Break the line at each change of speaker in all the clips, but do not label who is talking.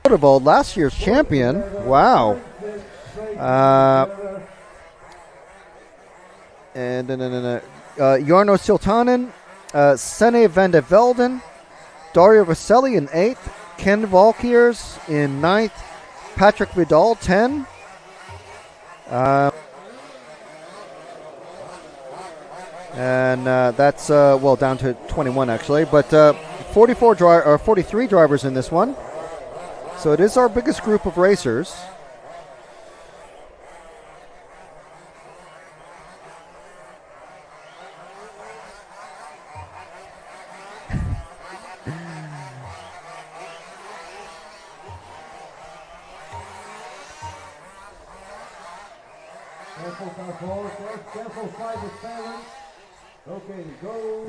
Notable, last year's champion. Wow. And then Jarno Siltanen, Sene van de Velden, Dario Vaselli in 8th, Ken Valkiers in 9th, Patrick Vidal 10. And that's well down to 21 actually, but 43 drivers in this one. So it is our biggest group of racers.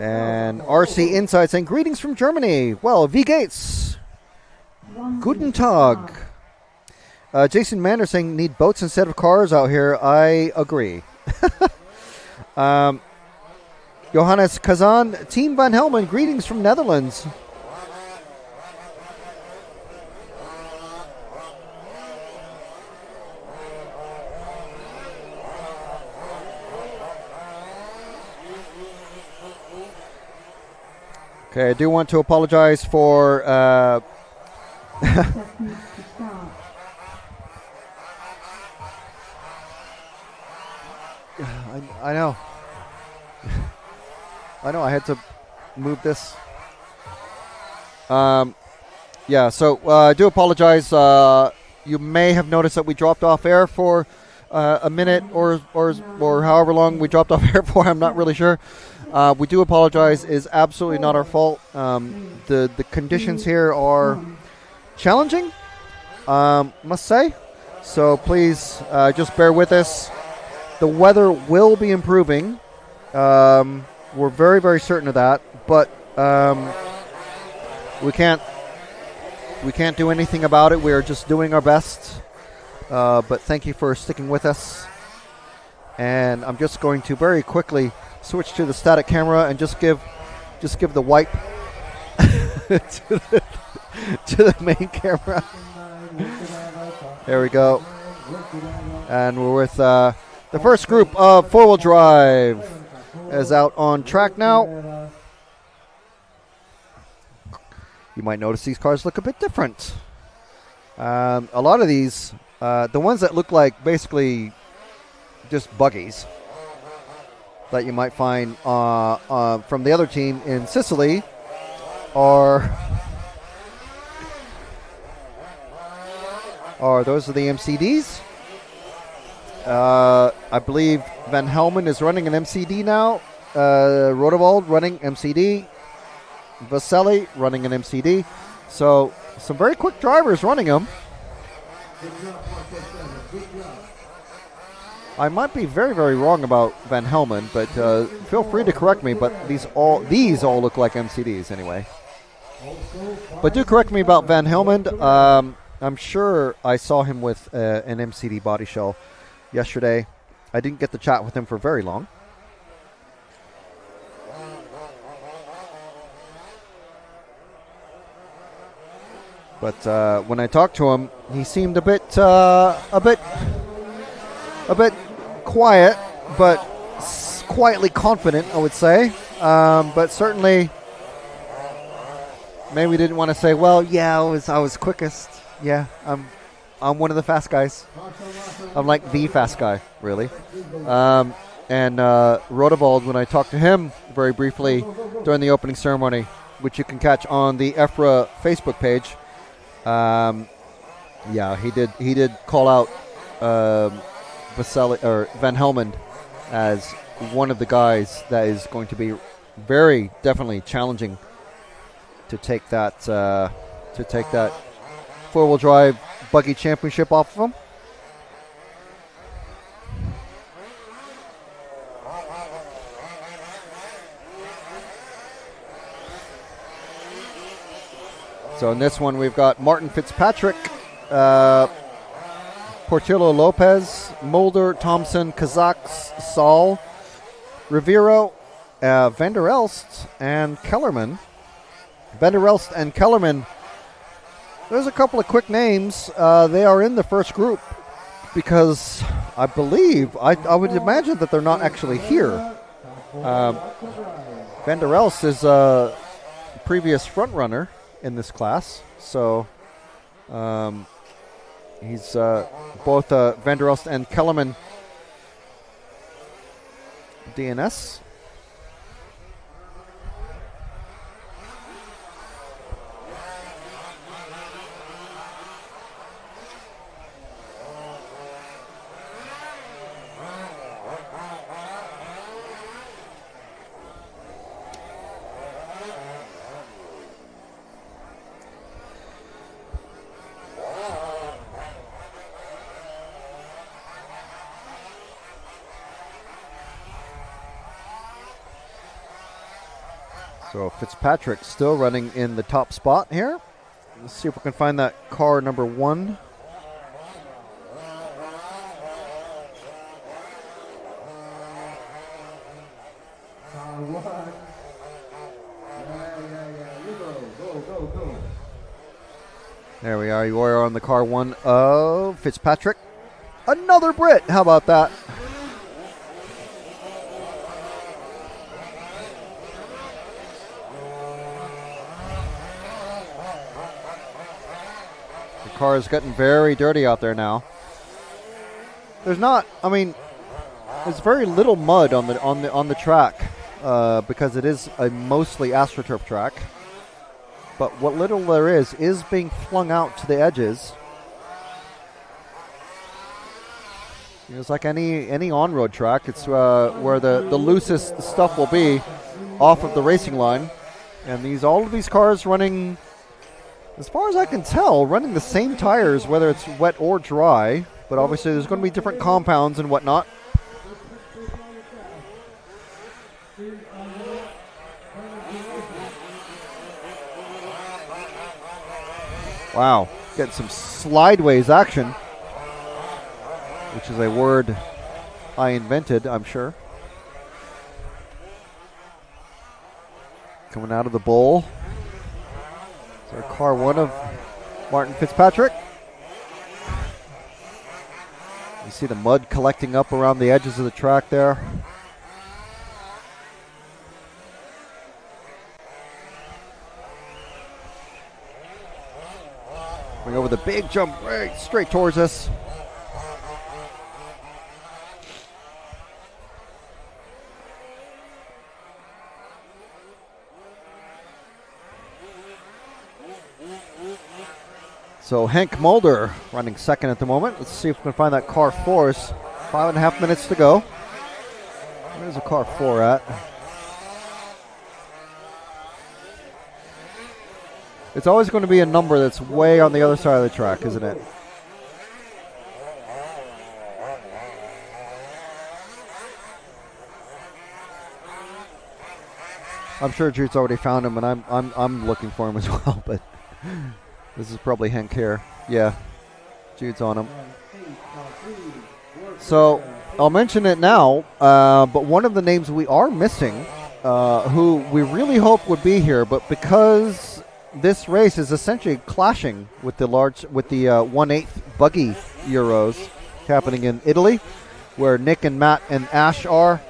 And RC Inside saying greetings from Germany. Well, V Gates. Guten Tag. Jason Mander saying need boats instead of cars out here. I agree. Johannes Kazan, Team Van Helmen, greetings from Netherlands. Okay, I do want to apologize for I know. I know I had to move this. Yeah, so I do apologize. You may have noticed that we dropped off air for a minute or however long we dropped off air for. I'm not really sure. We do apologize. Is absolutely not our fault. The conditions here are challenging, must say. So please just bear with us. The weather will be improving. We're very, very certain of that. But we can't do anything about it. We are just doing our best. But thank you for sticking with us. And I'm just going to very quickly switch to the static camera and just give the wipe to the main camera. There we go. And we're with the first group of four-wheel drive is out on track now. You might notice these cars look a bit different. A lot of these, the ones that look like basically just buggies that you might find from the other team in Sicily are those are the MCDs. I believe Van Helmen is running an MCD now. Rodewald running MCD. Vaselli running an MCD. So some very quick drivers running them. I might be very, very wrong about Van Helmen, but feel free to correct me. But these all look like MCDs anyway. But do correct me about Van Helmen. I'm sure I saw him with an MCD body shell yesterday. I didn't get to chat with him for very long. But when I talked to him, he seemed a bit quiet, but quietly confident, I would say. But certainly, maybe didn't want to say, "Well, yeah, I was quickest. Yeah, I'm one of the fast guys. I'm like the fast guy, really." And Rodewald, when I talked to him very briefly during the opening ceremony, which you can catch on the EFRA Facebook page. Yeah, he did call out Vaselli or Van Helmen as one of the guys that is going to be very definitely challenging to take that four-wheel drive buggy championship off of him. So in this one, we've got Martin Fitzpatrick, Portillo Lopez, Mulder, Thompson, Kazaks, Saul, Rivero, Van der Elst, and Kellerman. Van der Elst and Kellerman There's a couple of quick names. They are in the first group because I believe, I would imagine that they're not actually here. Van der Elst is a previous front runner in this class. So he's both Van der Elst and Kellerman DNS. So Fitzpatrick still running in the top spot here. Let's see if we can find that car number 1. There we are. You are on the car 1 of Fitzpatrick. Another Brit. How about that? Car is getting very dirty out there now. There's not, I mean, there's very little mud on the track because it is a mostly AstroTurf track. But what little there is being flung out to the edges. It's like any on-road track. It's where the loosest stuff will be off of the racing line, and all of these cars running, as far as I can tell, running the same tires, whether it's wet or dry. But obviously there's going to be different compounds and whatnot. Wow, getting some slideways action, which is a word I invented, I'm sure. Coming out of the bowl. Our car 1 of Martin Fitzpatrick. You see the mud collecting up around the edges of the track there. Going over the big jump right straight towards us. So Henk Mulder running second at the moment. Let's see if we can find that car 4. 5.5 minutes to go. Where's the car 4 at? It's always going to be a number that's way on the other side of the track, isn't it? I'm sure Jude's already found him, and I'm looking for him as well, but this is probably Henk here. Yeah, Jude's on him. So I'll mention it now, but one of the names we are missing, who we really hope would be here, but because this race is essentially clashing with the 1/8 buggy Euros happening in Italy, where Nick and Matt and Ash are.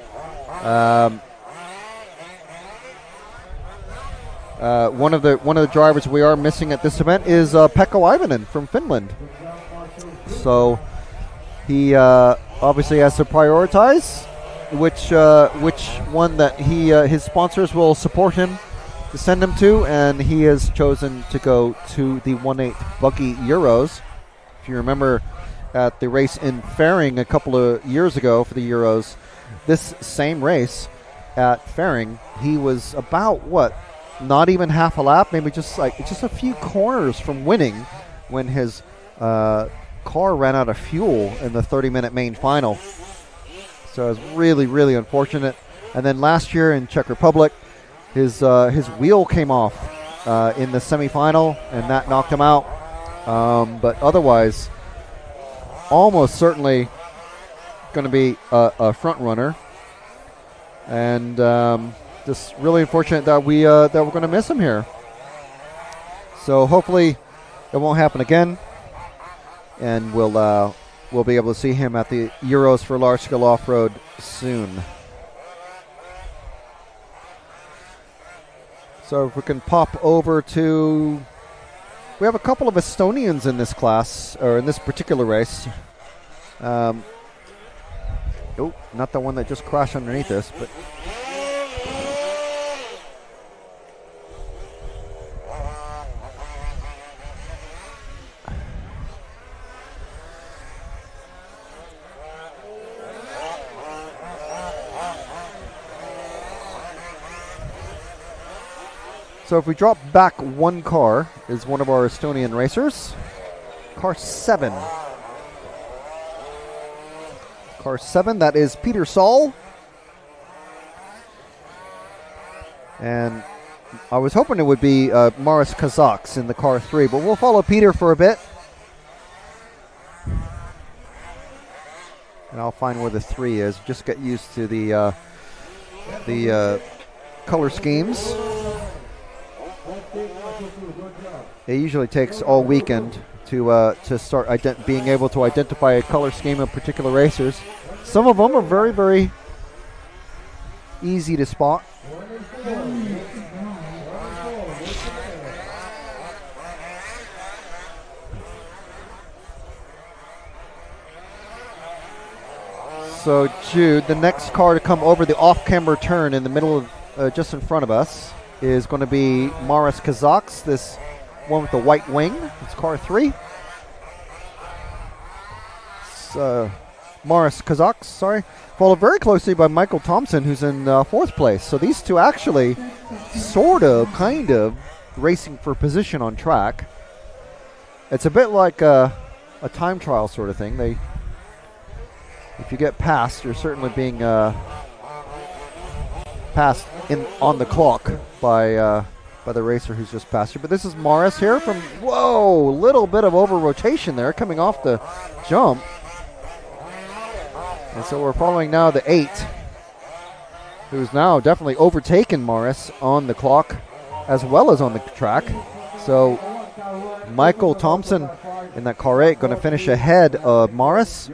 One of the drivers we are missing at this event is Pekko Ivanen from Finland. So he obviously has to prioritize which one that his sponsors will support him to send him to, and he has chosen to go to the 1/8 buggy Euros. If you remember at the race in Fairing a couple of years ago for the Euros, this same race at Fairing, he was about not even half a lap, maybe just a few corners from winning when his car ran out of fuel in the 30-minute main final. So it was really, really unfortunate. And then last year in Czech Republic, his wheel came off in the semifinal, and that knocked him out. But otherwise, almost certainly going to be a front runner. And just really unfortunate that we're going to miss him here. So hopefully it won't happen again, and we'll be able to see him at the Euros for large scale off road soon. So if we can pop over to, we have a couple of Estonians in this class, or in this particular race. Oh, not the one that just crashed underneath us, but. So if we drop back one car, is one of our Estonian racers. Car 7. Car 7, that is Peter Saul. And I was hoping it would be Maris Kazaks in the car 3, but we'll follow Peter for a bit. And I'll find where the 3 is. Just get used to the color schemes. It usually takes all weekend to start being able to identify a color scheme of particular racers. Some of them are very, very easy to spot. So Jude, the next car to come over the off-camber turn in the middle of, just in front of us, is going to be Maris Kazaks, this one with the white wing. It's car 3. It's, Maris Kazaks, sorry. Followed very closely by Michael Thompson, who's in 4th place. So these two actually sort of, kind of, racing for position on track. It's a bit like a time trial sort of thing. If you get passed, you're certainly being passed on the clock by the racer who's just passed you. But this is Maris here from, whoa, little bit of over rotation there coming off the jump. And so we're following now the 8, who's now definitely overtaken Maris on the clock as well as on the track. So Michael Thompson in that car 8 going to finish ahead of Maris.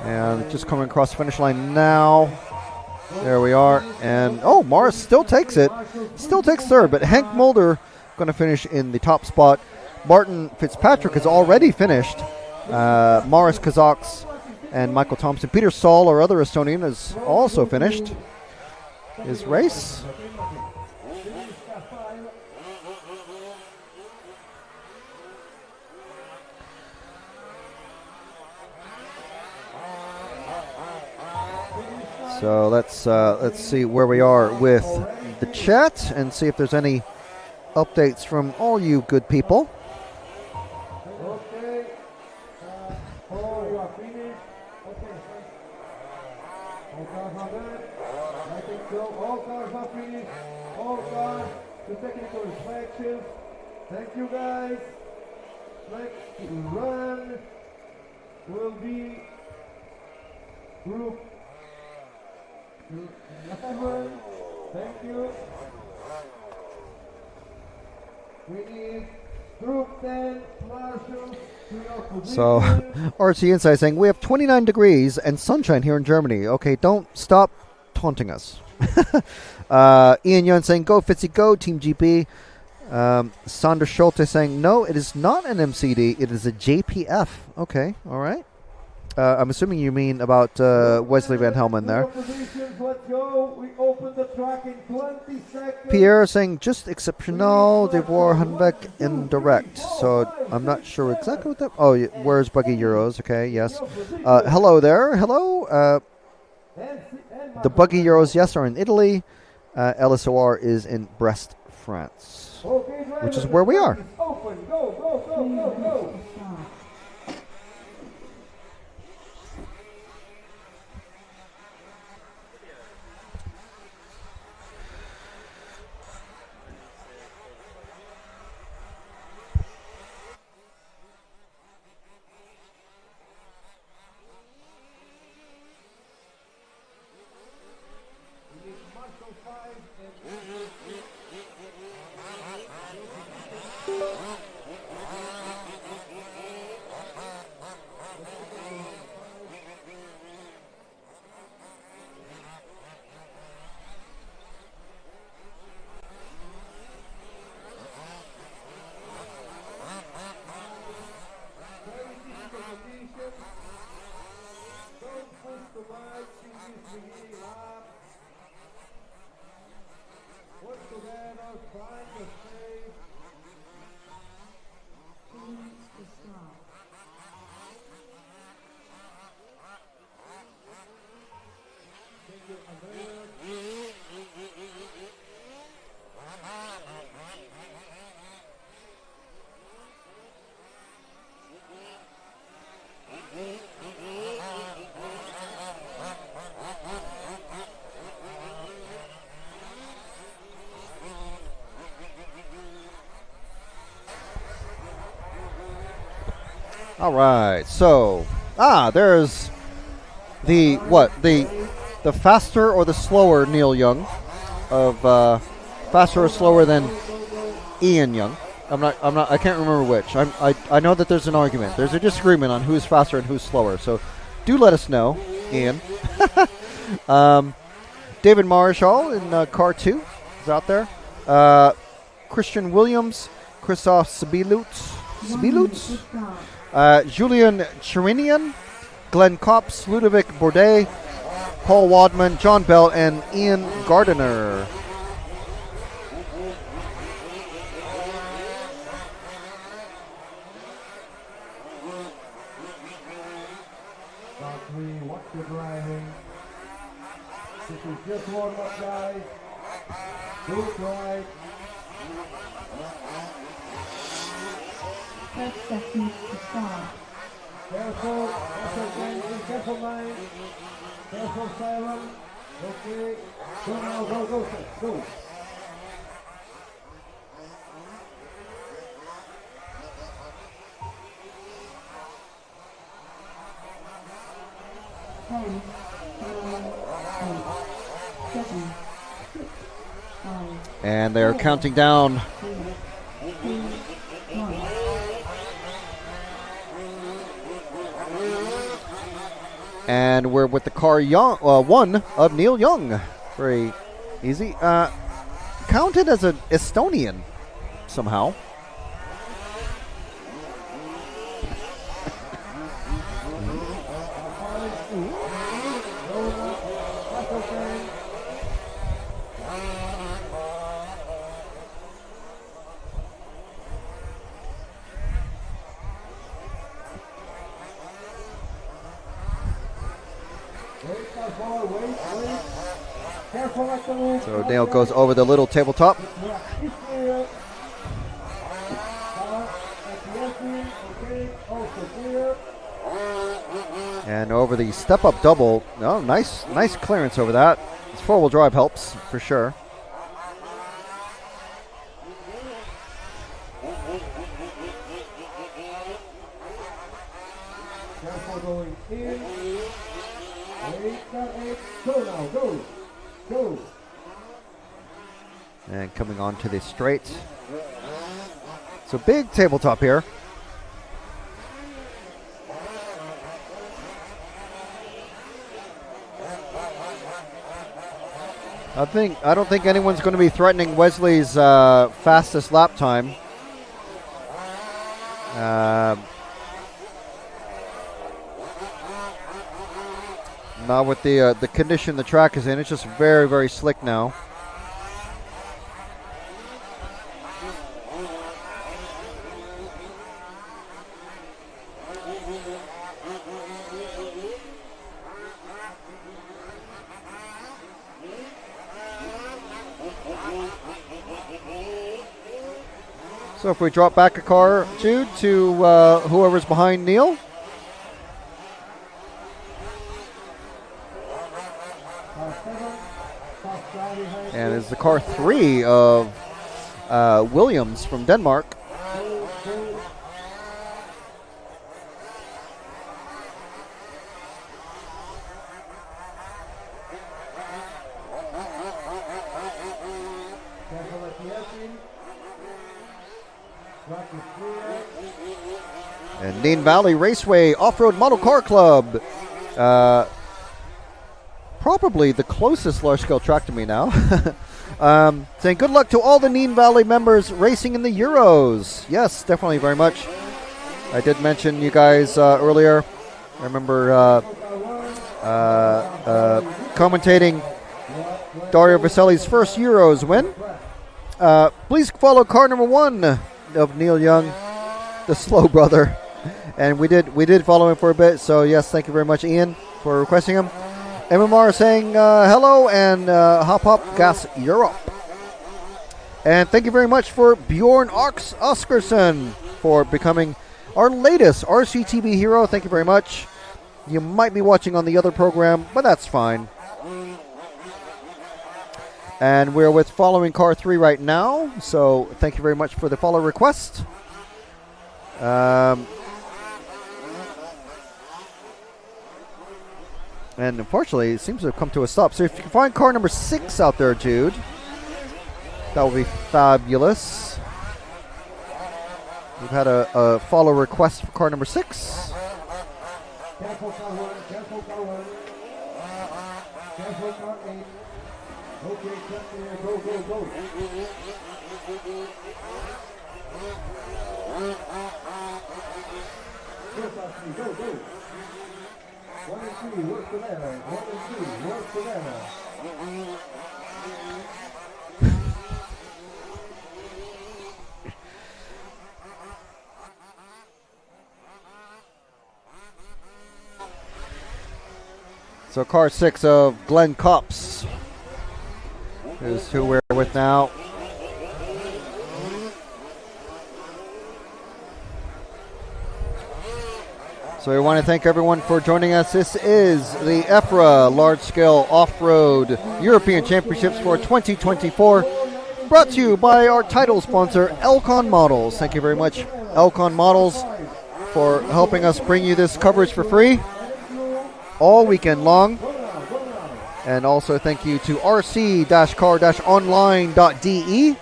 And just coming across the finish line now. There we are. And, oh, Maris still takes it. Still takes 3rd, but Henk Mulder going to finish in the top spot. Martin Fitzpatrick has already finished. Maris Kazaks and Michael Thompson. Peter Saul, our other Estonian, has also finished his race. So let's see where we are with the chat and see if there's any updates from all you good people.
Okay. Oh, you are finished. Okay. All cars are done. I think so. All cars are finished. All cars to technical inspection. Thank you guys. Next run will be group 11. Thank you. We need group 10 marshals to your position.
So RC Inside saying we have 29 degrees and sunshine here in Germany. Okay, don't stop taunting us. Ian Yun saying go Fitzy, go Team GP. Sandra Schulte saying no, it is not an MCD, it is a JPF. Okay, all right. I'm assuming you mean about Wesley Van Helmen there.
Let's go. We open the track in 20 seconds.
Pierre saying just exceptional devoir Hunbeck indirect. So I'm not sure exactly what that. Oh, where's Buggy Euros? Okay, yes. Hello there. Hello. The Buggy Euros, yes, are in Italy. LSOR is in Brest, France, which is where we are.
Open. Go, go, go, go, go.
All right. So, there's the the faster or the slower Neil Young of faster or slower than Ian Young. I can't remember which. I know that there's an argument. There's a disagreement on who's faster and who's slower. So do let us know, Ian. David Marshall in car 2 is out there. Christian Williams, Christoph Sbilutz, Julian Cherinian, Glenn Kops, Ludovic Bourdet, Paul Wadman, John Bell, and Ian Gardiner.
Watch the driving. This is just warm up, guys. Do it right.
First seconds to start.
Careful, careful mind. Careful silent. Okay. Go now, go, sir. Go.
And they're counting down. And we're with the car 1 of Neil Young. Very easy. Counted as an Estonian somehow. So Neil goes over the little tabletop. And over the step-up double. Oh, nice clearance over that. This four-wheel drive helps for sure.
Careful going in. Go now, go. Go.
And coming on to the straight. So big tabletop here. I don't think anyone's going to be threatening Wesley's fastest lap time. Not with the condition the track is in. It's just very, very slick now. So if we drop back a car, Jude, to whoever's behind Neil. And it's the car 3 of Williams from Denmark. And Dean Valley Raceway Off-Road Model Car Club. Probably the closest large-scale track to me now. Saying good luck to all the Neen Valley members racing in the Euros. Yes, definitely very much. I did mention you guys earlier. I remember commentating Dario Vaselli's first Euros win. Please follow car number 1 of Neil Young, the slow brother. And we did follow him for a bit. So yes, thank you very much, Ian, for requesting him. MMR saying hello and Hop Hop Gas Europe. And thank you very much for Bjorn Oscarsson for becoming our latest RCTV hero. Thank you very much. You might be watching on the other program, but that's fine. And we're with following car 3 right now. So thank you very much for the follow request. And unfortunately, it seems to have come to a stop. So if you can find car number 6 out there, Jude, that would be fabulous. We've had a follow request for car number 6.
Careful car 1, careful car 1. Careful car 8. Okay, cut there, go, go, go. Go, go, go. 1 and 3, work together. 1 and 3, work together.
So car 6 of Glenn Copps is who we're with now. So we want to thank everyone for joining us. This is the EFRA Large-Scale Off-Road European Championships for 2024, brought to you by our title sponsor, Elcon Models. Thank you very much, Elcon Models, for helping us bring you this coverage for free all weekend long. And also thank you to rc-car-online.de,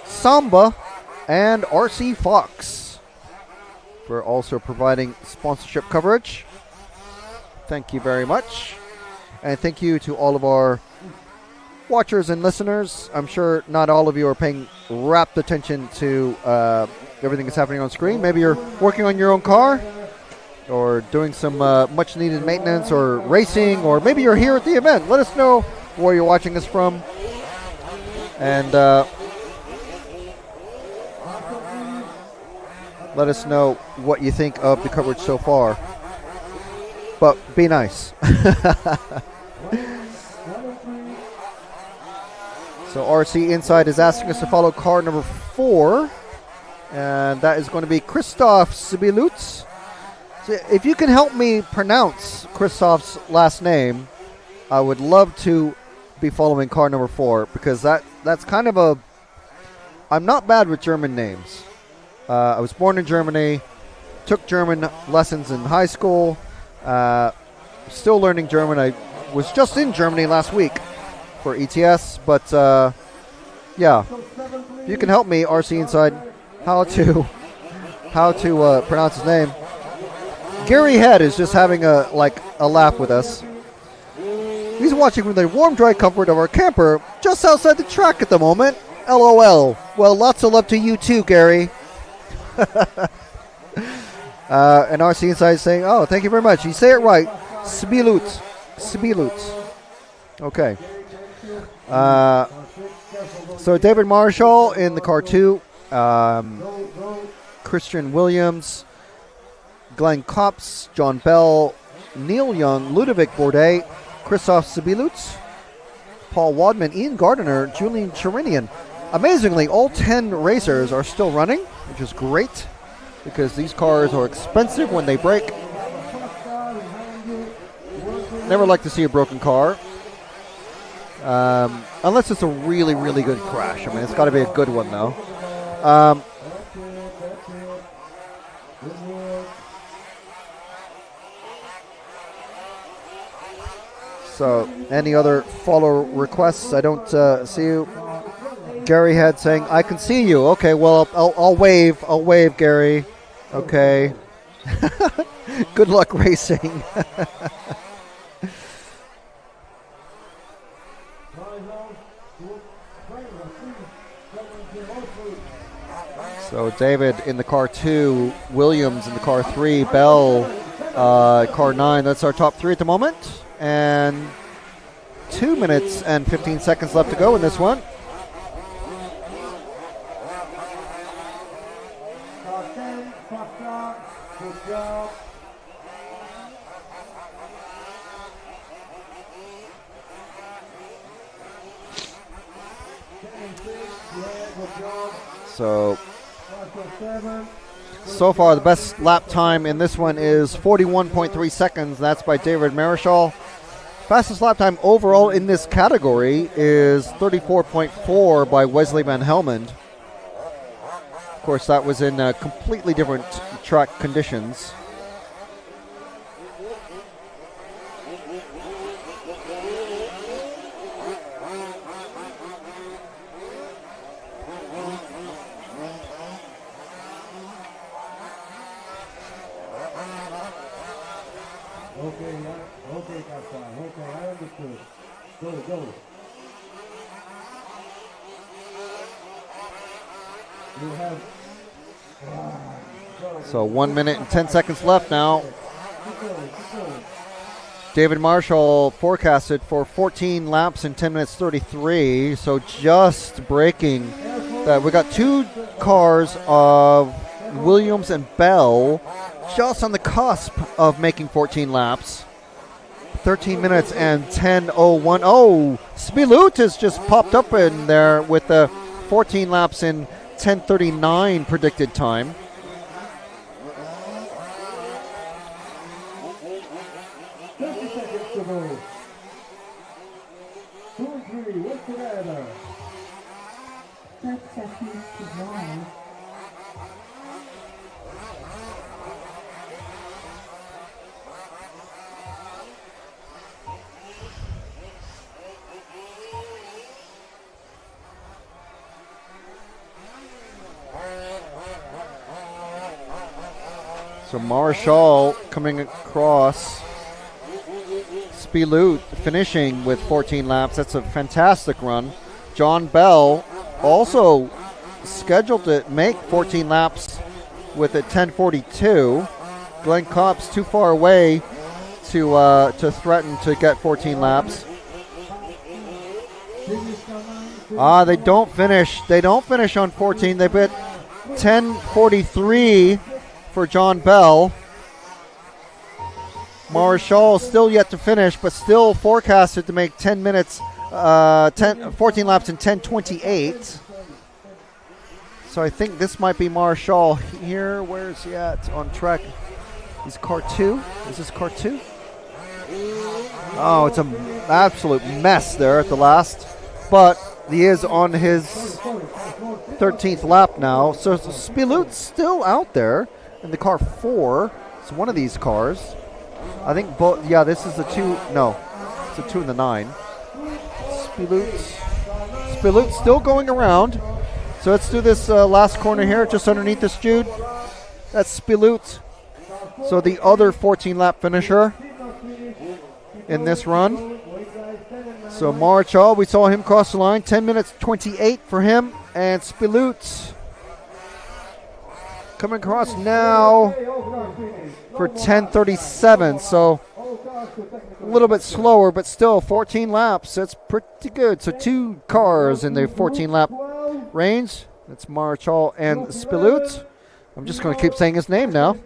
Samba, and RC Fox for also providing sponsorship coverage. Thank you very much. And thank you to all of our watchers and listeners. I'm sure not all of you are paying rapt attention to everything that's happening on screen. Maybe you're working on your own car, or doing some much needed maintenance, or racing, or maybe you're here at the event. Let us know where you're watching us from, and let us know what you think of the coverage so far. But be nice. So RC Inside is asking us to follow car number 4, and that is going to be Christoph Sibilutz. So if you can help me pronounce Christoph's last name, I would love to be following car number 4, because that's kind of a... I'm not bad with German names. I was born in Germany, took German lessons in high school, still learning German. I was just in Germany last week for ETS, but yeah, if you can help me, RC Inside, how to pronounce his name. Gary Head is just having a laugh with us. He's watching from the warm, dry comfort of our camper just outside the track at the moment. LOL. Well, lots of love to you too, Gary. And RC Inside is saying, oh, thank you very much. You say it right. Sibilutz. Sibilutz. Okay. So David Marshall in the car 2. Christian Williams, Glenn Copps, John Bell, Neil Young, Ludovic Bourdais, Christoph Sibilutz, Paul Wadman, Ian Gardiner, Julian Cherinian. Amazingly, all 10 racers are still running, which is great, because these cars are expensive when they break. Never like to see a broken car. Unless it's a really, really good crash. I mean, it's got to be a good one, though. So, any other follow requests? I don't see you. Gary Head saying, I can see you. Okay, well, I'll wave. I'll wave, Gary. Okay. Good luck racing. So, David in the car 2, Williams in the car 3, Bell, car 9. That's our top 3 at the moment. And 2 minutes and 15 seconds left to go in this one. So far, the best lap time in this one is 41.3 seconds. That's by David Marischal. Fastest lap time overall in this category is 34.4 by Wesley Van Helmond. Of course, that was in completely different track conditions.
Okay, okay, that's fine. Okay, I understood. Go. You have.
So 1 minute and 10 seconds left now.
Keep going.
David Marshall forecasted for 14 laps in 10 minutes 33. So just breaking that. We got two cars of Williams and Bell just on the cusp of making 14 laps. 13 minutes and 10:01. Oh, Spilut has just popped up in there with the 14 laps in 10:39 predicted time.
To go. 2 and 3, work together.
30 seconds to drive.
So Marshall coming across. Spilut finishing with 14 laps. That's a fantastic run. John Bell also scheduled to make 14 laps with a 10:42. Glenn Kopp's too far away to threaten to get 14 laps. They don't finish. They don't finish on 14. They bit 10:43 for John Bell. Marshall still yet to finish, but still forecasted to make 14 laps in 10:28. So I think this might be Marshall here. Where is he at on track? He's car 2. Is this car 2? Oh, it's an absolute mess there at the last. But he is on his 13th lap now. So Spilut's still out there in the car 4. It's one of these cars. I think both. Yeah, this is the 2. No, it's the 2 and the 9. Spilut's still going around. So let's do this last corner here, just underneath this, Jude. That's Spilut. So the other 14-lap finisher in this run. So Marshall, we saw him cross the line. 10 minutes 28 for him. And Spilut coming across now for 10:37. So a little bit slower, but still 14 laps. That's pretty good. So 2 cars in the 14-lap range. That's Marshall and Spilut. I'm just going to keep saying his name now.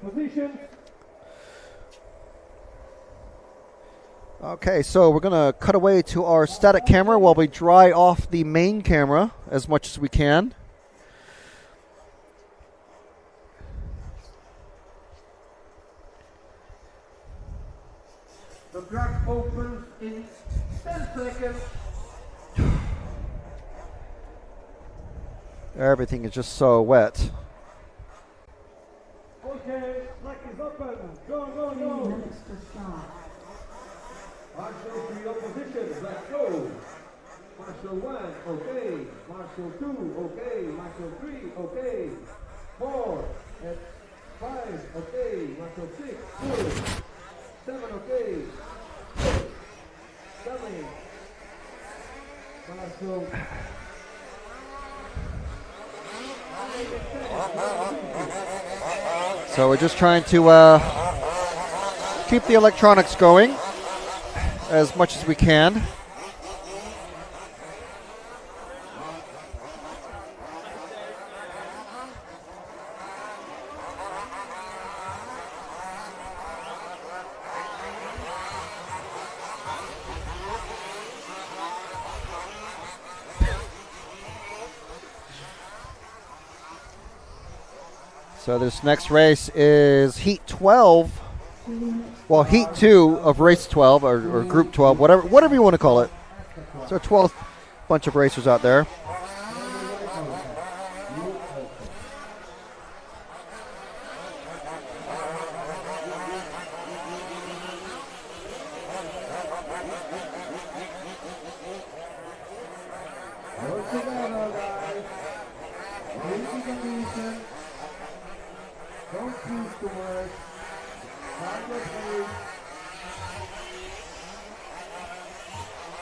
Okay, so we're going to cut away to our static camera while we dry off the main camera as much as we can.
The track opens in 10 seconds.
Everything is just so wet.
Okay, track is open. Go.
3 minutes to start.
Marshall 3 opposition. Let's go. Marshall 1, okay. Marshall 2, okay. Marshall 3, okay. 4 and 5, okay. Marshall 6, good. 7, okay. 7. Marshall.
So we're just trying to keep the electronics going as much as we can. So this next race is Heat 12. Well, Heat 2 of Race 12 or Group 12, whatever you want to call it. So 12th bunch of racers out there.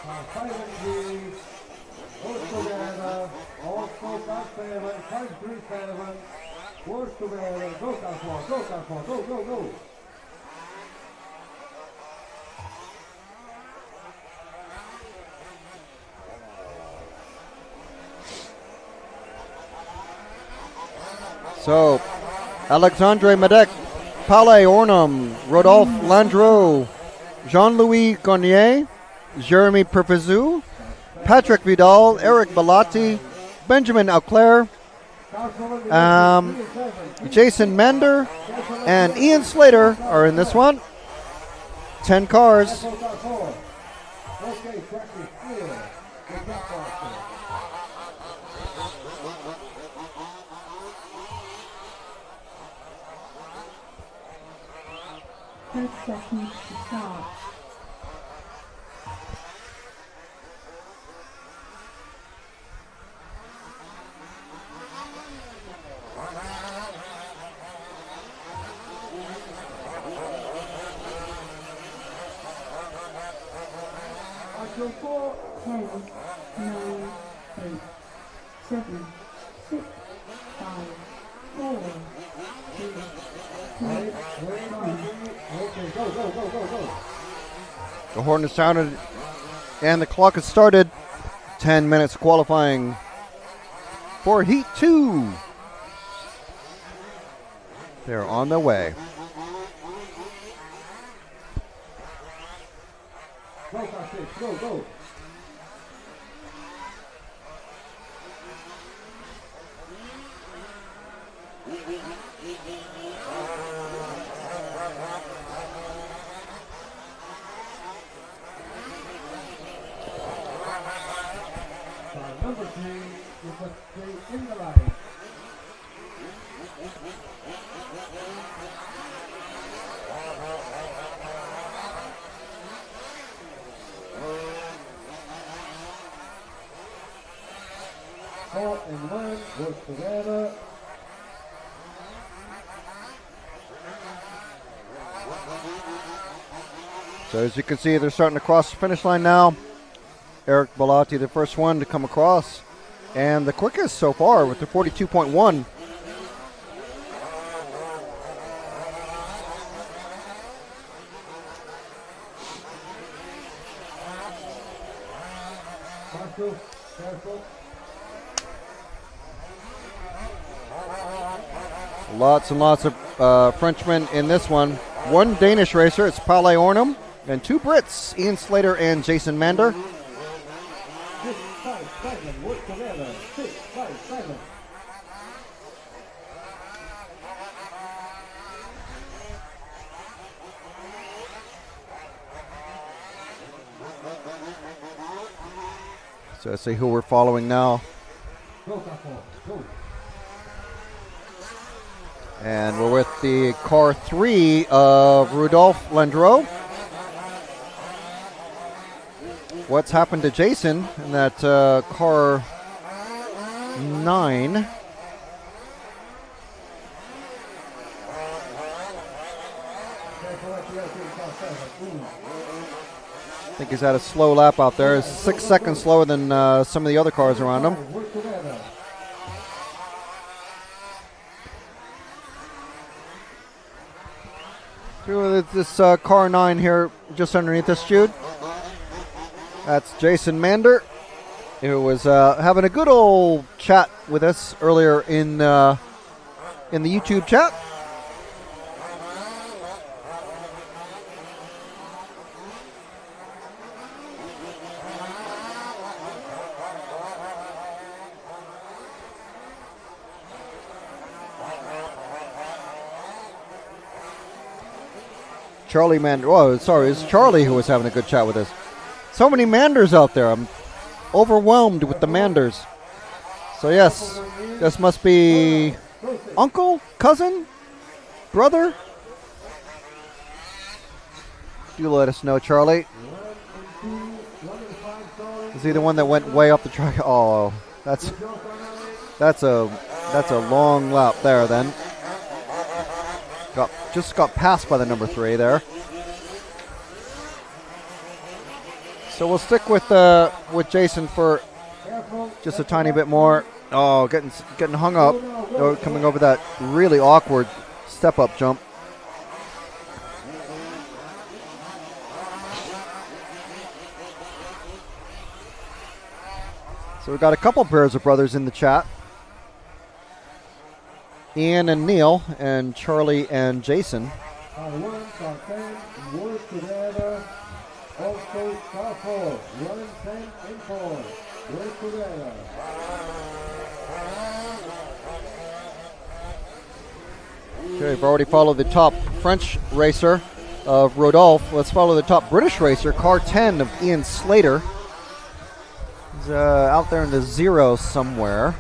5 and 3. Work together. Also car 7. 5, 3, 7. Work together. Go car 4. Go car 4. Go, go, go.
So, Alexandre Medec, Palais Ornum, Rodolphe Landreau, Jean-Louis Garnier, Jeremy Perpezou, Patrick Vidal, Eric Bellotti, Benjamin Auclair, Jason Mander, and Ian Slater are in this one. 10 cars.
Okay, practice clear. Good job, Foster.
Third seconds to start.
Action 4.
10, 9, 8, 7, 6, 5, 4, 3, 2,
Wait,
1.
okay, go, go, go, go, go.
The horn is sounded and the clock has started. 10 minutes qualifying for Heat 2. They're on their way.
Go, car 6, go, go. Number 3, you must stay in the line. Four and 1, work together.
So as you can see, they're starting to cross the finish line now. Eric Bellotti, the first one to come across, and the quickest so far with the 42.1.
Marshall, careful.
Lots and lots of Frenchmen in this one. One Danish racer, it's Palais Ornum, and 2 Brits, Ian Slater and Jason Mander.
6, 5, 7, work together. 6, 5, 7.
So let's see who we're following now.
Go, car 4, go.
And we're with the car 3 of Rodolphe Landreau. What's happened to Jason in that car 9?
Careful at the outside, car 7.
I think he's had a slow lap out there. It's 6 seconds slower than some of the other cars around him.
Work together.
Through this car 9 here, just underneath us, Jude. That's Jason Mander, who was having a good old chat with us earlier in the YouTube chat. Charlie Mander. Oh, sorry, it's Charlie who was having a good chat with us. So many Manders out there. I'm overwhelmed with the Manders. So yes, this must be uncle, cousin, brother. Do let us know, Charlie. Is he the one that went way up the track? Oh, that's a long lap there. Then just got passed by the number 3 there. So we'll stick with Jason for just a tiny bit more. Oh, getting hung up. Oh, coming over that really awkward step-up jump. So we've got a couple pairs of brothers in the chat. Ian and Neil, and Charlie and Jason.
Car 1, car 10, work together. Also car 4, 1, 10, and 4. Work together.
Okay, we've already followed the top French racer of Rodolphe. Let's follow the top British racer, car 10 of Ian Slater. He's out there in the zero somewhere.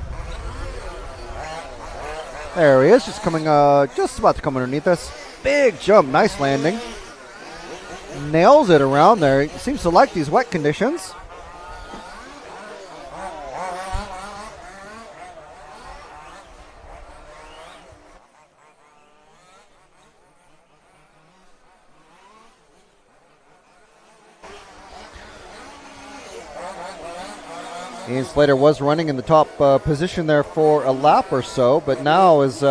There he is, just coming, just about to come underneath us. Big jump, nice landing. Nails it around there. He seems to like these wet conditions. Ian Slater was running in the top position there for a lap or so, but now has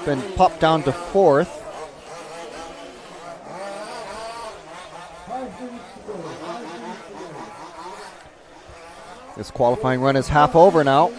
been popped down to 4th. This qualifying run is half over now.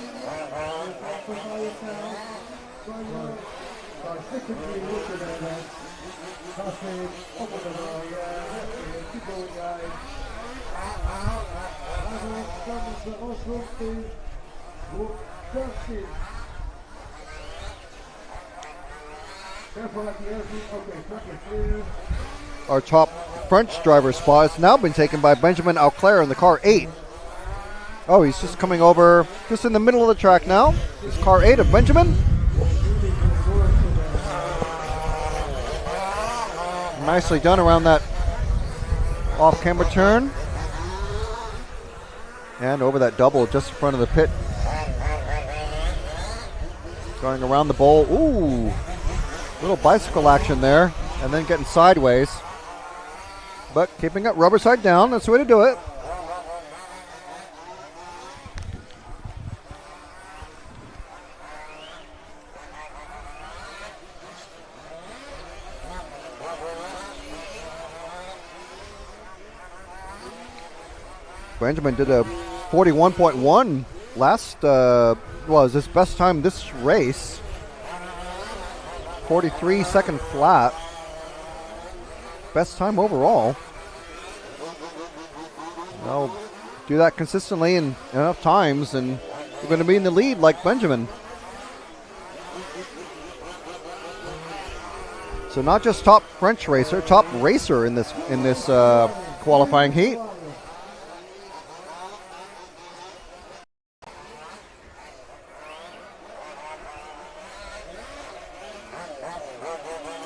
Our top French driver spot has now been taken by Benjamin Auclair in the car 8. Oh, he's just coming over just in the middle of the track now. It's car 8 of Benjamin. Nicely done around that off-camber turn. And over that double just in front of the pit. Going around the bowl. Ooh, little bicycle action there. And then getting sideways. But keeping it rubber side down. That's the way to do it. Benjamin did a 41.1 last, was his best time this race. 43 second flat. Best time overall. I'll do that consistently and enough times, and we're going to be in the lead like Benjamin. So not just top French racer, top racer in this qualifying heat.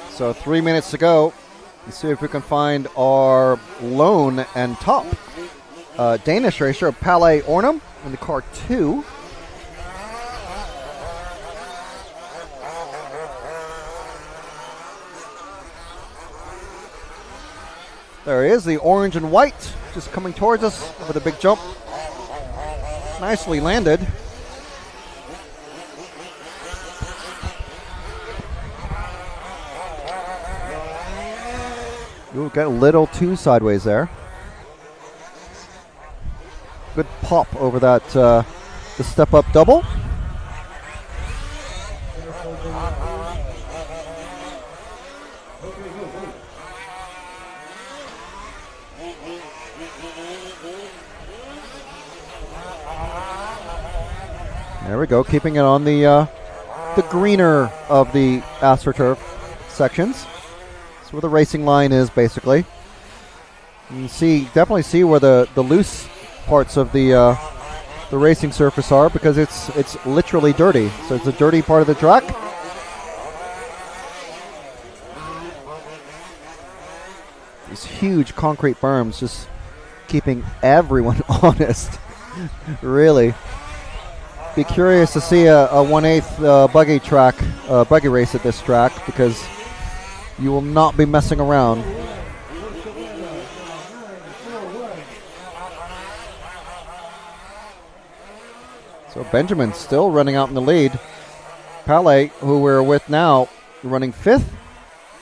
So 3 minutes to go. Let's see if we can find our lone and top Danish racer, Palais Ornum, in the car 2. There he is, the orange and white, just coming towards us with a big jump. Nicely landed. Ooh, got a little too sideways there. Good pop over that the step-up double. There we go, keeping it on the greener of the AstroTurf sections. That's where the racing line is, basically. You can definitely see where the loose parts of the racing surface are, because it's literally dirty. So it's a dirty part of the track. These huge concrete berms just keeping everyone honest. Really. Be curious to see a 1/8 buggy race at this track, because you will not be messing around. So Benjamin still running out in the lead. Palais, who we're with now, running 5th,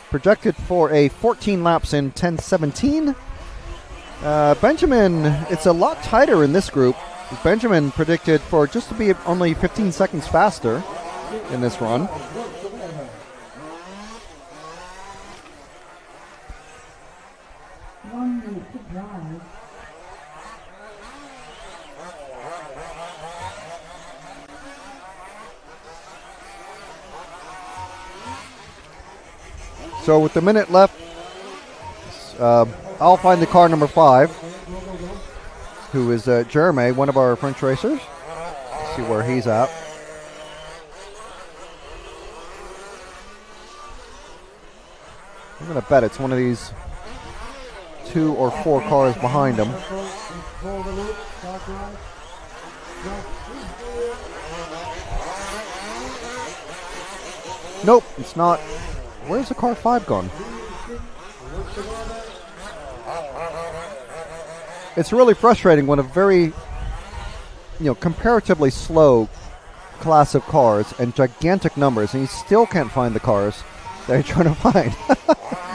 projected for a 14 laps in 10:17. Benjamin, it's a lot tighter in this group. Benjamin predicted for just to be only 15 seconds faster in this run.
1 minute to drive.
So with the minute left, I'll find the car number 5, who is Jeremy, one of our French racers. Let's see where he's at. I'm going to bet it's one of these 2 or 4 cars behind him. Nope, it's not. Where's the car 5 gone? It's really frustrating when a very, comparatively slow class of cars and gigantic numbers, and you still can't find the cars that you're trying to find.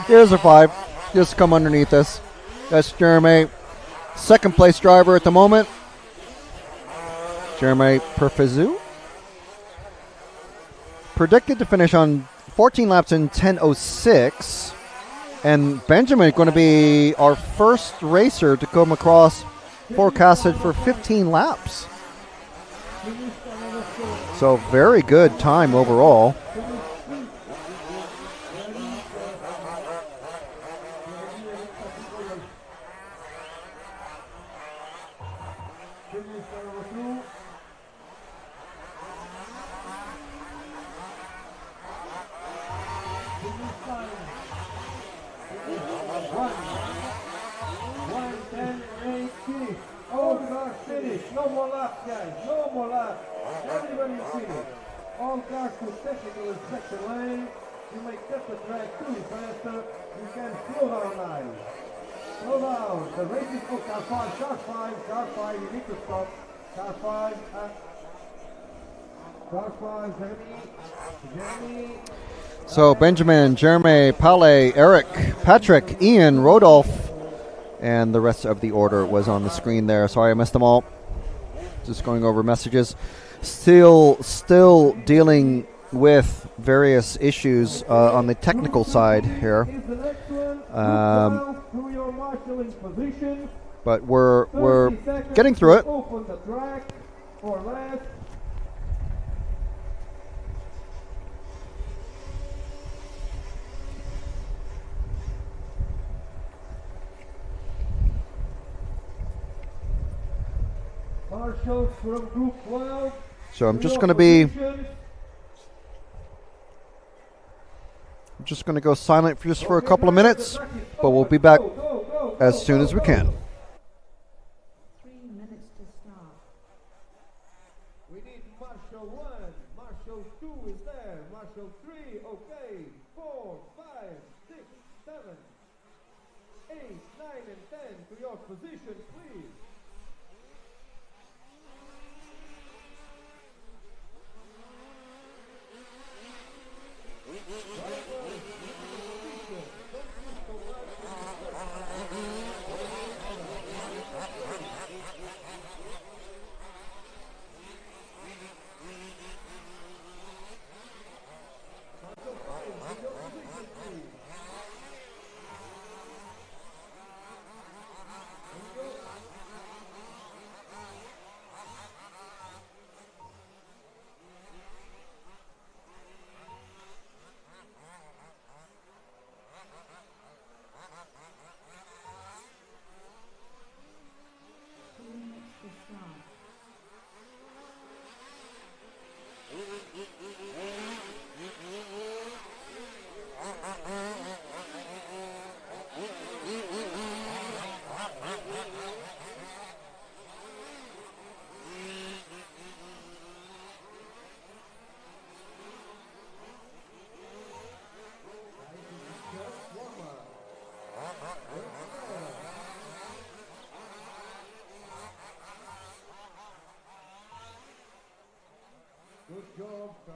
Here's a 5. Just come underneath us. That's Jeremy, second place driver at the moment. Jeremy Perfizou. Predicted to finish on 14 laps in 10:06. And Benjamin is going to be our first racer to come across forecasted for 15 laps. So very good time overall.
No more laps, guys. No more laps. Everybody finish. All cars to technical inspection lane. You may cut the track too faster. You can slow down now. Slow down. The race is for car 5. Car 5. Car 5. You need to stop. Car 5. Car 5. Jeremy.
So Benjamin, Jeremy, Palais, Eric, Patrick, Ian, Rodolphe, and the rest of the order was on the screen there. Sorry I missed them all. Just going over messages. Still dealing with various issues on the technical side here. But we're getting through it.
Open the track for left. Marshals from Group 12.
So I'm just going to go silent for just for a couple of minutes, but we'll be back as soon as we can.
3 minutes to start.
We need Marshal 1, Marshal 2 is there, Marshal 3, okay, 4, 5, 6, 7, 8, 9, and 10 to your position, please.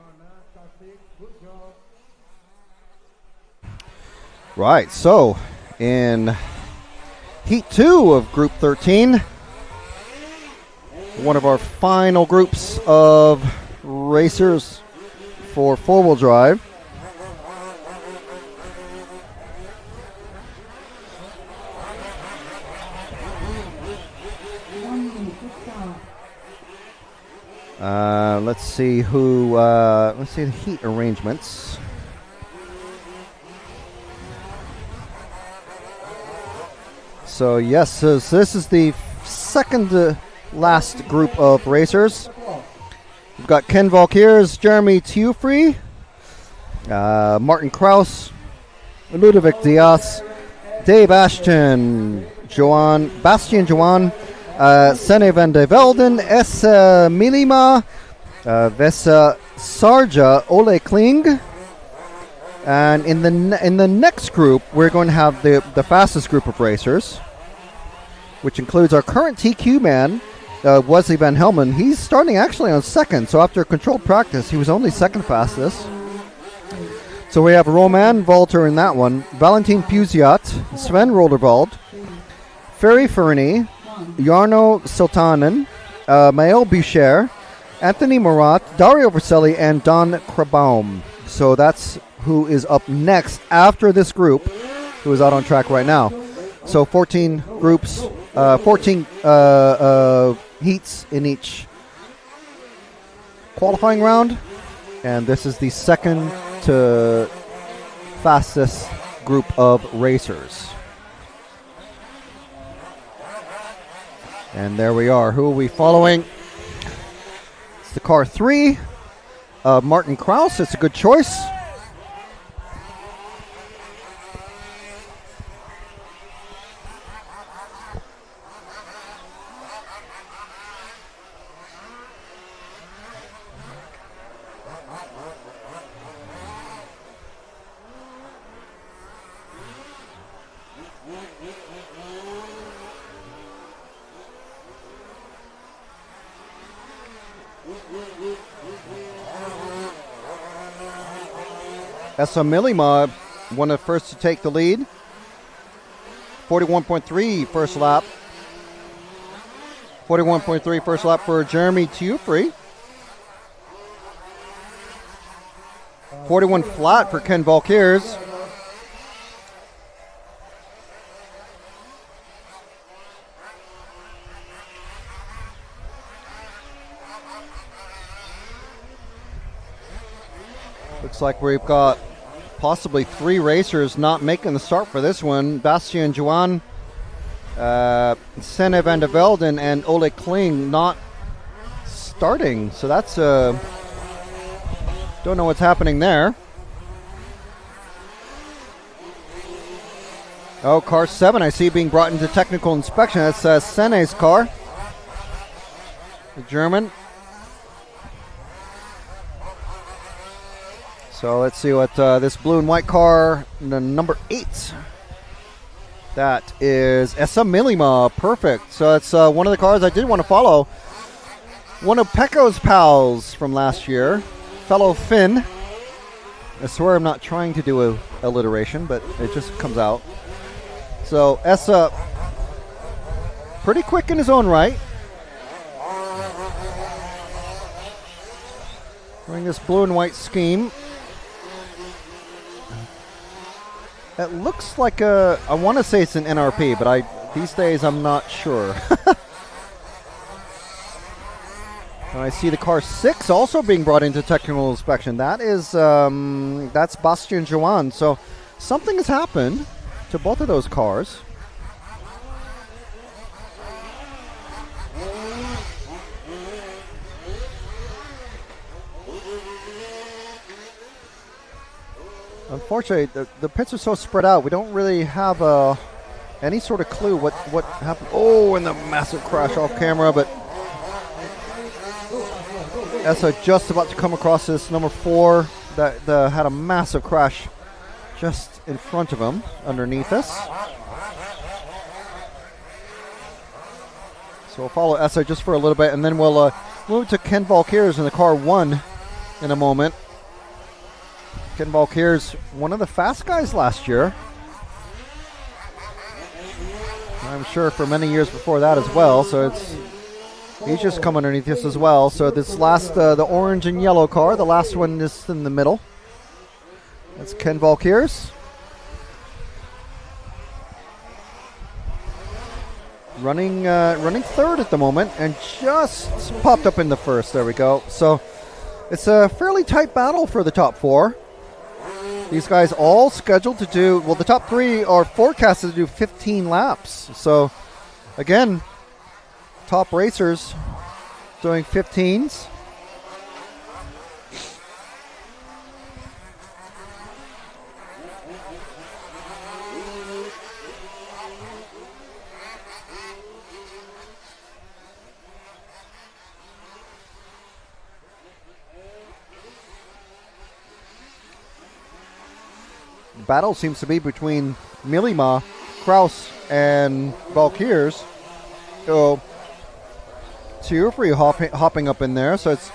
Fantastic. Good job.
Right, so in Heat 2 of Group 13, one of our final groups of racers for four-wheel drive. Let's see who. Let's see the heat arrangements. So yes, this is the second to last group of racers. We've got Ken Valkiers, Jeremy Tiufrey, Martin Kraus, Ludovic Diaz, Dave Ashton, Bastian Johan, Sene van de Velden, Essa Milima, Vesa Sarja, Ole Kling. And in the next group, we're going to have the fastest group of racers, which includes our current TQ man, Wesley Van Helmen. He's starting actually on second, so after controlled practice, he was only second fastest. So we have Roman Walter in that one, Valentin Puziat, Sven Rolderwald, Ferry Fernie, Jarno Siltanen, Maël Boucher, Anthony Murat, Dario Verselli, and Don Krabaum. So that's who is up next after this group, who is out on track right now. So 14 groups, 14 heats in each qualifying round, and this is the second to fastest group of racers. And there we are. Who are we following? It's the car 3, Martin Kraus. It's a good choice. Essa Milima, one of the first to take the lead. 41.3 first lap. 41.3 first lap for Jeremy Tiufrey. 41 flat for Ken Valkiers. Looks like we've got possibly 3 racers not making the start for this one. Bastian Johan, Sene van de Velden, and Ole Kling not starting. So that's don't know what's happening there. Oh, car 7 I see being brought into technical inspection. That's Sene's car, the German. So let's see what this blue and white car, number 8. That is Essa Milima. Perfect. So it's one of the cars I did want to follow. One of Pecco's pals from last year, fellow Finn. I swear I'm not trying to do a alliteration, but it just comes out. So Essa, pretty quick in his own right. Wearing this blue and white scheme. It looks like I want to say it's an NRP, but these days I'm not sure. And I see the car 6 also being brought into technical inspection. That is, that's Bastian Johan. So something has happened to both of those cars. Unfortunately, the pits are so spread out, we don't really have any sort of clue what happened. Oh, and the massive crash off camera, but Essa just about to come across this number 4 that had a massive crash just in front of him, underneath us. So we'll follow Essa just for a little bit, and then we'll move to Ken Valkiers in the car 1. in a moment. Ken Valkyr's one of the fast guys last year. I'm sure for many years before that as well. So he's just come underneath this as well. So this last, the orange and yellow car, the last one is in the middle. That's Ken Valkyr's. Running third at the moment and just popped up in the first. There we go. So it's a fairly tight battle for the top four. These guys all scheduled to do, well, the top three are forecasted to do 15 laps. So, again, top racers doing 15s. Battle seems to be between Millima, Kraus, and Valkyrs. So, Tiufri hopping up in there. So it's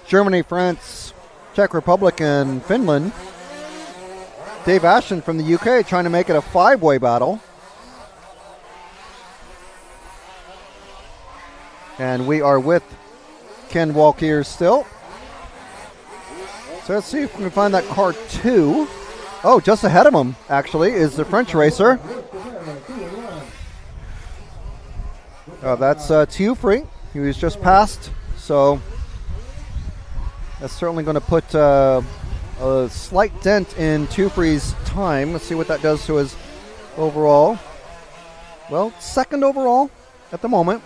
Germany, France, Czech Republic, and Finland. Dave Ashton from the UK trying to make it a five-way battle. And we are with Ken Valkyrs still. So let's see if we can find that car 2. Oh, just ahead of him, actually, is the French racer. That's Tiufri. He was just passed, so that's certainly going to put a slight dent in Tiufri's time. Let's see what that does to his overall. Well, second overall at the moment.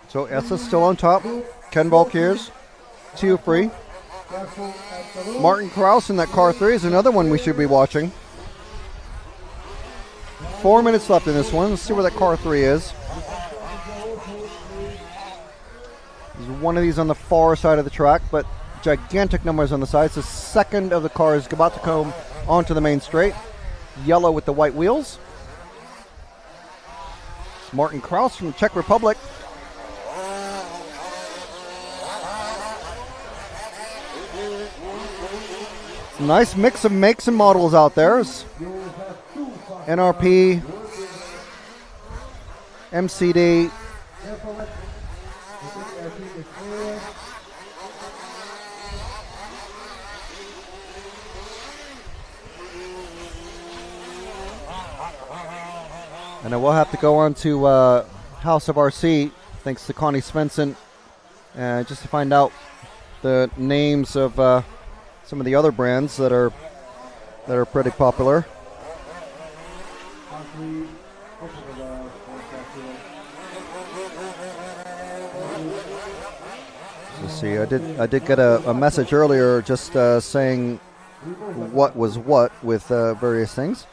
So Essa's still on top. Ken Valkyrs, Tiufri. Martin Kraus in that car 3 is another one we should be watching. 4 minutes left in this one. Let's see where that car 3 is. There's one of these on the far side of the track, but gigantic numbers on the sides. The second of the cars is about to come onto the main straight. Yellow with the white wheels. It's Martin Kraus from the Czech Republic. Nice mix of makes and models out there. NRP, MCD. And I will have to go on to House of RC, thanks to Connie Svensson, just to find out the names of some of the other brands that are pretty popular. Let's see. I did get a message earlier just saying what was what with various things.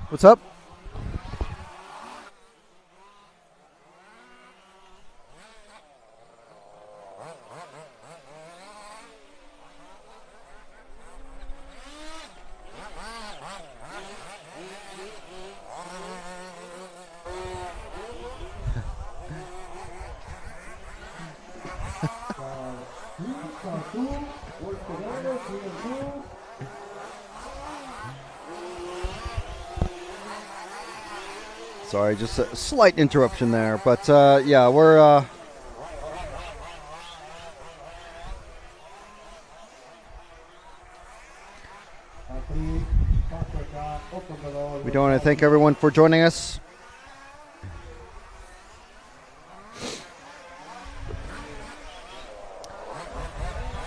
What's up? Sorry, just a slight interruption there, but yeah, we're we do want to thank everyone for joining us.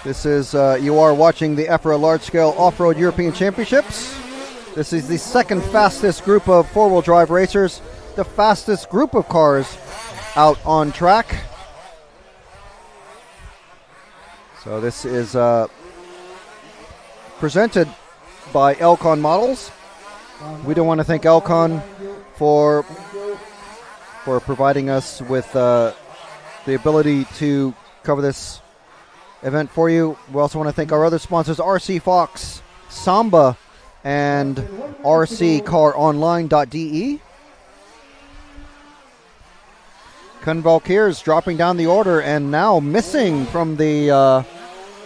This is, you are watching the EFRA Large Scale Off-Road European Championships. This is the second fastest group of four-wheel drive racers, the fastest group of cars out on track. So this is presented by Elcon Models. We do want to thank Elcon for providing us with the ability to cover this event for you. We also want to thank our other sponsors, RC Fox, Samba, and rccaronline.de. Kun Valkyr is dropping down the order and now missing from the,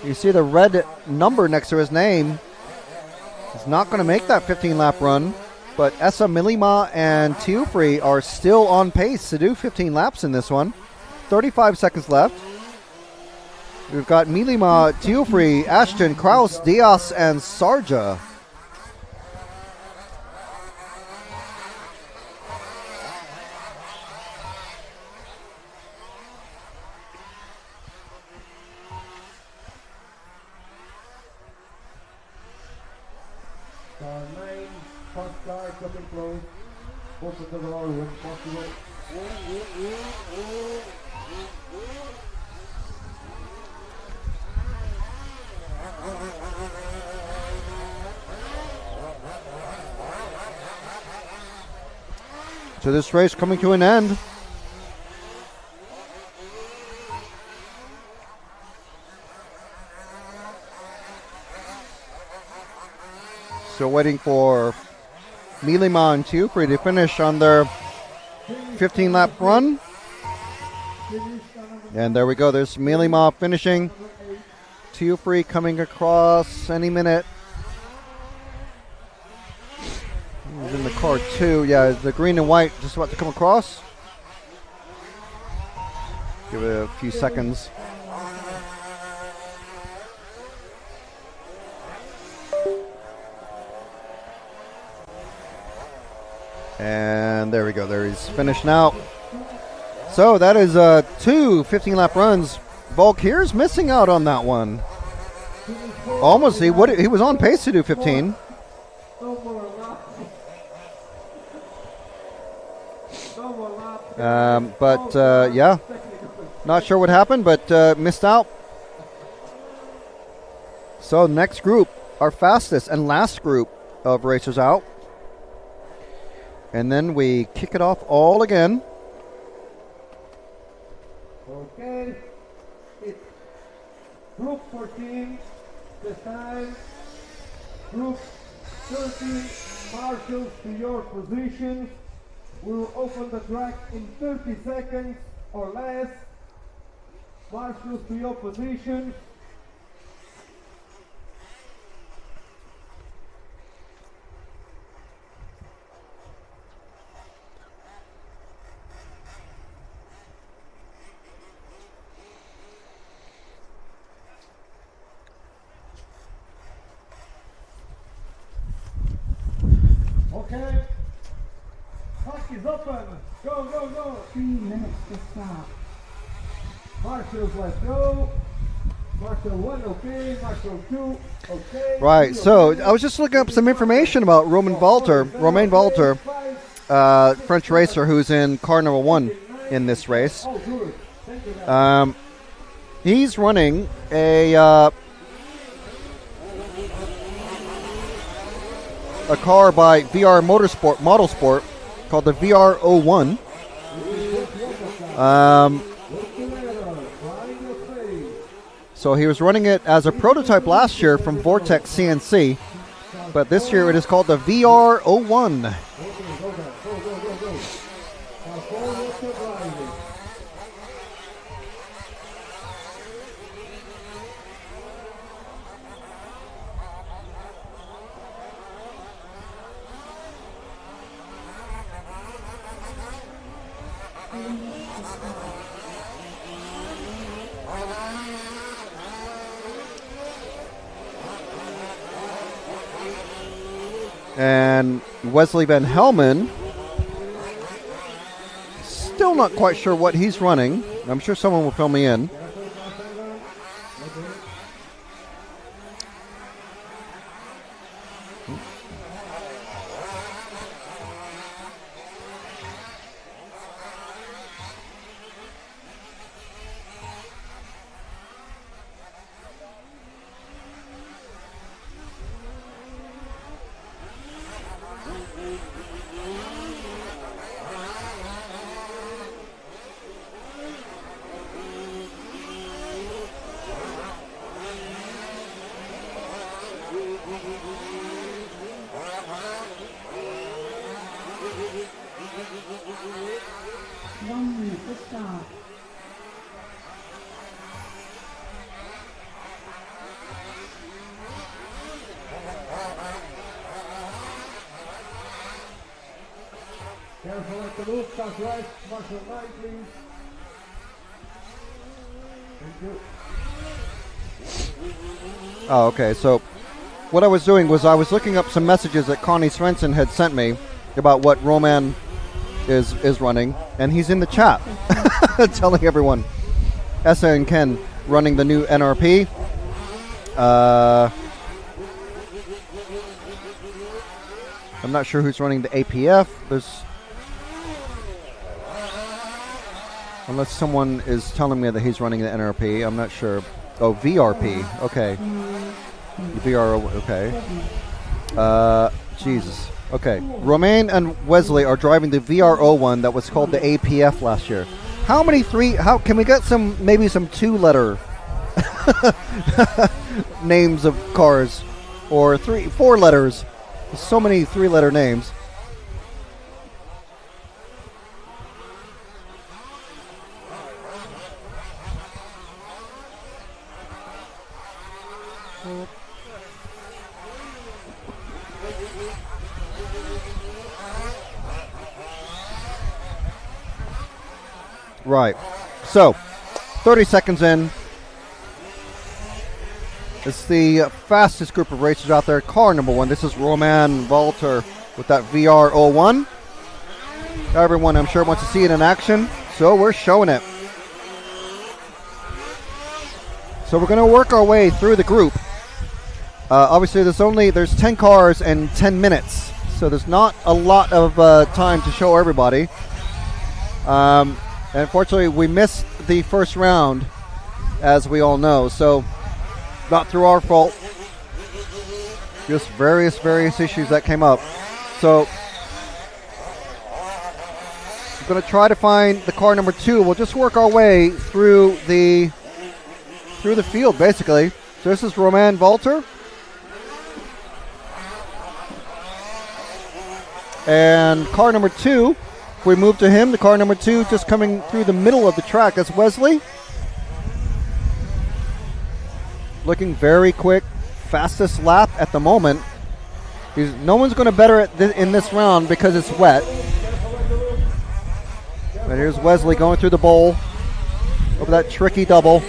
you see the red number next to his name. He's not going to make that 15-lap run, but Essa Milima and Teufrey are still on pace to do 15 laps in this one. 35 seconds left. We've got Milima, Teufrey, Ashton, Kraus, Diaz, and Sarja.
Car 9, first car coming close. Open the door when possible.
So this race coming to an end. Still waiting for Milima and Teufrey to finish on their 15-lap run. And there we go. There's Milima finishing. Teufrey coming across any minute. He's in the car too. Yeah, the green and white just about to come across. Give it a few seconds. And there we go. There he's finished now. So that is two 15-lap runs. Valkyr's missing out on that one. Almost, he was on pace to do 15. Yeah, not sure what happened, but missed out. So next group, our fastest and last group of racers out. And then we kick it off all again.
Okay, it's group 14, this time. Group 13, marshals to your positions. We'll open the track in 30 seconds or less. Marshals to your positions. Okay. Clock is open. Go, go, go.
3 minutes to stop.
Marshals, let's go. Marshal 1, okay. Marshal 2, okay.
Right, so I was just looking up some information about Romain Valter, French racer who's in car number 1 in this race.
Oh, good. Thank you.
He's running a car by VR Motorsport Model Sport called the VR01. So he was running it as a prototype last year from Vortex CNC, but this year it is called the VR01. And Wesley Van Helmen, still not quite sure what he's running. I'm sure someone will fill me in.
1 minute to start.
Careful at the loop, that's right. Marshal 9, please. Thank you.
Oh, okay. So what I was doing was I was looking up some messages that Connie Svensson had sent me about what Roman is running, and he's in the chat telling everyone Essa and Ken running the new NRP. I'm not sure who's running the APF. Unless someone is telling me that he's running the NRP, I'm not sure. Oh, VRP. Okay. VRO. Okay. Jesus. Okay. Romain and Wesley are driving the VRO one that was called the APF last year. How many how can we get maybe some 2-letter names of cars, or 4 letters? There's so many 3-letter names. Right. So, 30 seconds in. It's the fastest group of racers out there. Car number 1. This is Roman Walter with that VR01. Everyone, I'm sure, wants to see it in action, so we're showing it. So we're going to work our way through the group. Obviously, there's 10 cars and 10 minutes, so there's not a lot of time to show everybody. Unfortunately, we missed the first round, as we all know, so not through our fault. Just various issues that came up. So I'm going to try to find the car number 2. We'll just work our way through the field, basically. So this is Roman Walter. And car number 2, if we move to him, the car number 2 just coming through the middle of the track. That's Wesley. Looking very quick. Fastest lap at the moment. No one's going to better it in this round because it's wet. But here's Wesley going through the bowl over that tricky double.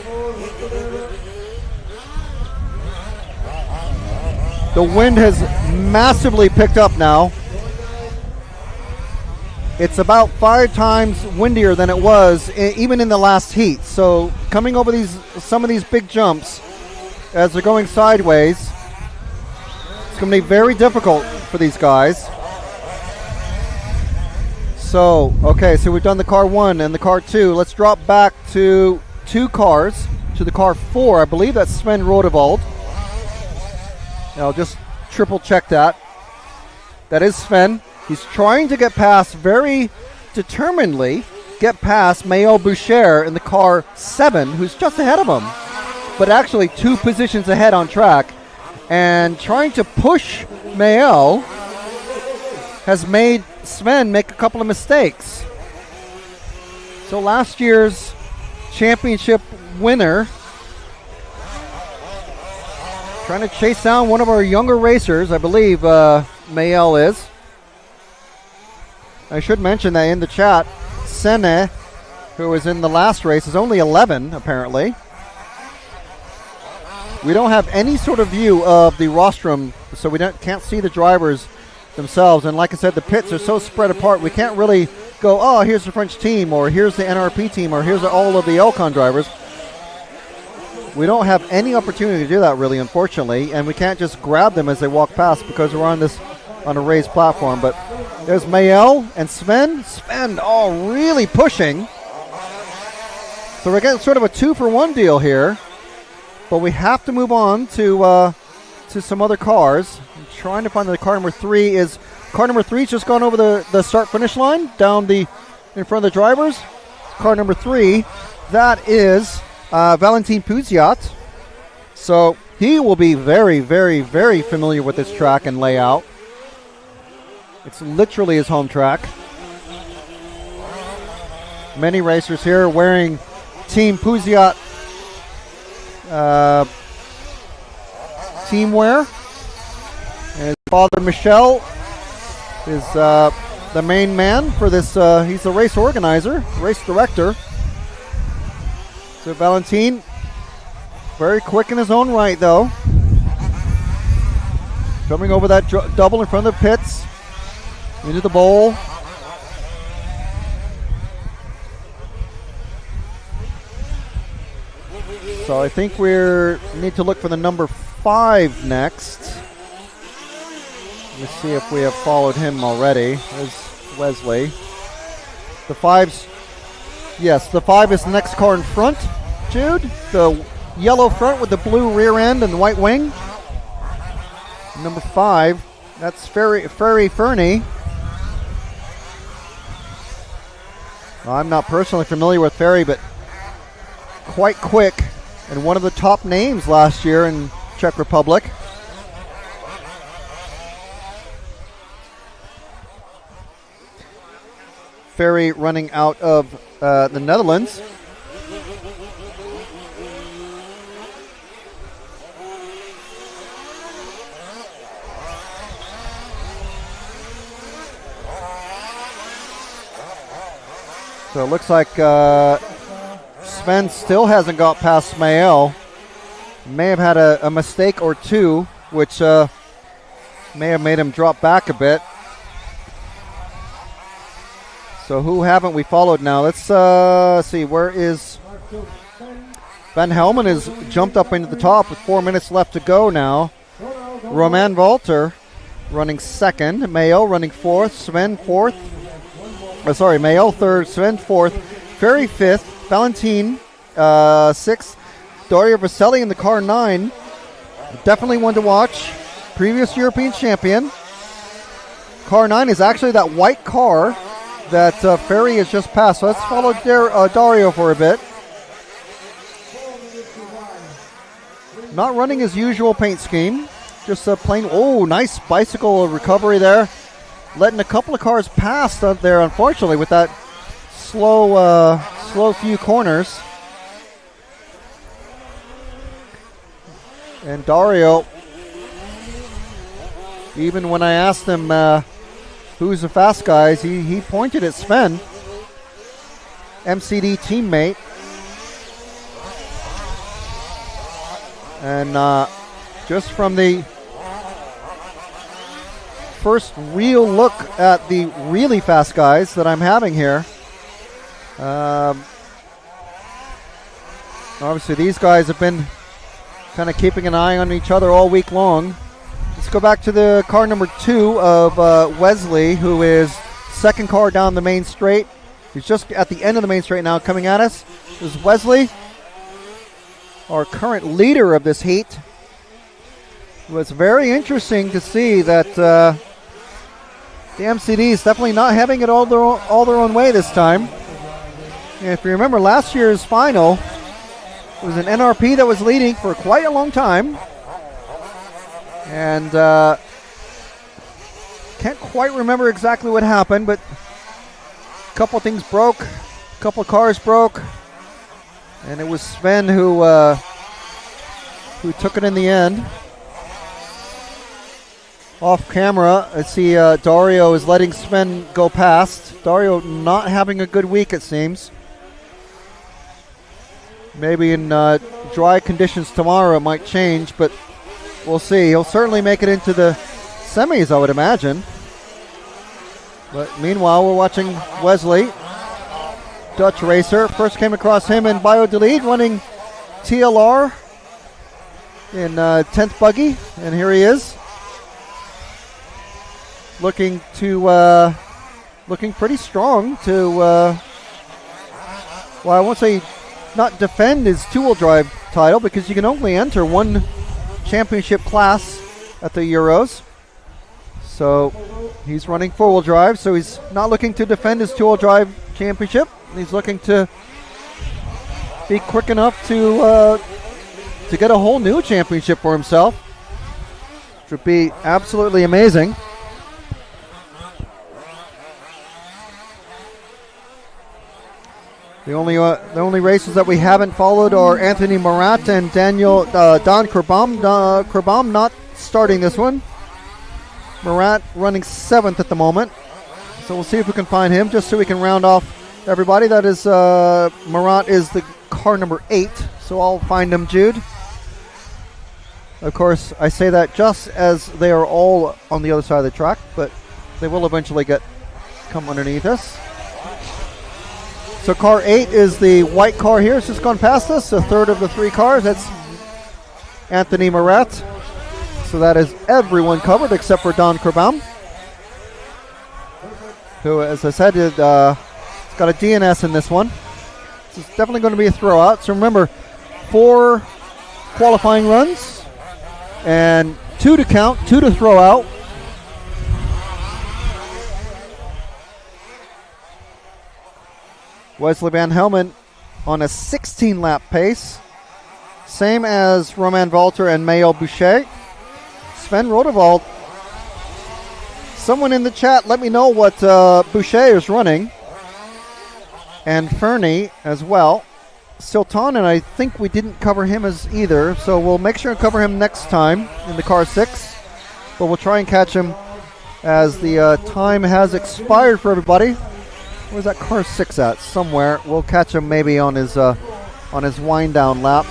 The wind has massively picked up now. It's about 5 times windier than it was even in the last heat. So coming over some of these big jumps as they're going sideways, it's going to be very difficult for these guys. So, okay, so we've done the car 1 and the car 2. Let's drop back to 2 cars, to the car 4. I believe that's Sven Rodewald. I'll just triple check that. That is Sven. He's trying to get past, very determinedly, get past Maël Boucher in the car 7, who's just ahead of him, but actually 2 positions ahead on track. And trying to push Maël has made Sven make a couple of mistakes. So last year's championship winner trying to chase down one of our younger racers, I believe Maël is. I should mention that in the chat, Sene, who was in the last race, is only 11, apparently. We don't have any sort of view of the rostrum, so we can't see the drivers themselves. And like I said, the pits are so spread apart, we can't really go, oh, here's the French team, or here's the NRP team, or here's all of the Elcon drivers. We don't have any opportunity to do that, really, unfortunately, and we can't just grab them as they walk past because we're on a raised platform. But there's Mayel and Sven. Sven, really pushing. So we're getting sort of a 2-for-1 deal here, but we have to move on to some other cars. I'm trying to find the car number 3 is. Car number 3's just gone over the start-finish line, in front of the drivers. Car number 3, that is Valentin Puziat. So he will be very, very, very familiar with this track and layout. It's literally his home track. Many racers here wearing Team Puziat team wear. And his father, Michel, is the main man for this. He's the race organizer, race director. So Valentin, very quick in his own right, though. Coming over that double in front of the pits, into the bowl. So I think we need to look for the number 5 next. Let's see if we have followed him already. There's Wesley. The 5's, yes, the 5 is the next car in front, Jude. The yellow front with the blue rear end and the white wing. Number 5, that's Ferry Fernie. I'm not personally familiar with Ferry, but quite quick and one of the top names last year in Czech Republic. Ferry running out of the Netherlands. So it looks like Sven still hasn't got past Smael. May have had a mistake or two, which may have made him drop back a bit. So who haven't we followed now? Let's see, where is Van Helmen has jumped up into the top with 4 minutes left to go now. Roman Walter running second, Mayo running fourth, Sven fourth. Mayo third, Sven fourth, Ferry fifth, Valentin sixth, Dario Vaselli in the car 9. Definitely one to watch. Previous European champion. Car 9 is actually that white car that Ferry has just passed. So let's follow Dario for a bit. Not running his usual paint scheme. Just a plain, nice bicycle recovery there. Letting a couple of cars pass up there, unfortunately, with that slow few corners. And Dario, even when I asked him who's the fast guys, he pointed at Sven, MCD teammate. And just from the first real look at the really fast guys that I'm having here, obviously these guys have been kind of keeping an eye on each other all week long. Let's go back to the car number 2 of Wesley, who is second car down the main straight. He's just at the end of the main straight now coming at us. This is Wesley, our current leader of this heat. It was very interesting to see that the MCD is definitely not having it all their own way this time. And if you remember last year's final, it was an NRP that was leading for quite a long time. And can't quite remember exactly what happened, but a couple things broke, a couple cars broke, and it was Sven who took it in the end. Off camera, I see Dario is letting Sven go past. Dario not having a good week, it seems. Maybe in dry conditions tomorrow it might change, but we'll see. He'll certainly make it into the semis, I would imagine. But meanwhile, we're watching Wesley, Dutch racer. First came across him in Bio Delete running TLR in 10th buggy, and here he is, looking pretty strong to, well, I won't say not defend his two-wheel drive title, because you can only enter one championship class at the Euros. So he's running four-wheel drive, so he's not looking to defend his two-wheel drive championship. He's looking to be quick enough to get a whole new championship for himself, which would be absolutely amazing. The only races that we haven't followed are Anthony Murat and Don Krabam. Krabam not starting this one. Murat running 7th at the moment. So we'll see if we can find him, just so we can round off everybody. That is, Murat is the car number 8. So I'll find him, Jude. Of course, I say that just as they are all on the other side of the track, but they will eventually come underneath us. So car 8 is the white car here. It's just gone past us. A third of the 3 cars. That's Anthony Murat. So that is everyone covered except for Don Krabam, who, as I said, has got a DNS in this one. This is definitely going to be a throwout. So remember, 4 qualifying runs and 2 to count, 2 to throw out. Wesley Van Helmont on a 16-lap pace, same as Romain Walter and Maël Boucher. Sven Rodewald, someone in the chat, let me know what Boucher is running, and Fernie as well. Siltonen, I think we didn't cover him as either, so we'll make sure to cover him next time in the car 6, but we'll try and catch him as the time has expired for everybody. Where's that car 6 at? Somewhere. We'll catch him maybe on his wind down lap.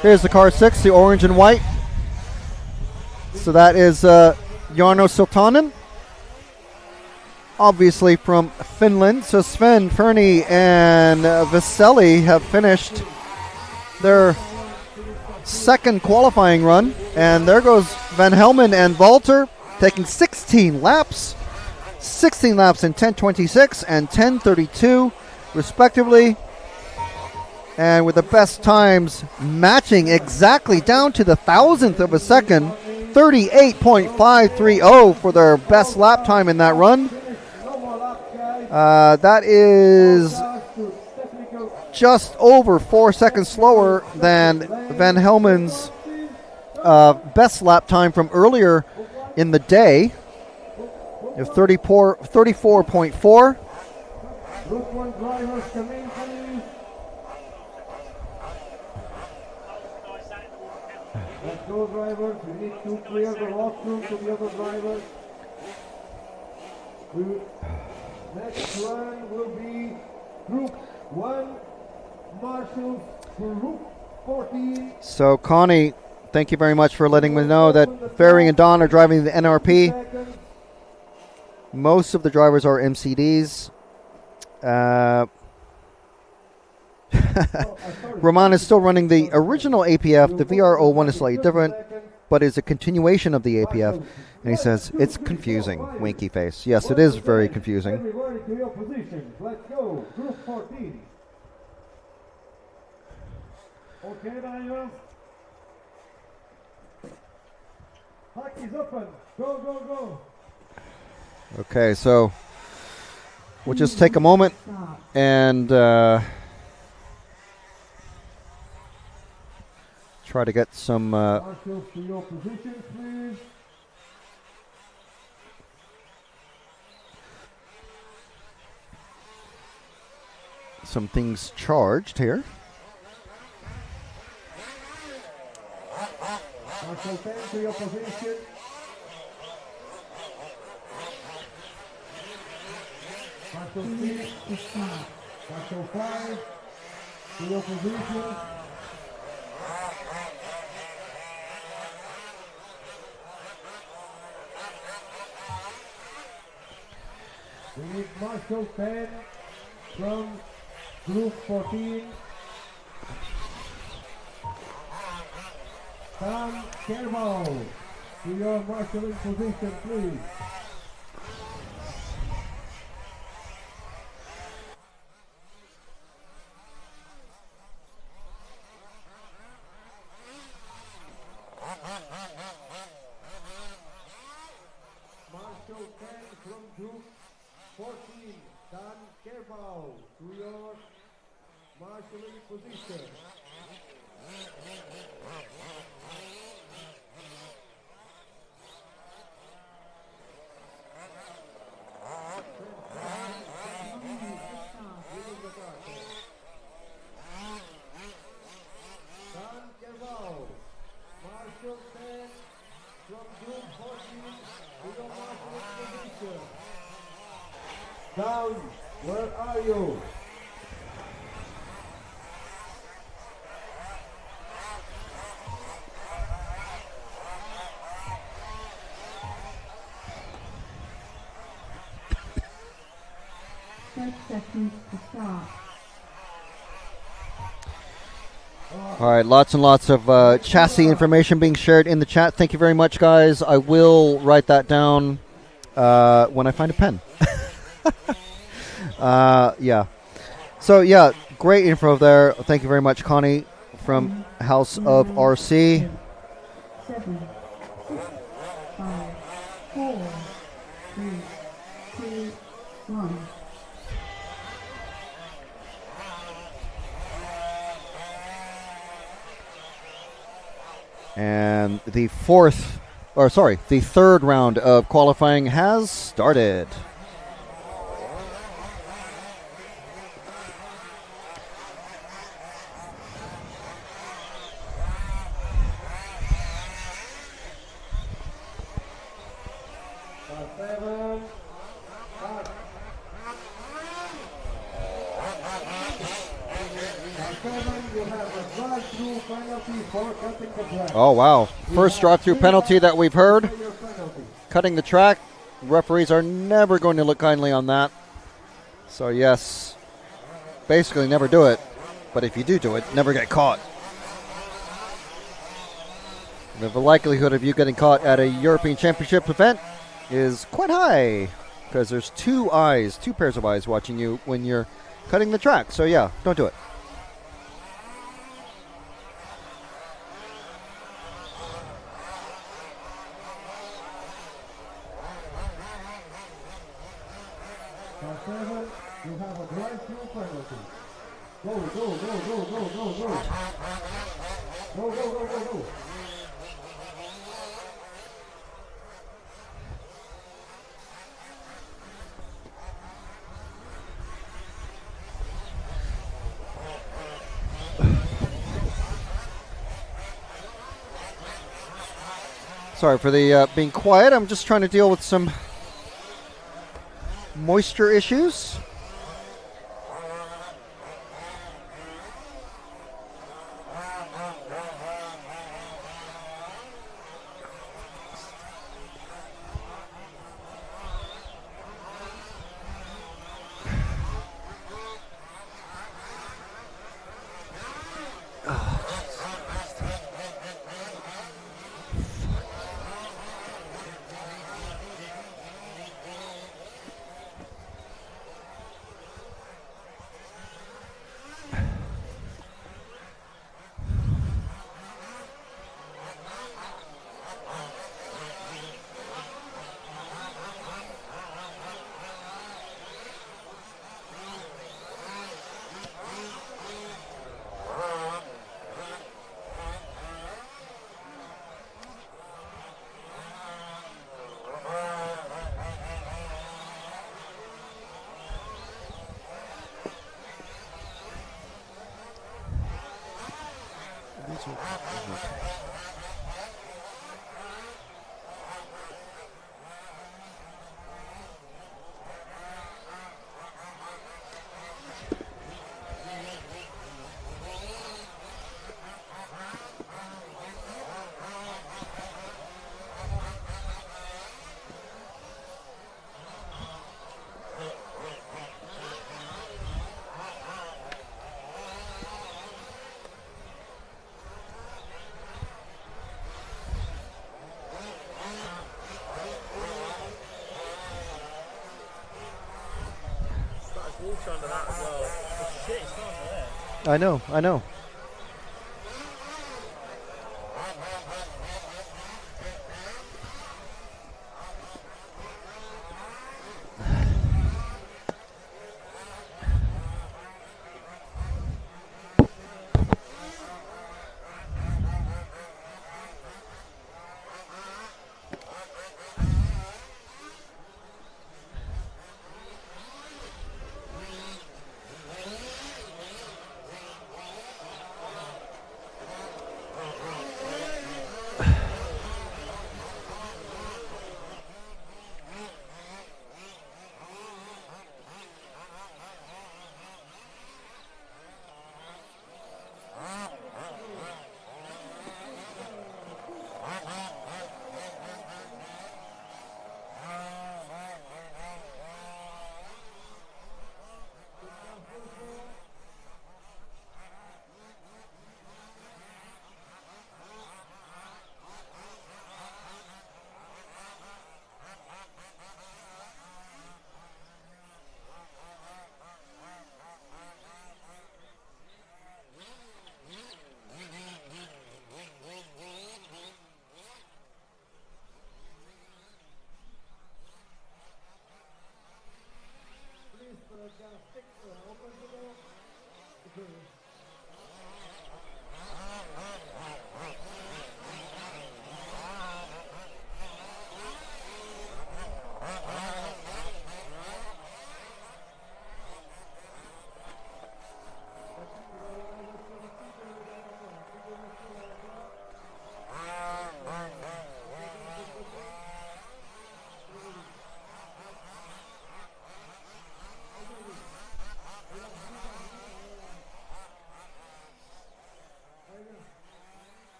Here's the car 6, the orange and white. So that is Jarno Siltonen, obviously from Finland. So Sven, Fernie, and Vaseli have finished their second qualifying run, and there goes Van Helmont and Walter, taking 16 laps in 10:26 and 10:32 respectively, and with the best times matching exactly down to the thousandth of a second, 38.530 for their best lap time in that run. That is just over 4 seconds slower than Van Helmont's best lap time from earlier in the day of 34.4.
Group 1 drivers come in, please. Let's go, drivers. We need to clear the washroom to the other drivers. Next one will be Group 1 Marshals, Group 14.
So Connie, thank you very much for letting me know that Ferry and Don are driving the NRP. Most of the drivers are MCDs. Roman is still running the original APF. The VRO1 is slightly different, but is a continuation of the APF. And he says, it's confusing, winky face. Yes, it is very confusing.
Everybody to your positions. Let's go. Group 14. Okay, Daniel. Hockey's open. Go, go, go.
Okay, so we'll just take a moment and try to get some
Marshals to your positions, please.
some things charged here.
Marshal 10 to your position. Marshal 6. Marshal 5 to your position. We need Marshal 10 from Group 14 Dan Kervo, to your marshalling position, please. Marshal 10 from Group 14, Dan Kervo, to your marshalling position. Dan Kervo, Marshal 10 from Group 14 to your marshalling position. Down, where are you?
Seconds to start.
All right, lots and lots of chassis information being shared in the chat. Thank you very much, guys. I will write that down when I find a pen. Yeah. So, yeah, great info there. Thank you very much, Connie, from House of RC.
7, 6, 5, 4, 3, 2, 1.
And the third round of qualifying has started. Oh, wow. First drive-through penalty that we've heard. Cutting the track. Referees are never going to look kindly on that. So, yes, basically never do it. But if you do it, never get caught. The likelihood of you getting caught at a European Championship event is quite high because there's two pairs of eyes watching you when you're cutting the track. So, yeah, don't do it.
You have a drive-through penalty. Go, go, go, go, go, go, go. Go, go, go, go, go.
Sorry for the being quiet. I'm just trying to deal with some moisture issues.
under that as well. Oh shit, it's not under there.
I know, I know.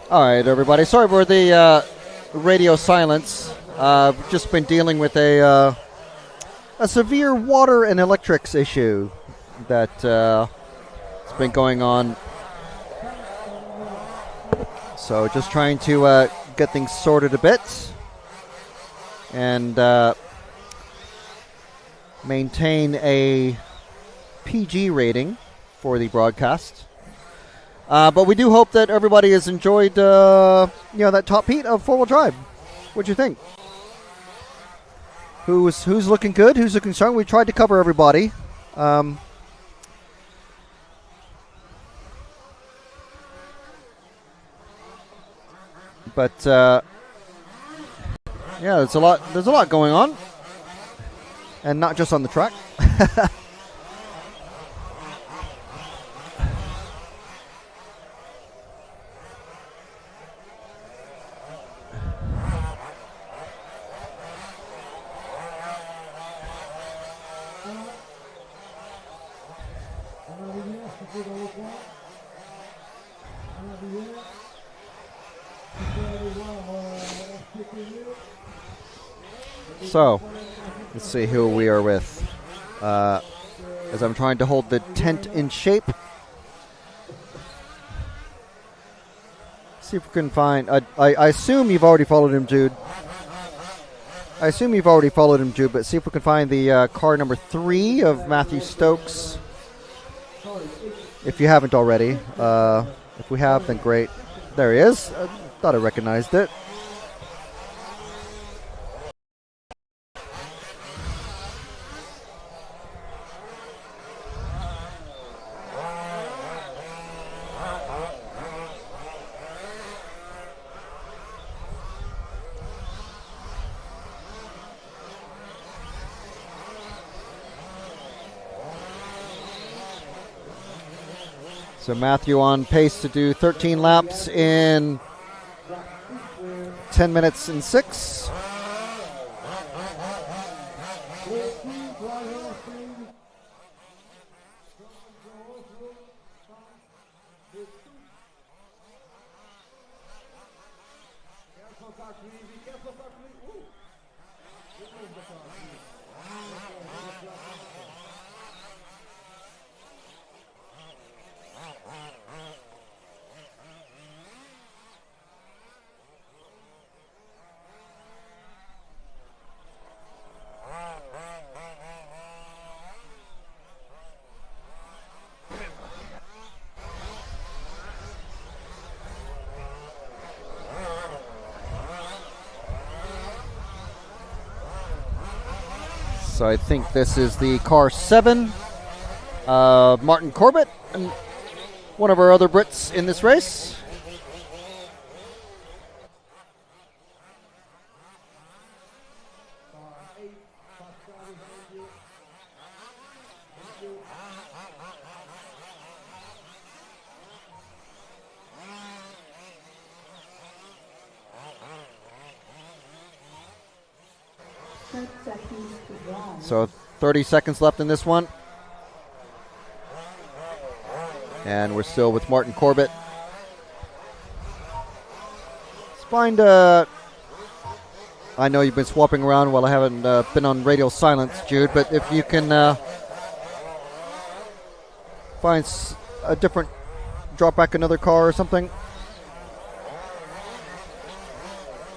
All right, everybody. Sorry for the radio silence. We've just been dealing with a severe water and electrics issue that has been going on. So just trying to get things sorted a bit and maintain a PG rating for the broadcast. But we do hope that everybody has enjoyed, that top heat of four-wheel drive. What'd you think? Who's looking good? Who's looking strong? We tried to cover everybody. But there's a lot going on, and not just on the track. So, let's see who we are with. As I'm trying to hold the tent in shape. See if we can find... I assume you've already followed him, Jude. But see if we can find the car number 3 of Matthew Stokes. If you haven't already. If we have, then great. There he is. I thought I recognized it. So Matthew on pace to do 13 laps in 10 minutes and 6.
car 3. Be careful, car 3. Ooh. Remove the car 3.
So I think this is the car 7. Martin Corbett, and one of our other Brits in this race.
Car 8. Pascal behind you. Thank you.
So 30 seconds left in this one. And we're still with Martin Corbett. Let's find, I know you've been swapping around while I haven't been on radio silence, Jude, but if you can find a different, drop back another car or something.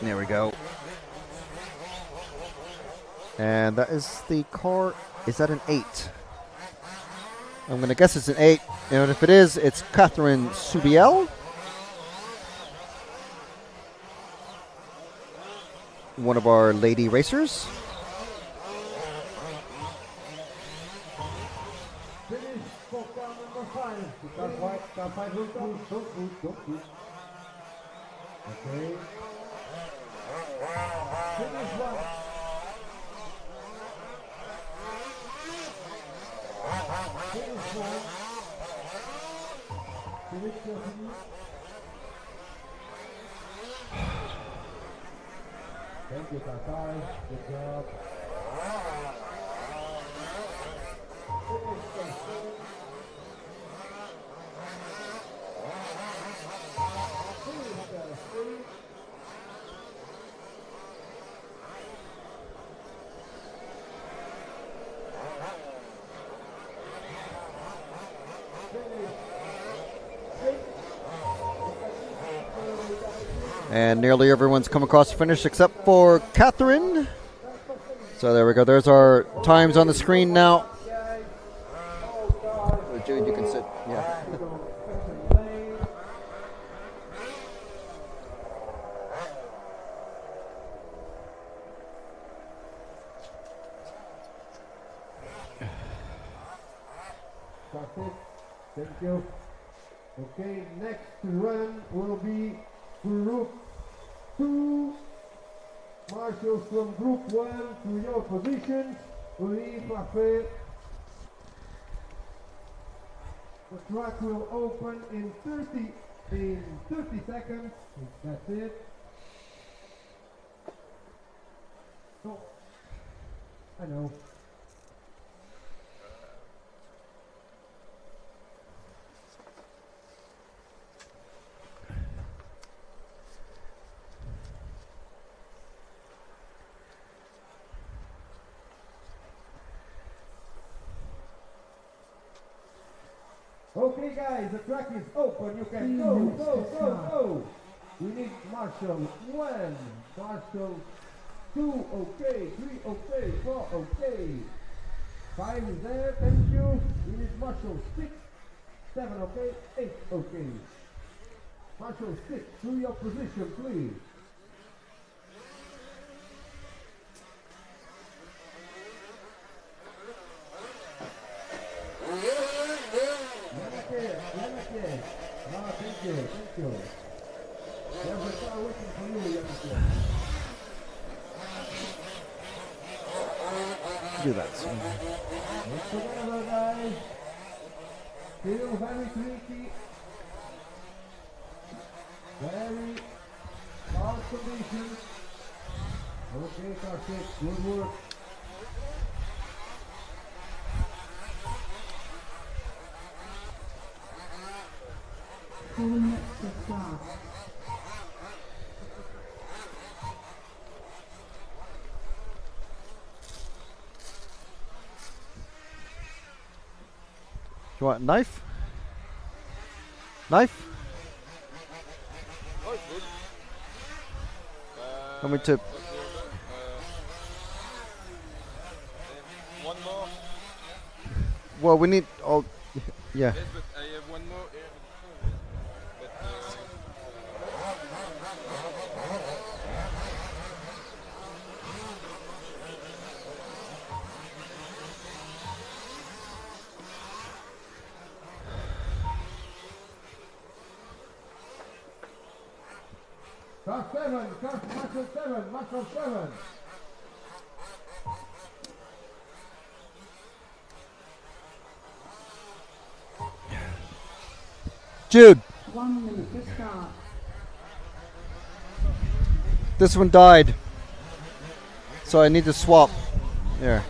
There we go. And that is the car. Is that an 8? I'm going to guess it's an 8. And if it is, it's Catherine Subiel. One of our lady racers.
Finish for car number 5. Car 5. Car 5 will come. Don't push. Okay. Finish 1. Finish 1. Finish 4. Thank you, Tatai. Good job. Finish 7. Finish 3.
And nearly everyone's come across the finish except for Catherine. So there we go. There's our times on the screen now. Jude, you can sit. Yeah.
That's it. Thank you. Okay, next run will be Group 2. Marshals from Group 1 to your positions. EFRA. The track will open in 30 seconds. That's it. Oh, I know. Okay guys, the track is open, you can go. We need Marshal 1, Marshal 2, okay, 3, okay, 4, okay. 5 is there, thank you. We need Marshal 6, 7, okay, 8, okay. Marshal 6, to your position, please. Thank you. There's a car waiting for you, youngster.
Do that soon.
It's together, guys. Still very tricky. Very hard conditions. Okay, car 6, good work.
Pulling up to stop.
You want a knife? Knife?
Oh, it's good.
Want me to?
What's the order? One more.
Well, we need. Oh, yeah.
Yes, but I have one more here. But
Car 7, muscle 7, muscle 7.
Jude,
1 minute to start.
this one died. So I need to swap. There.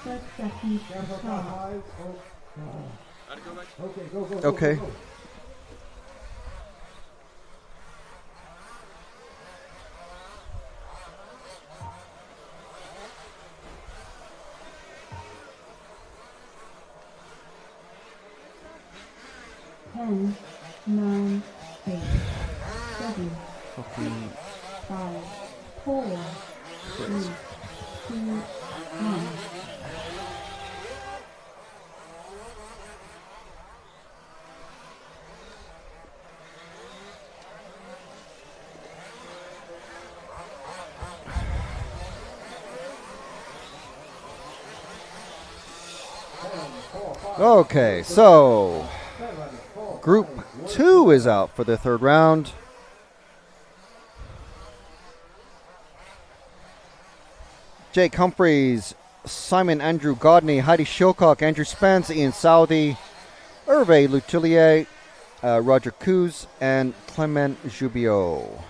Thirty seconds to
Careful,
start.
car 5.
I'll go back.
Okay, go, go,
Okay.
go, go.
10, 9, 8, 7,
Fucking
5, 4, 3, 2, 1.
Okay, so Group 2 is out for the third round. Jake Humphreys, Simon Andrew Godney, Heidi Shilcock, Andrew Spence, Ian Saudi, Hervé Lutillier, Roger Couz, and Clement Jubio.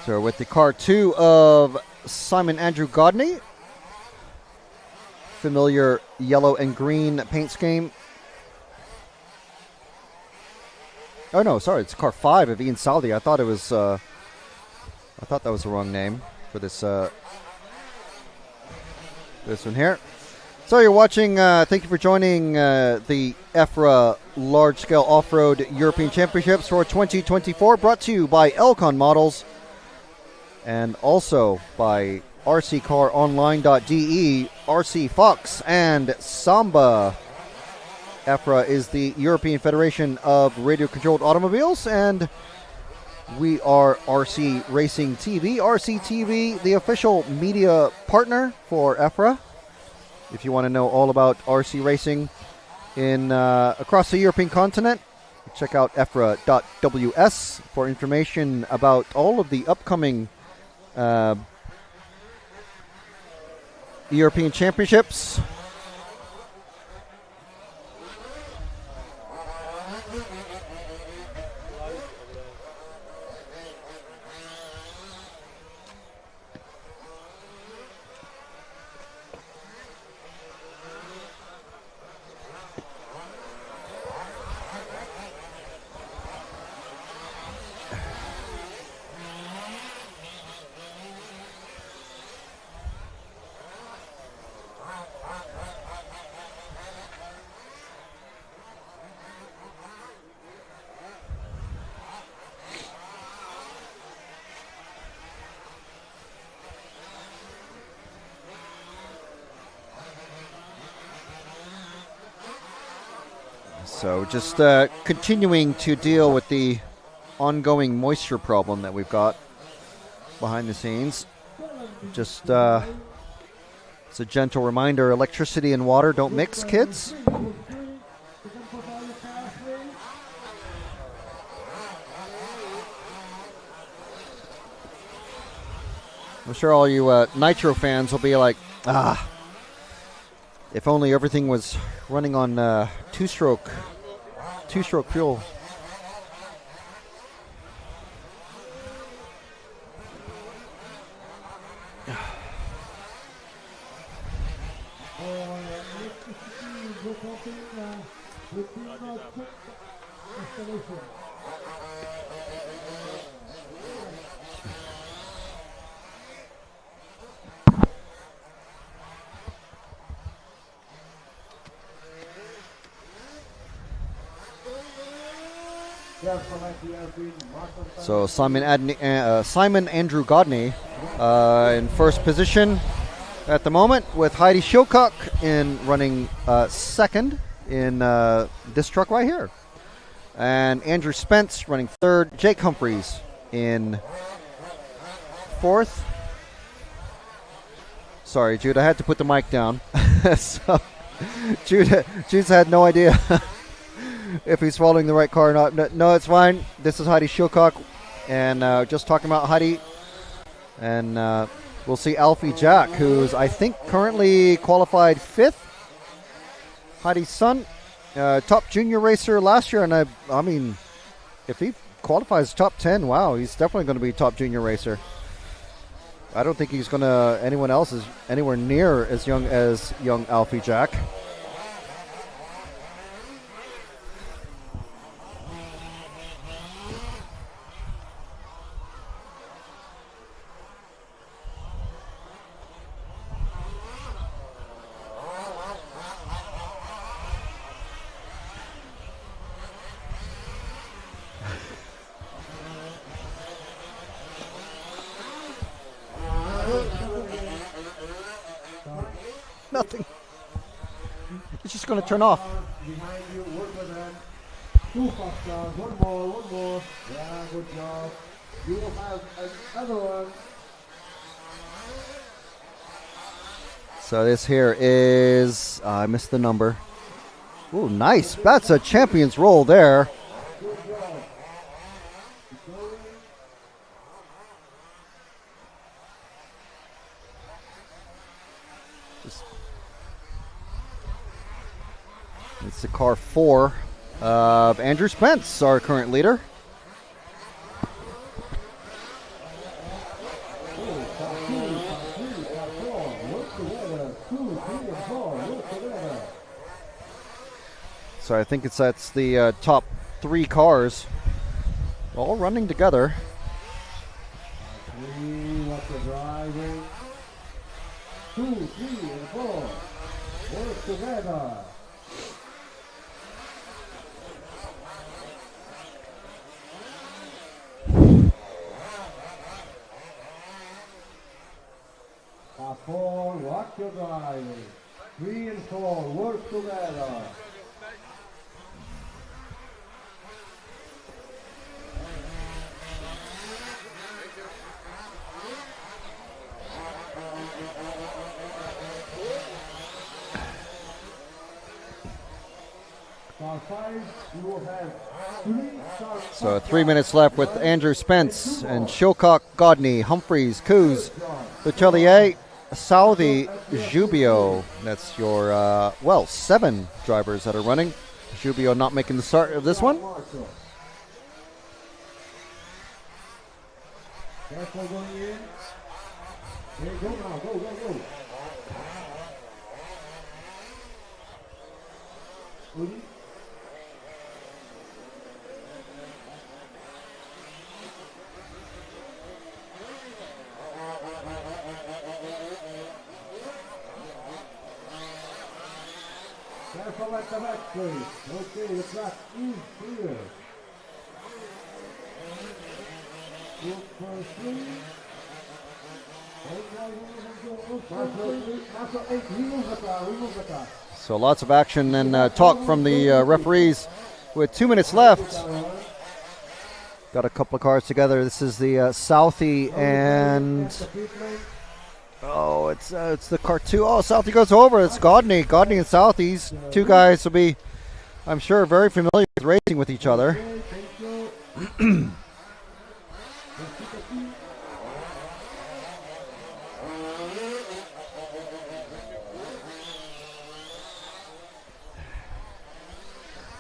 So with the car 2 of Simon Andrew Godney, familiar yellow and green paint scheme. Oh no, sorry, it's car 5 of Ian Saudi. I thought it was. I thought that was the wrong name for this. This one here. So you're watching. Thank you for joining the EFRA Large Scale Off Road European Championships for 2024, brought to you by Elcon Models. And also by rccaronline.de, RC Fox, and Samba. EFRA is the European Federation of Radio-Controlled Automobiles, and we are RC Racing TV. RC TV, the official media partner for EFRA. If you want to know all about RC racing in across the European continent, check out efra.ws for information about all of the upcoming European Championships. So just continuing to deal with the ongoing moisture problem that we've got behind the scenes. Just It's a gentle reminder, electricity and water don't mix, kids. I'm sure all you Nitro fans will be like, if only everything was running on two-stroke fuel. So Simon Andrew Godney in first position at the moment, with Heidi Shilcock in running second in this truck right here, and Andrew Spence running third. Jake Humphreys in fourth. Sorry, Jude, I had to put the mic down. So Jude's had no idea if he's following the right car or not. No, it's fine. This is Heidi Shilcock, and just talking about Heidi. And we'll see Alfie Jack, who's, I think, currently qualified fifth. Heidi's son, top junior racer last year. And I mean, if he qualifies top 10, wow, he's definitely going to be top junior racer. I don't think anyone else is anywhere near as young Alfie Jack. Nothing. It's just going to turn off.
Behind you, work with them. 2 fast cars, one more. Yeah, good job. You will have another one.
So this here is, I missed the number. Ooh, nice. That's a champion's roll there.
Good job.
It's the car 4 of Andrew Spence, our current leader. So I think that's the top 3 cars all running together.
3, what's the driving? 2, 3, and 4. Work together. Car 4, watch your driving. 3 and 4, work together. Car 5, you will have 3 cars.
So 3 minutes left with Andrew Spence and Shilcock, Godney, Humphreys, Coos, Letelier, Southey, Jubio. That's your, 7 drivers that are running. Jubio not making the start of this one.
Careful going in. Here, go now, go. Udi. Careful at the back, please. Okay, the track is clear. Look for 3. Marshal 8, remove the car.
So lots of action and talk from the referees with 2 minutes left. Got a couple of cars together. This is the Southey and Oh, it's the car 2. Oh, Southie goes over. It's Godney. Godney and Southie. These two guys will be, I'm sure, very familiar with racing with each other.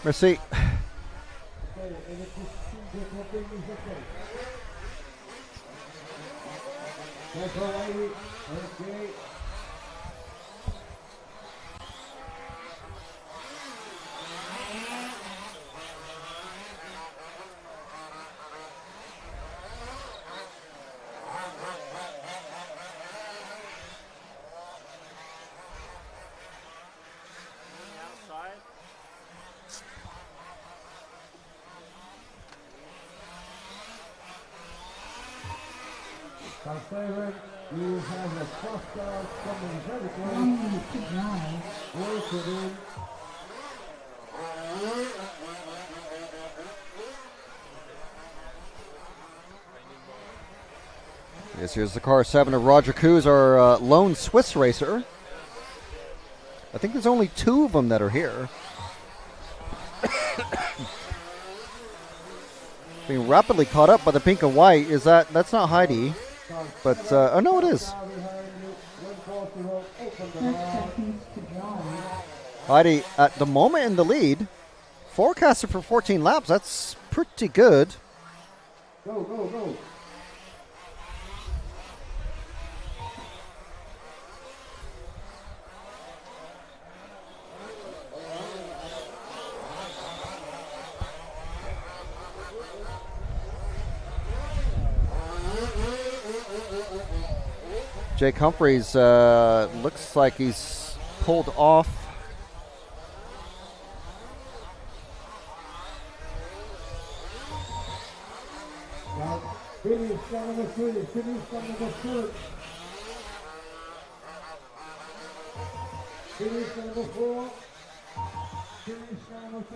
Merci.
Outside.
Car 7, you have a cross car coming very close.
1 minute to drive.
Also in.
Yes, here's the car 7 of Roger Coos, our lone Swiss racer. I think there's only 2 of them that are here. Being rapidly caught up by the pink and white. That's not Heidi, but oh no, it is.
30 seconds to drive.
Heidi at the moment in the lead. Forecasted for 14 laps. That's pretty good.
Go, go, go.
Jake Humphreys looks like he's pulled off.
Now, finish car number 3, finish car number 4. Finish car number 4. Finish car number 2.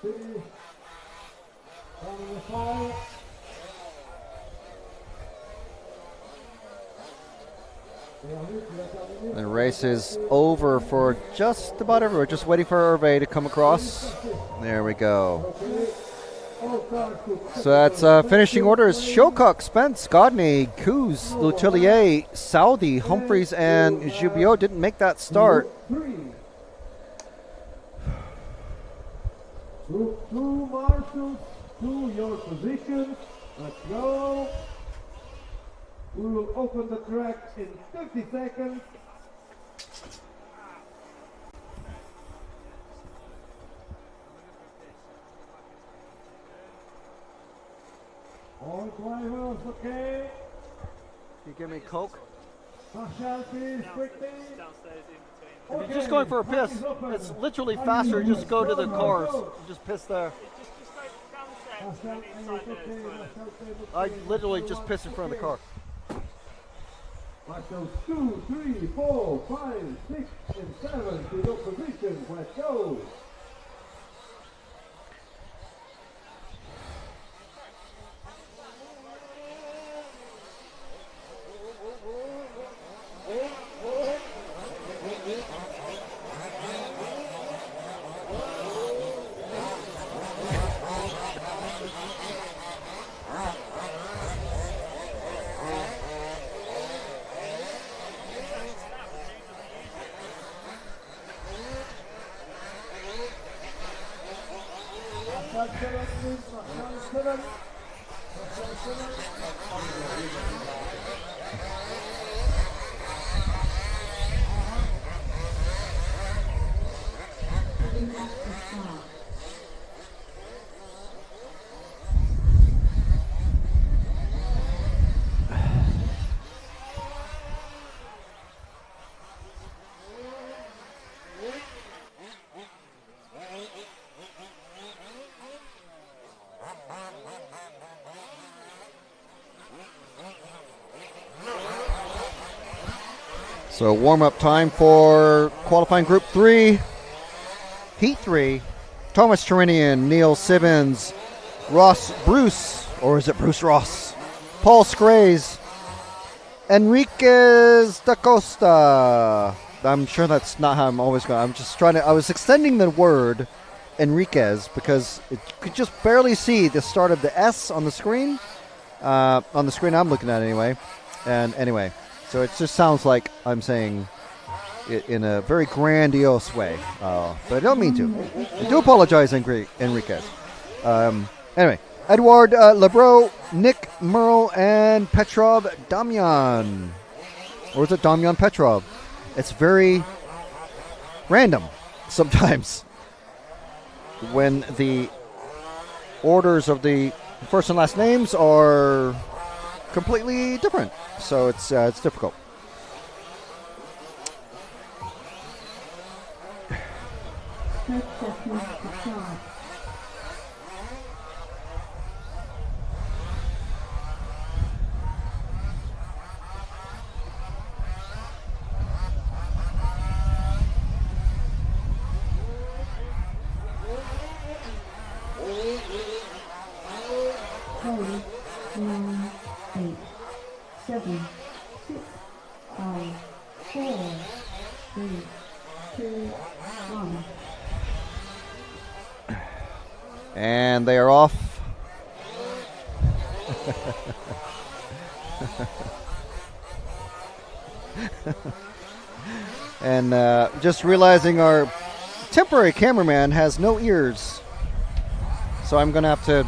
Finish car number 5.
The race is over for just about everywhere. Just waiting for Hervé to come across. There we go. So that's finishing orders. Showcock, Spence, Godney, Coos, Letellier, Saudi, Humphreys, and Jubio didn't make that start.
Group 2 marshals to your position. Let's go. We will open the track in 30 seconds. All drivers, okay?
Can you give me Coke?
Marshal, please, quickly.
Downstairs in between.
If you're just going for a piss, it's literally faster. Just go to the cars. Just piss there.
Just go down the steps and inside the toilet.
I literally just piss in front of the car.
Marshals 2, 3, 4, 5, 6, and 7 to your position. Let's go. So warm-up time for qualifying Group 3, Heat 3.
Thomas Charinian, Neil Simmons, Ross Bruce, or is it Bruce Ross? Paul Scrays, Enriquez da Costa. I'm sure that's not how I'm always going. I'm just trying to. I was extending the word Enriquez because you could just barely see the start of the S on the screen. On the screen I'm looking at anyway. And anyway, so it just sounds like I'm saying it in a very grandiose way. But I don't mean to. I do apologize, Enriquez. Anyway, Edouard Lebreau, Nick Merle, and Petrov Damian. Or is it Damian Petrov? It's very random sometimes when the orders of the first and last names are completely different. So it's difficult.
Code 9, 8, 7, 6, 5, 4, 3, 2, 1.
And they are off. And just realizing our temporary cameraman has no ears. So I'm going to have to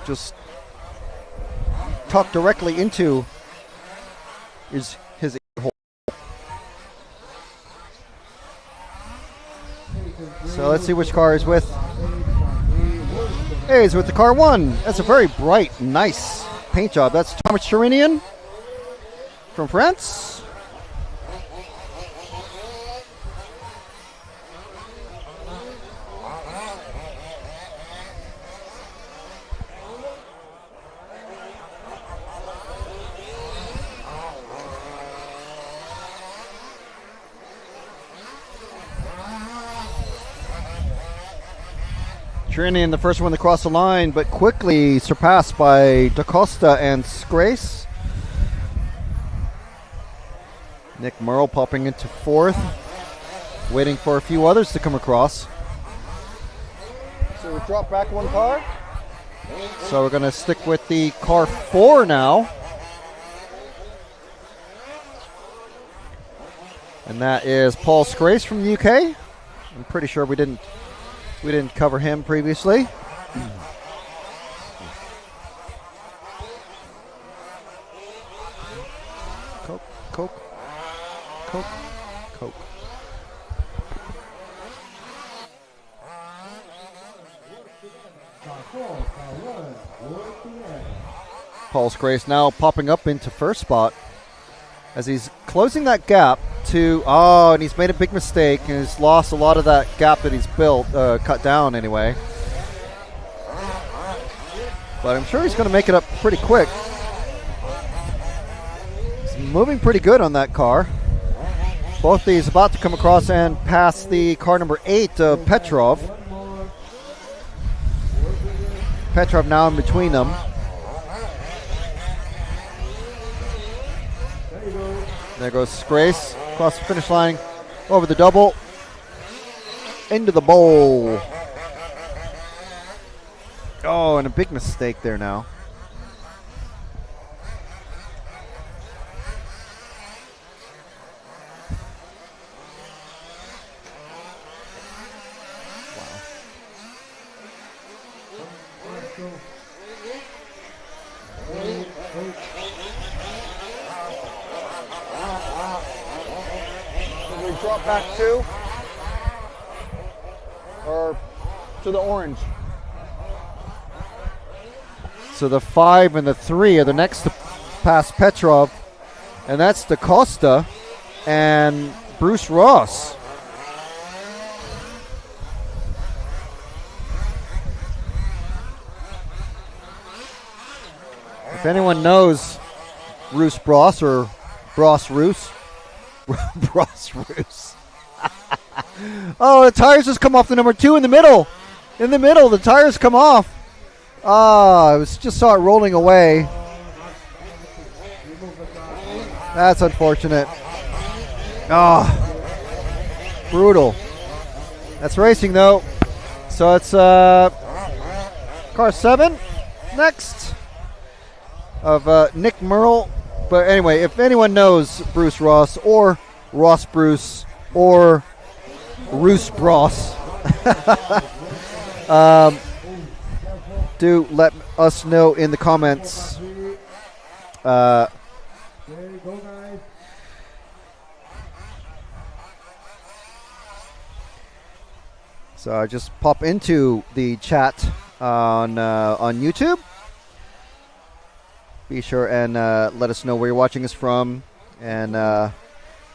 just talk directly into his ear hole. So let's see which car he's with. Hey, he's with the car 1. That's a very bright, nice paint job. That's Thomas Charinian from France. Charinian, the first one to cross the line, but quickly surpassed by Da Costa and Scrace. Nick Merle popping into 4th, waiting for a few others to come across. So we drop back one car. So we're going to stick with the car 4 now. And that is Paul Scrace from the UK. I'm pretty sure we didn't cover him previously. Coke, Coke, Coke, Coke. Paul Scrace now popping up into first spot as he's closing that gap to, and he's made a big mistake and he's lost a lot of that gap that he's built, cut down anyway. But I'm sure he's going to make it up pretty quick. He's moving pretty good on that car. Both these about to come across and pass the car number 8 of Petrov. Petrov now in between them. There goes Scrace across the finish line, over the double, into the bowl. Oh, and a big mistake there now. Drop back 2 or to the orange. So the 5 and the 3 are the next to pass Petrov, and that's Da Costa and Bruce Ross. If anyone knows Roos Bros or Bros Roos, Bros Roos. Oh, the tires just come off the number 2 in the middle. In the middle, the tires come off. I just saw it rolling away. That's unfortunate. Brutal. That's racing though. So it's car 7 next of Nick Merle. But anyway, if anyone knows Bruce Ross or Ross Bruce or Roos Bros, do let us know in the comments.
There you go, guys.
So I just pop into the chat on YouTube. Be sure and let us know where you're watching us from, and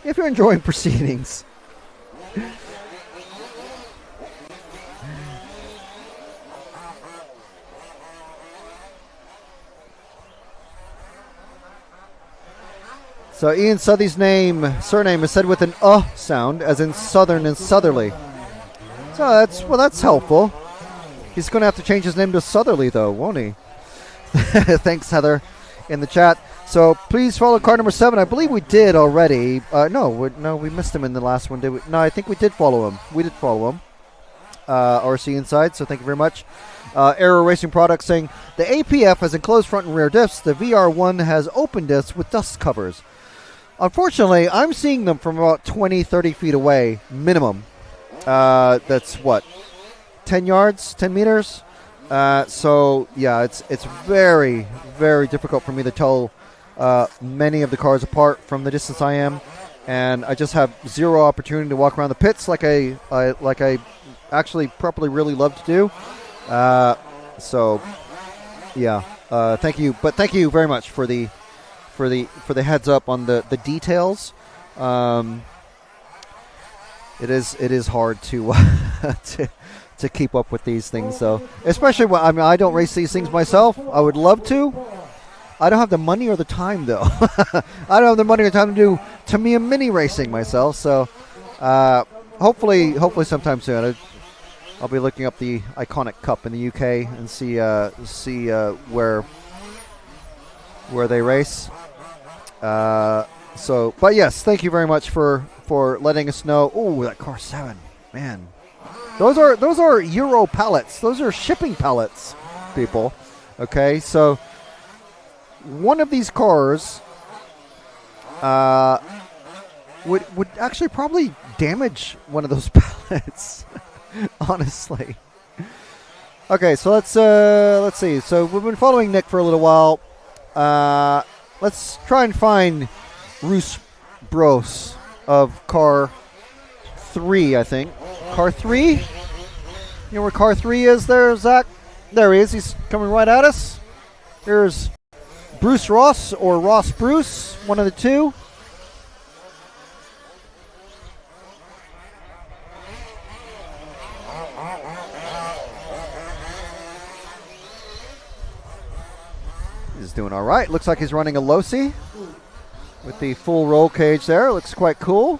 if you're enjoying proceedings. So Ian Southey's surname is said with an sound, as in southern and southerly. So that's helpful. He's going to have to change his name to Southerly, though, won't he? Thanks, Heather, in the chat. So please follow car number 7. I believe we did already. No, we missed him in the last one, did we? No, I think we did follow him. We did follow him. RC Inside, so thank you very much. Aero Racing Products saying, the APF has enclosed front and rear diffs. The VR1 has open diffs with dust covers. Unfortunately, I'm seeing them from about 20, 30 feet away, minimum. That's what, 10 yards, 10 meters? So, yeah, it's very, very difficult for me to tell many of the cars apart from the distance I am. And I just have zero opportunity to walk around the pits like I actually properly really love to do. So, yeah, thank you. But thank you very much for the heads up on the details. It is hard to to keep up with these things, though. Especially when I don't race these things myself. I would love to. I don't have the money or the time, though. I don't have the money or time to do Tamiya mini racing myself. So hopefully sometime soon. I'll be looking up the Iconic Cup in the UK and see where they race. But yes, thank you very much for letting us know. Oh, that car 7, man, those are Euro pallets. Those are shipping pallets, people. Okay, so one of these cars would actually probably damage one of those pallets. Honestly. Okay, so let's see. So we've been following Nick for a little while. Let's try and find Roos Bros of car 3, I think. Car 3? You know where car 3 is there, Zach? There he is. He's coming right at us. Here's Bruce Ross or Ross Bruce, one of the two. He's doing all right. Looks like he's running a Losi with the full roll cage there. Looks quite cool.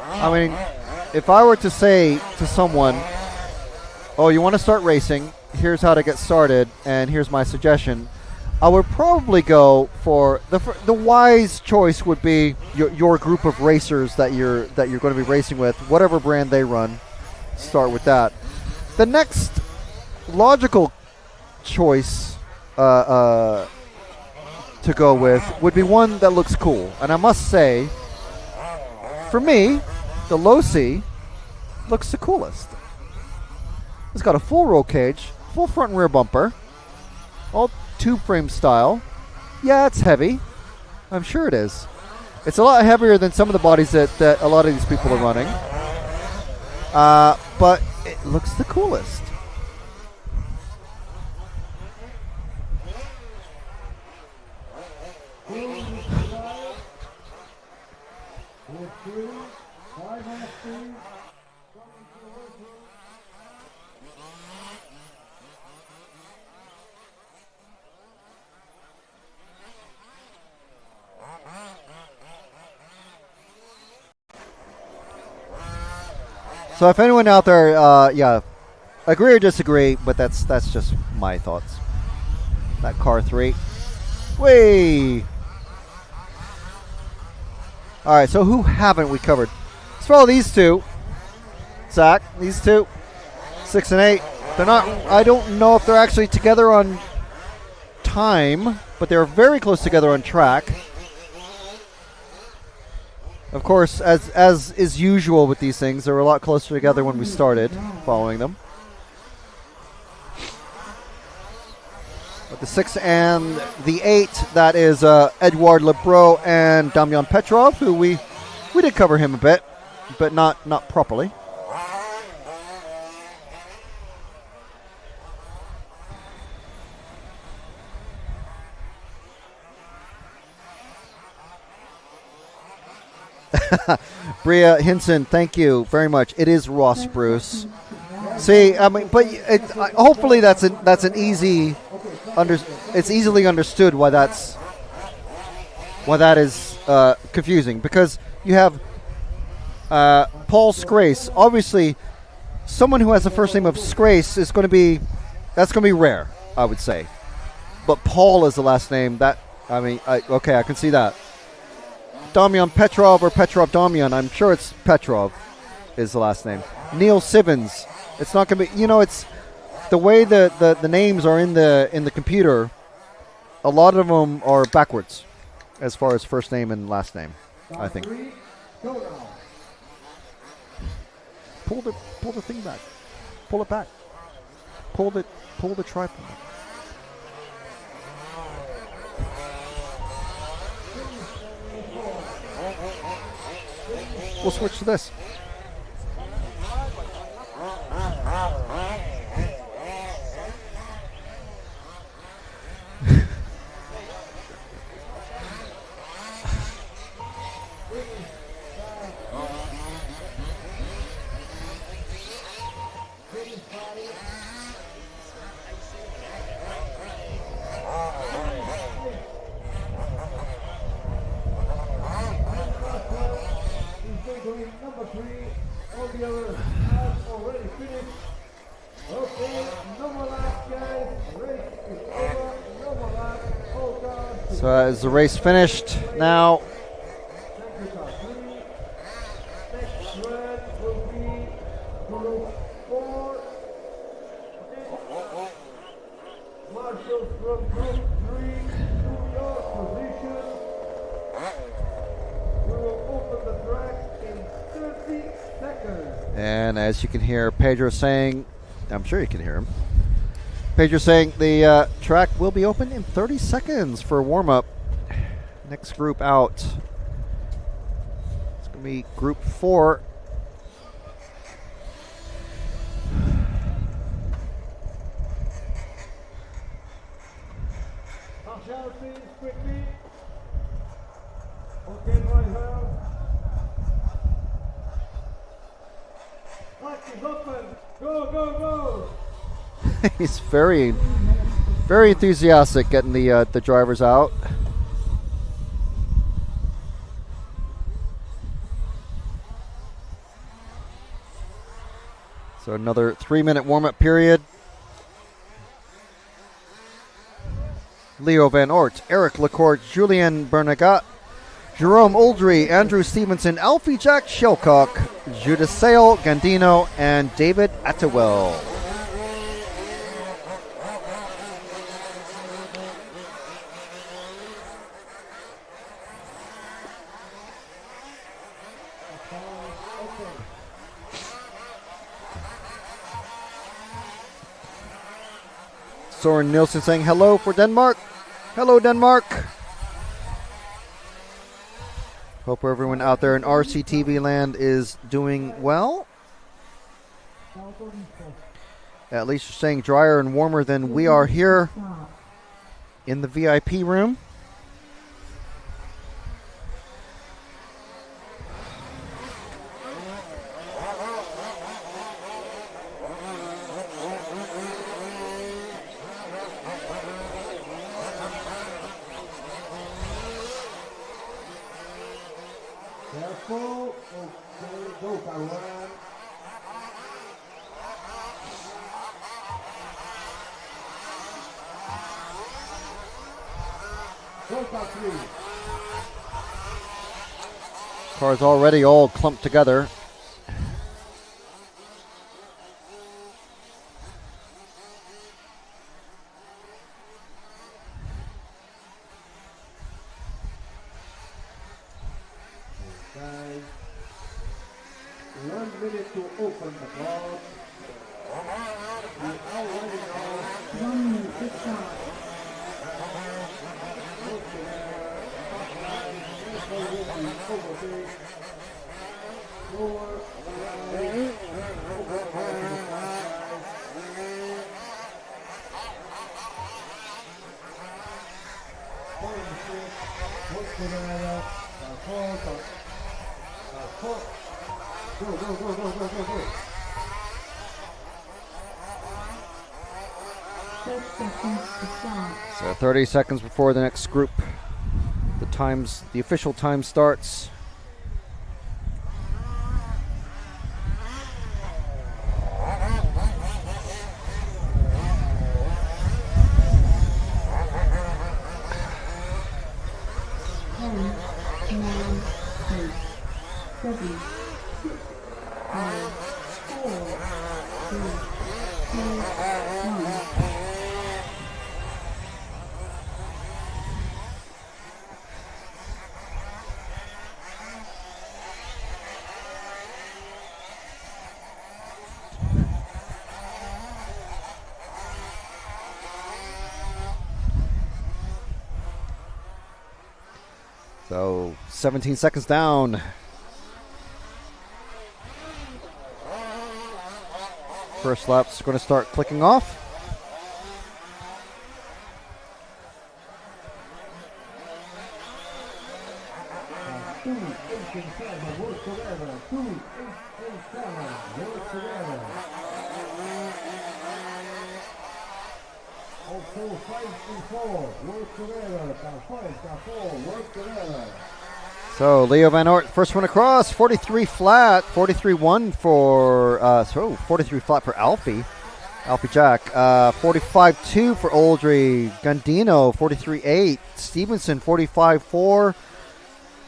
I mean, if I were to say to someone, oh, you want to start racing, here's how to get started, and here's my suggestion, I would probably go for the wise choice would be your group of racers that you're going to be racing with, whatever brand they run. Start with that. The next logical choice to go with would be one that looks cool, and I must say, for me, the Losi looks the coolest. It's got a full roll cage, full front and rear bumper, all tube frame style. Yeah, it's heavy. I'm sure it is. It's a lot heavier than some of the bodies that a lot of these people are running. But it looks the coolest. So if anyone out there, yeah, agree or disagree, but that's just my thoughts. That car 3. Way. All right, so who haven't we covered? Let's follow these two. Zach, these two, 6 and 8. They're not. I don't know if they're actually together on time, but they're very close together on track. Of course, as is usual with these things, they were a lot closer together when we started following them. With the 6 and the 8, that is Edouard Lebreau and Damian Petrov, who we did cover him a bit, but not properly. Bria Hinson, thank you very much. It is Ross Bruce. See, I mean, but hopefully that's an easy it's easily understood why that is confusing, because you have Paul Scrace. Obviously, someone who has the first name of Scrace is going to be rare, I would say. But Paul is the last name. That I can see that. Damian Petrov or Petrov Damian. I'm sure it's Petrov is the last name. Neil Sivens. It's not going to be. It's the way the names are in the computer. A lot of them are backwards, as far as first name and last name. I think. Pull the thing back. Pull it back. Pull the tripod back. We'll switch to this.
Number 3 on the other has already finished. Okay, no more laps, guys. Race is over. No more laps. All cars.
So is the race finished now?
Next run will be Group 4. Marshals from Group 3 to your position. We will open the track in 30 seconds.
And as you can hear Pedro saying, I'm sure you can hear him. Pedro saying the track will be open in 30 seconds for warm-up. Next group out. It's going to be Group 4.
Partialities quickly. Okay, right now. Track is open. Go, go, go.
He's very, very enthusiastic getting the drivers out. So another 3-minute warm-up period. Leo Van Oort, Eric Lacourt, Julien Bernagat, Jerome Oldry, Andrew Stevenson, Alfie Jack Shellcock, Judas Sale, Gandino, and David Attewell. Soren Nielsen saying hello for Denmark. Hello, Denmark. Hope everyone out there in RCTV land is doing well. At least you're staying drier and warmer than we are here in the VIP room.
Volta 3.
Cars already all clumped together.
Okay. 1 minute to open the clock. We already know
1 minute to start.
Go, go, go, go, go, go, go.
30 seconds to start.
So 30 seconds before the next group. The official time starts. So 17 seconds down. First lap's going to start clicking off.
Work together. 2, 8, and 7. Work together. Also 5 and 4. Work together. Car 5, car 4. Work together.
So Leo Van Ort, first one across, 43 flat, 43-1 for, 43 flat for Alfie Jack, 45-2 for Oldry, Gandino, 43-8, Stevenson, 45-4,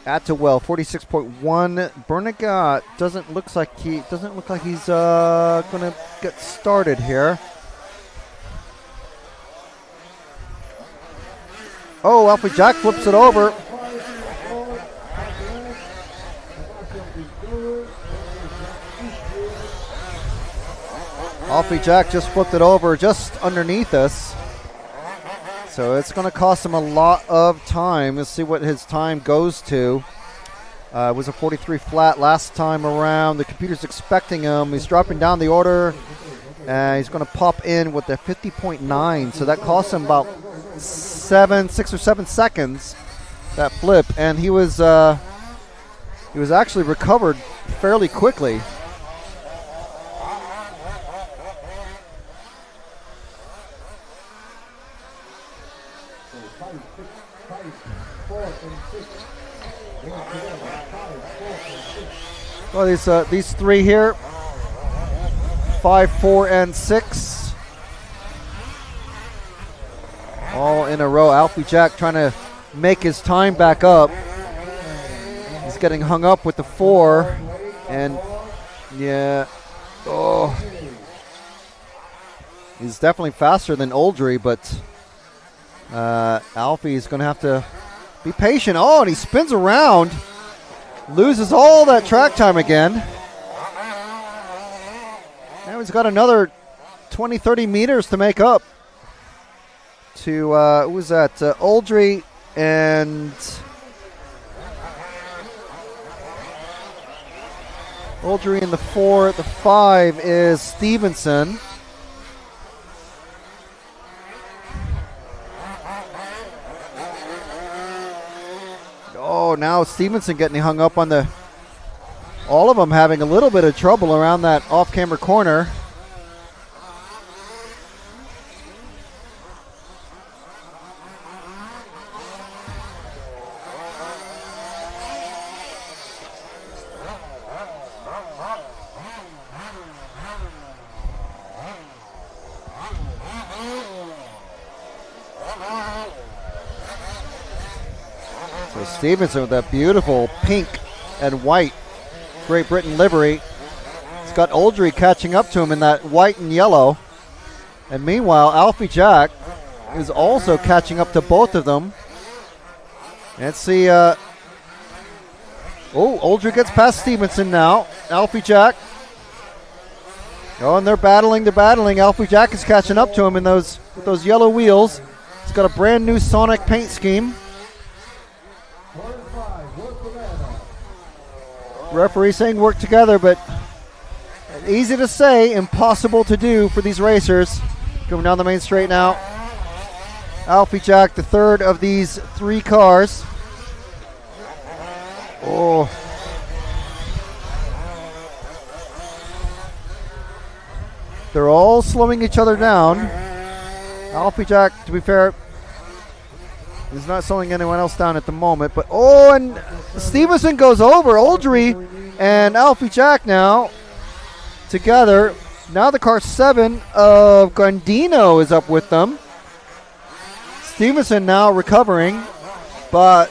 Attewell, 46.1, Bernagat doesn't look like he's gonna get started here. Oh, Alfie Jack flips it over. Alfie Jack just flipped it over just underneath us. So it's going to cost him a lot of time. Let's see what his time goes to. It was a 43 flat last time around. The computer's expecting him. He's dropping down the order. And he's going to pop in with a 50.9. So that cost him about 6 or 7 seconds, that flip. And he was actually recovered fairly quickly. Well, these three here, 5, 4, and 6, all in a row. Alfie Jack trying to make his time back up. He's getting hung up with the 4, and yeah, he's definitely faster than Oldry, but Alfie is going to have to be patient. Oh, and he spins around. Loses all that track time again. Now he's got another 20, 30 meters to make up to, who was that? Oldry and the 4. The 5 is Stevenson. Oh, now Stevenson getting hung up on all of them having a little bit of trouble around that off-camera corner. So Stevenson with that beautiful pink and white Great Britain livery. He's got Oldry catching up to him in that white and yellow. And meanwhile, Alfie Jack is also catching up to both of them. Let's see. Oldry gets past Stevenson now. Alfie Jack. Oh, and they're battling. Alfie Jack is catching up to him in with those yellow wheels. He's got a brand new Sonic paint scheme. Referee saying work together, but easy to say, impossible to do for these racers. Coming down the main straight now. Alfie Jack, the third of these 3 cars. Oh. They're all slowing each other down. Alfie Jack, to be fair, is not slowing anyone else down at the moment. But and Stevenson goes over Oldry and Alfie Jack now together. Now the car 7 of Gandino is up with them. Stevenson now recovering, but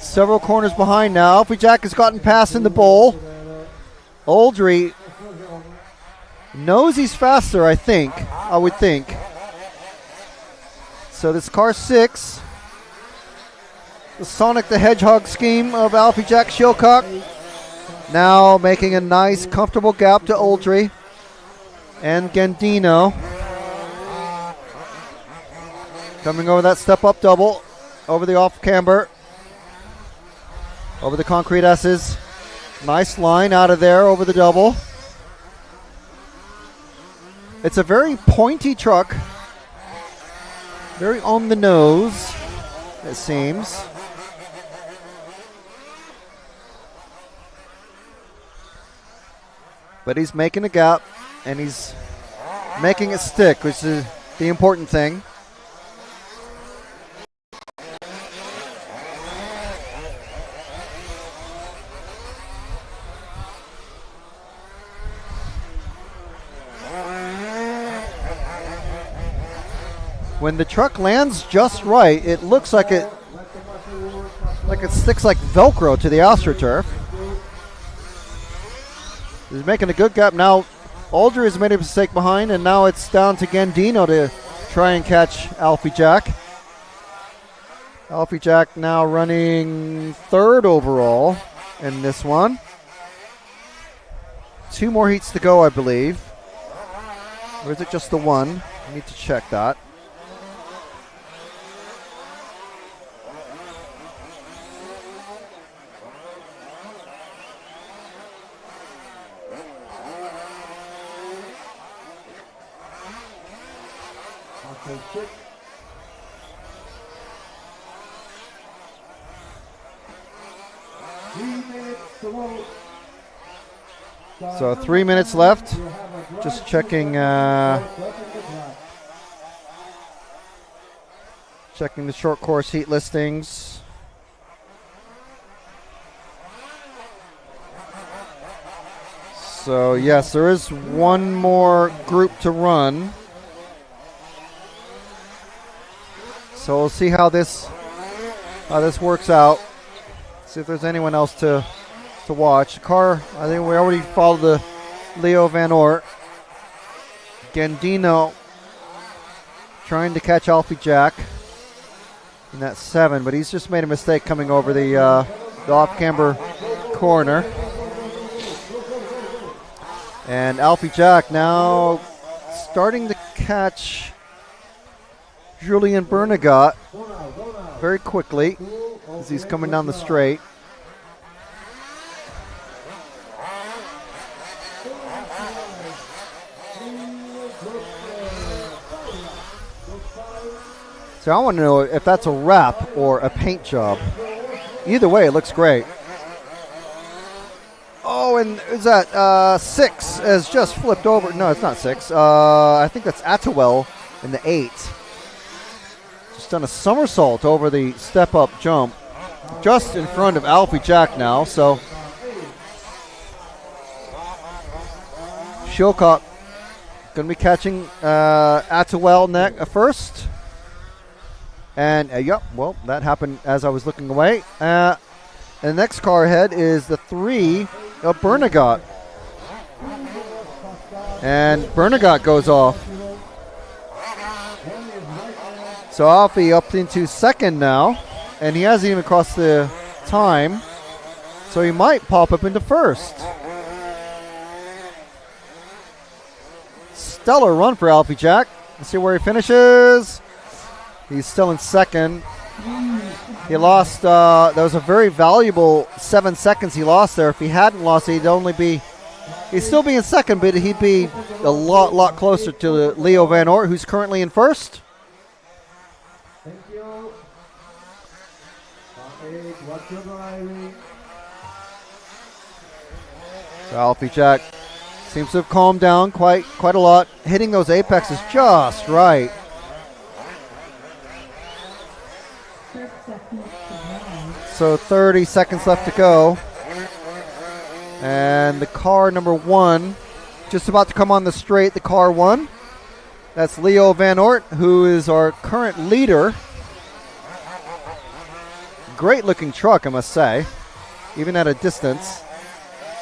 several corners behind now. Alfie Jack has gotten past in the bowl. Oldry knows he's faster, I would think. So this car 6, the Sonic the Hedgehog scheme of Alfie Jack Shilcock, now making a nice, comfortable gap to Oldry and Gandino. Coming over that step-up double, over the off-camber, over the concrete S's. Nice line out of there over the double. It's a very pointy truck, very on the nose, it seems. But he's making a gap, and he's making it stick, which is the important thing. When the truck lands just right, it looks like it sticks like Velcro to the AstroTurf. He's making a good gap now. Oldry has made a mistake behind, and now it's down to Gandino to try and catch Alfie Jack. Alfie Jack now running 3rd overall in this one. 2 more heats to go, I believe. Or is it just the one? I need to check that. So 3 minutes left. Just checking checking the short course heat listings. So yes, there is one more group to run. So we'll see how this works out. See if there's anyone else to watch. The car, I think we already followed the Leo Van Oort. Gandino trying to catch Alfie Jack in that 7, but he's just made a mistake coming over the off-camber corner. And Alfie Jack now starting to catch Julien Bernagat very quickly as he's coming down the straight. So I want to know if that's a wrap or a paint job. Either way, it looks great. Oh, and is that 6 has just flipped over? No, it's not 6. I think that's Atwell in the 8. Just done a somersault over the step-up jump, just in front of Alfie Jack now. So Shilcock going to be catching Atwell first. And yep, well, that happened as I was looking away. And the next car ahead is the 3 of Bernagot. And Bernagot goes off. So Alfie up into second now. And he hasn't even crossed the time. So he might pop up into first. Stellar run for Alfie Jack. Let's see where he finishes. He's still in second. He lost, that was a very valuable 7 seconds he lost there. If he hadn't lost, he'd still be in second, but he'd be a lot closer to Leo Van Oort, who's currently in first.
Thank you. What's your driving?
So Alfie Jack seems to have calmed down quite a lot, hitting those apexes just right.
30 seconds to go.
So 30 seconds left to go. And the car number 1, just about to come on the straight, the car 1. That's Leo Van Oort, who is our current leader. Great looking truck, I must say, even at a distance.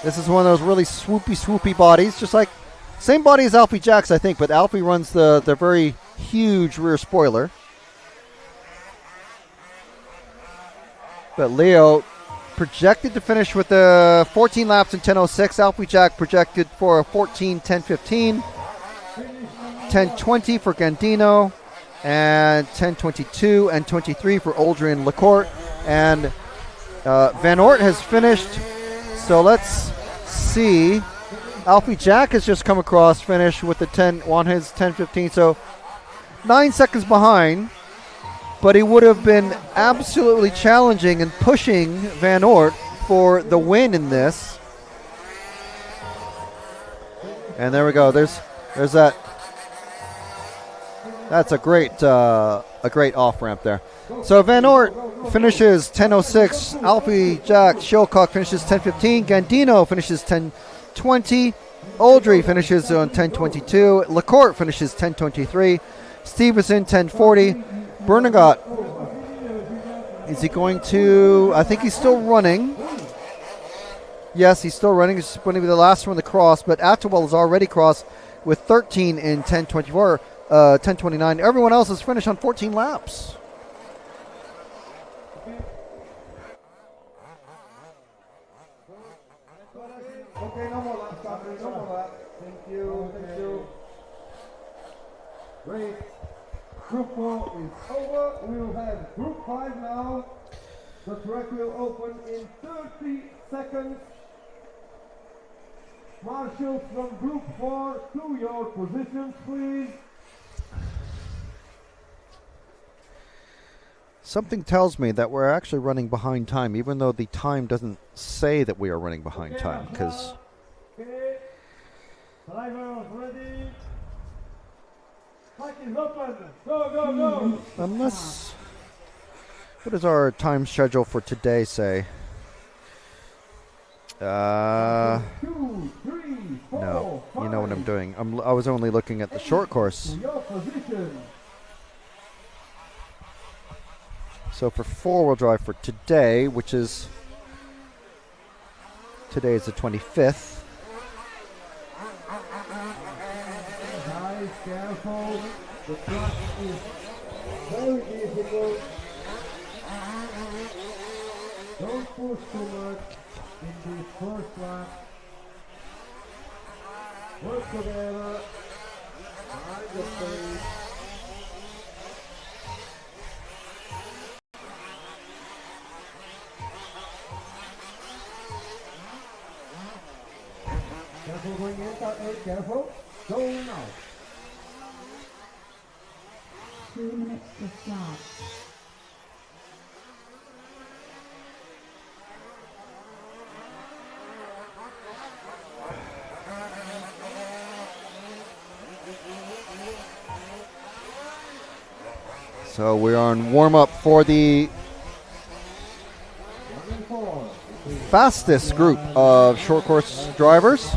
This is one of those really swoopy bodies, just like, same body as Alfie Jack's, I think, but Alfie runs the very huge rear spoiler. But Leo projected to finish with 14 laps in 10:06. Alfie Jack projected for a 14 10:15, 10:20 for Gandino, and 10:22 and 23 for Aldrin Lacourt. And Van Oort has finished. So let's see. Alfie Jack has just come across, finished with the 10 on his 10:15. So 9 seconds behind. But he would have been absolutely challenging and pushing Van Oort for the win in this. And there we go. There's that. That's a great off ramp there. So Van Oort finishes 10:06. Alfie Jack Shilcock finishes 10:15. Gandino finishes 10:20. Aldry finishes on 10:22. Lacourt finishes 10:23. Stevenson 10:40. Bernagot, is he going to, I think he's still running. Yes, he's still running. He's going to be the last one to cross, but Atwell has already crossed with 13 in 10:24, 10:29. Everyone else has finished on 14 laps.
Okay, no more laps, Captain. No more laps. Thank you. Thank you. Great. Group 4 is over. We will have Group 5 now. The track will open in 30 seconds. Marshals from Group 4 to your positions, please.
Something tells me that we're actually running behind time, even though the time doesn't say that we are running behind time. Because
Okay. Drivers ready. Track is open. Go, go, go.
unless, what does our time schedule for today say?
2, 3, 4,
No, you know what I'm
5.
doing. I was only looking at the short course.
To your position.
So for 4-wheel drive for today, which is, today is the 25th.
Guys, careful. The track is very difficult. Don't push too much in this first lap. Work together. Mind the pace. Careful going in, car 8, careful. Go now.
2 minutes to start.
So we're on warm-up for the fastest group of short course drivers.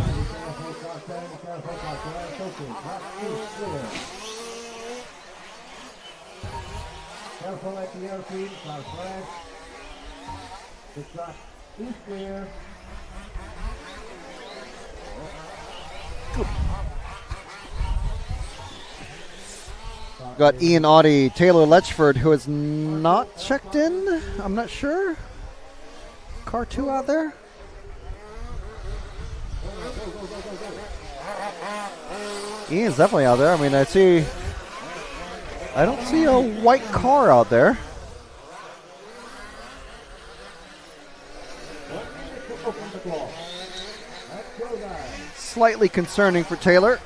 Careful like the airplane, car flash. The track is clear.
Got Ian Audie, Taylor Letchford, who has not checked in. I'm not sure. Car 2 out there. Ian's definitely out there. I mean, I don't see a white car out there. Slightly concerning for Taylor.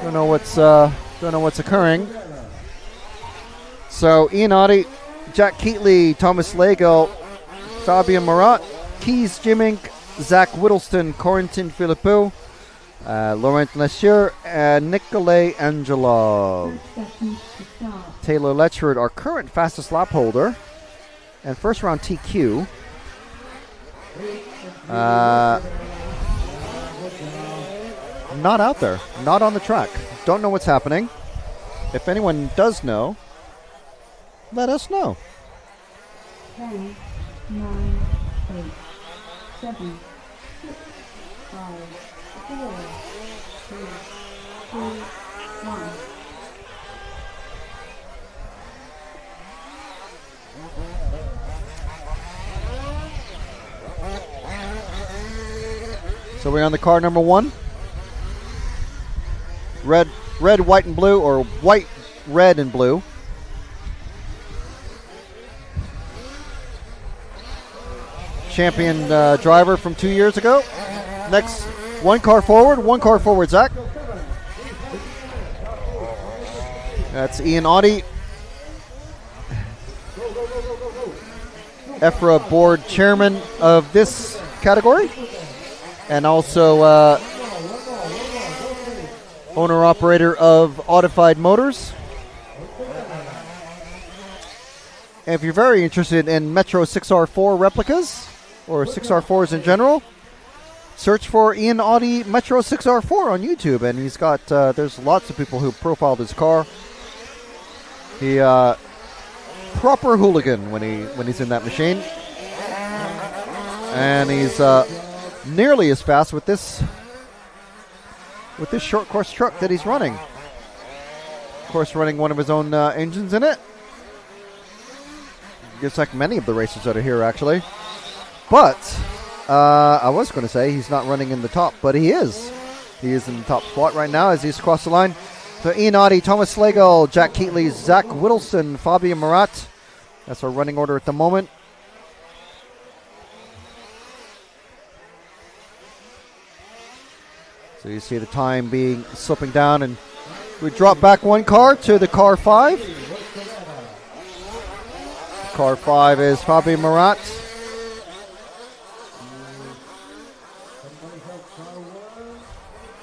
Don't know what's occurring. So Ian Audie, Jack Keatley, Thomas Lego, Fabian Marat, Keys Jimmink, Zach Whittleston, Corentin Philippou, Laurent Lesieur, and Nicolai Angelov. Taylor Letchford, our current fastest lap holder, and first round TQ. Not out there, not on the track. Don't know what's happening. If anyone does know, let us know.
10, 9, 8, 7, 6, 5, 4, 3, 2, 1.
So we're on the car number 1. Red, white, and blue, or white, red, and blue. Champion driver from 2 years ago. Next, one car forward, Zach. That's Ian Audie. EFRA board chairman of this category. And also owner-operator of Audified Motors. And if you're very interested in Metro 6R4 replicas, or 6R4s in general, search for Ian Audie Metro 6R4 on YouTube, and he's got, there's lots of people who profiled his car. He, proper hooligan when he's in that machine. And he's nearly as fast with this short course truck that he's running. Of course, running one of his own engines in it. Just like many of the racers that are here, actually. But I was going to say he's not running in the top, but he is. He is in the top spot right now as he's crossed the line. So Ian Audie, Thomas Slagle, Jack Keatley, Zach Whittleston, Fabian Marat. That's our running order at the moment. So you see the time being slipping down, and we drop back one car to the car 5. Car 5 is Fabian Marat.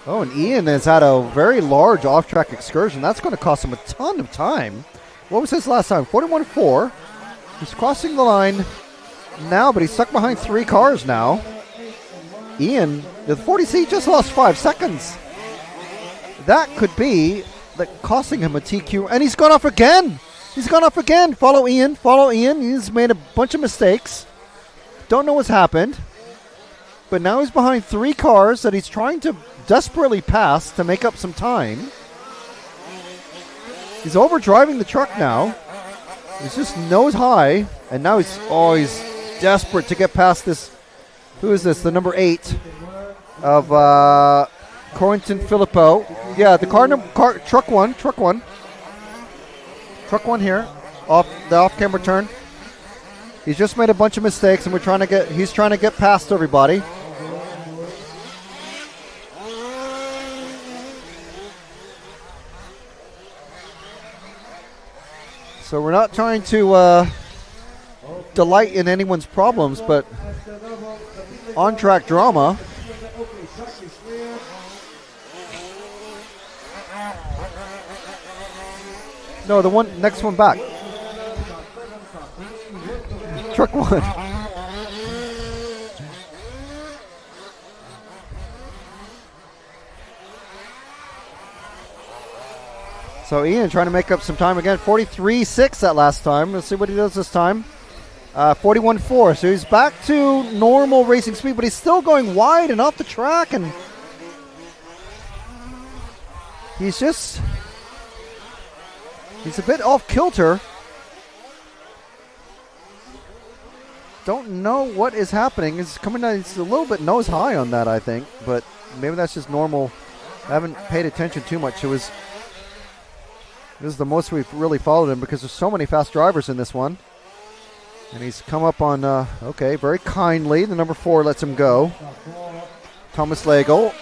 Oh, and Ian has had a very large off-track excursion. That's going to cost him a ton of time. What was his last time? 41.4. He's crossing the line now, but he's stuck behind 3 cars now. Ian, the 40C just lost 5 seconds. That could be costing him a TQ, and he's gone off again. He's gone off again. Follow Ian. He's made a bunch of mistakes. Don't know what's happened. But now he's behind 3 cars that he's trying to desperately pass to make up some time. He's overdriving the truck now. He's just nose high, and now he's desperate to get past this. Who is this? The number 8 of Corentin Philippou. Yeah, the truck one here, the off-camera turn. He's just made a bunch of mistakes, and he's trying to get past everybody. So we're not trying to delight in anyone's problems, but on-track drama. No, the next one back. Truck 1. So Ian trying to make up some time again. 43.6 that last time. Let's see what he does this time. 41.4. So he's back to normal racing speed, but he's still going wide and off the track, and he's a bit off kilter. Don't know what is happening. It's coming down. It's a little bit nose high on that, I think, but maybe that's just normal. I haven't paid attention too much. This is the most we've really followed him because there's so many fast drivers in this one. And he's come up on, okay, very kindly. The number 4 lets him go. Thomas Legel.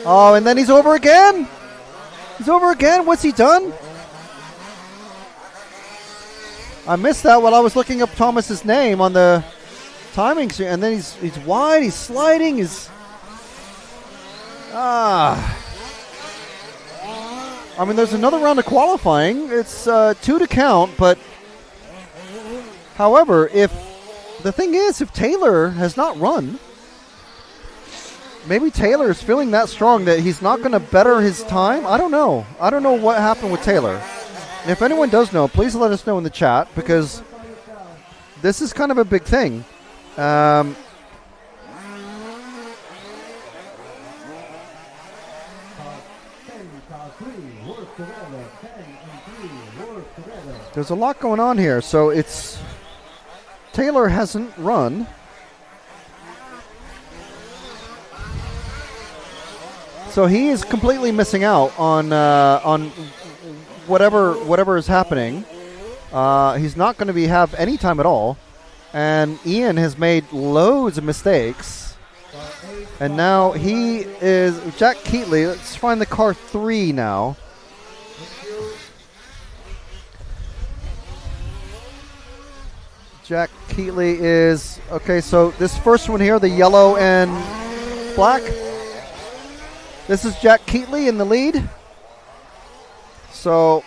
Oh, and then he's over again. He's over again. What's he done? I missed that while I was looking up Thomas's name on the timing screen. And then he's wide. He's sliding. I mean, there's another round of qualifying. It's 2 to count, but however, if Taylor has not run, maybe Taylor is feeling that strong that he's not going to better his time. I don't know. I don't know what happened with Taylor. And if anyone does know, please let us know in the chat, because this is kind of a big thing. There's a lot going on here. So Taylor hasn't run. So he is completely missing out on whatever is happening. He's not going to have any time at all. And Ian has made loads of mistakes. And now he is Jack Keatley. Let's find the car 3 now. Jack Keatley is, okay, so this first one here, the yellow and black. This is Jack Keatley in the lead. So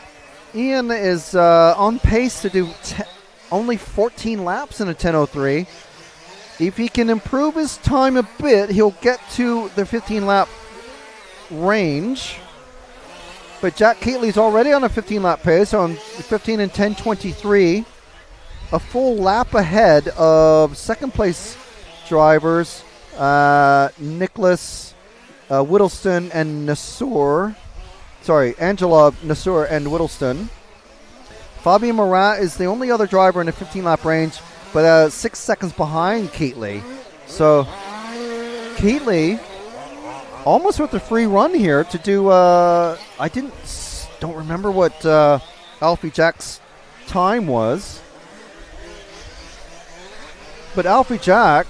Ian is on pace to do only 14 laps in a 10:03. If he can improve his time a bit, he'll get to the 15-lap range. But Jack Keatley's already on a 15-lap pace, on 15 and 10:23. A full lap ahead of second-place drivers Nicholas Whittleston and Angela Nassour and Whittleston. Fabio Marat is the only other driver in the 15-lap range, but 6 seconds behind Keatley. So Keatley almost with a free run here to do. I don't remember what Alfie Jack's time was, but Alfie Jack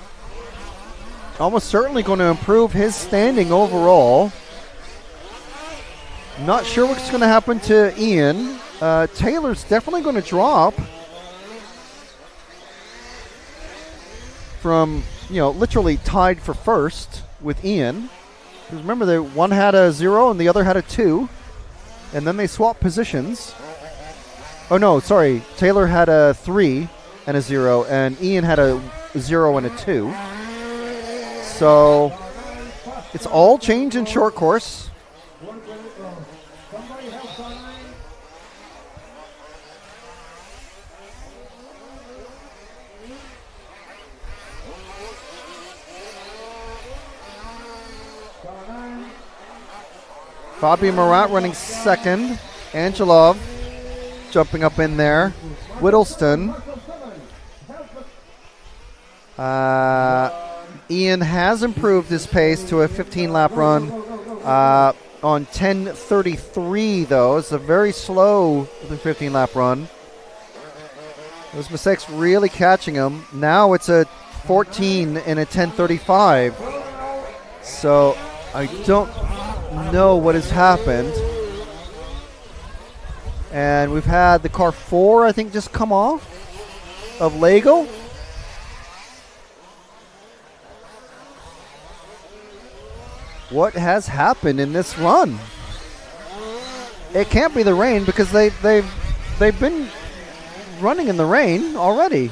almost certainly going to improve his standing overall. Not sure what's going to happen to Ian. Taylor's definitely going to drop from, literally tied for first with Ian. Because remember, one had a 0 and the other had a 2. And then they swapped positions. Oh, no, sorry. Taylor had a 3 and a 0, and Ian had a 0 and a 2. So it's all change in short course. Fabio Marat running second. Angelov jumping up in there. Whittleston. Ian has improved his pace to a 15-lap run on 10:33, though. It's a very slow 15-lap run. Those mistakes really catching him. Now it's a 14 in a 10:35. So I don't know what has happened. And we've had the car 4, I think, just come off of Lego. What has happened in this run? It can't be the rain, because they've been running in the rain already.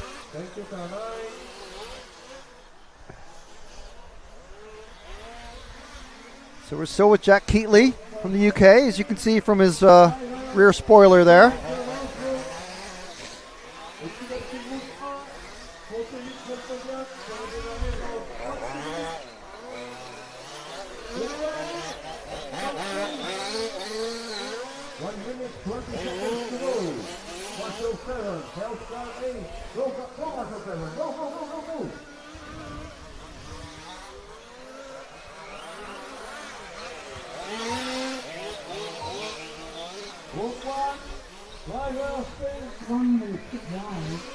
So we're still with Jack Keatley. from the UK, as you can see from his rear spoiler there.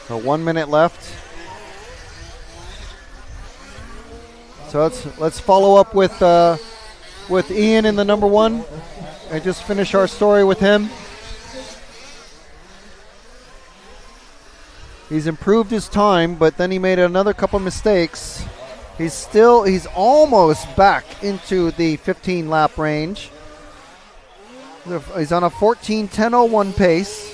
So 1 minute left. So let's follow up with Ian in the number one and just finish our story with him. He's improved his time, but then he made another couple mistakes. He's almost back into the 15 lap range. He's on a 14:10:01 pace.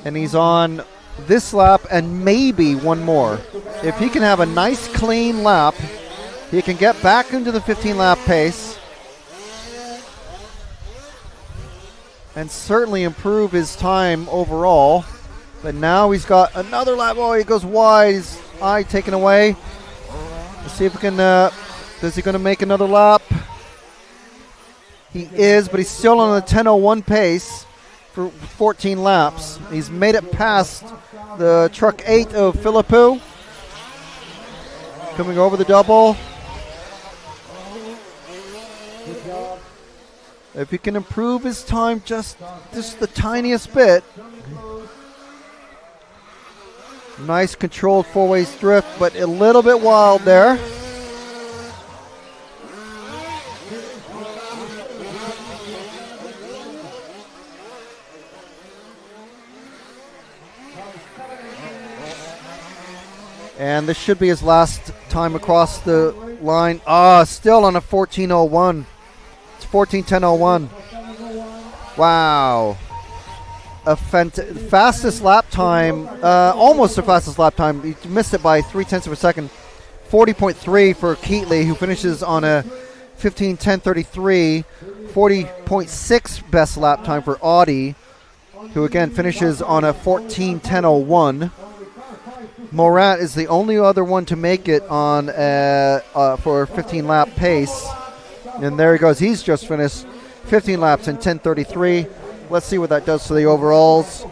And he's on this lap and maybe one more. If he can have a nice clean lap, he can get back into the 15 lap pace and certainly improve his time overall. But now he's got another lap. Oh, he goes wide. His eye taken away. Let's see if we can. Is he going to make another lap? He is, but he's still on a 10:01 pace for 14 laps. He's made it past the truck 8 of Philippou. Coming over the double. If he can improve his time just the tiniest bit. Nice controlled four-way drift, but a little bit wild there. And this should be his last time across the line. Still on a 14:01. It's 14:10:01. Wow. Fastest lap time, almost the fastest lap time. He missed it by 0.3 of a second. 40.3 for Keatley, who finishes on a 15:10:33. 40.6 best lap time for Audi, who again finishes on a 14:10:01. Morat is the only other one to make it on for a 15 lap pace. And there he goes. He's just finished 15 laps in 10:33. Let's see what that does to the overalls.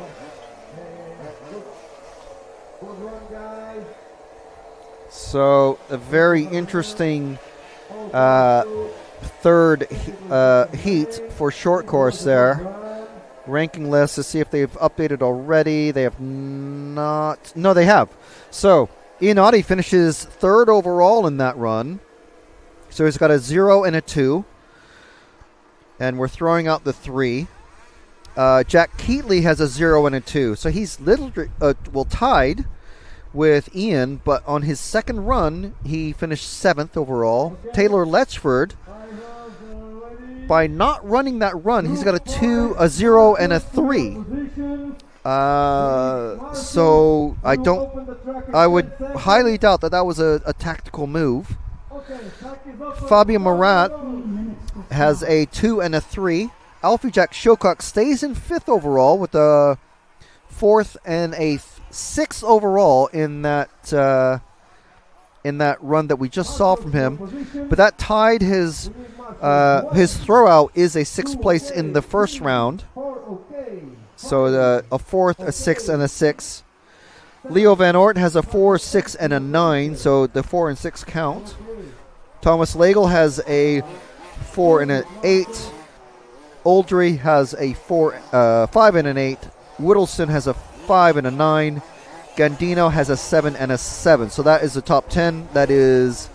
So a very interesting third heat for short course there. Ranking list to see if they've updated already. They have not. No, they have. So Ian Audi finishes third overall in that run. So he's got a 0 and a 2. And we're throwing out the 3. Jack Keatley has a 0 and a 2. So he's tied with Ian, but on his second run, he finished 7th overall. Taylor Letchford, by not running that run, he's got a 2, a 0, and a 3. So I would highly doubt that was a tactical move. Fabien Morat has a 2 and a 3. Alfie Jack Shilcock stays in 5th overall with a 4th and a 6th overall in that run that we just saw from him. But that tied his throwout is a 6th place in the first round. So a 4th, a 6th, and a 6. Leo Van Oort has a 4, 6, and a 9. So the 4 and 6 count. Thomas Legel has a 4 and an 8. Oldry has a 5 and an 8. Whittleston has a 5 and a 9. Gandino has a 7 and a 7. So that is the top 10. That is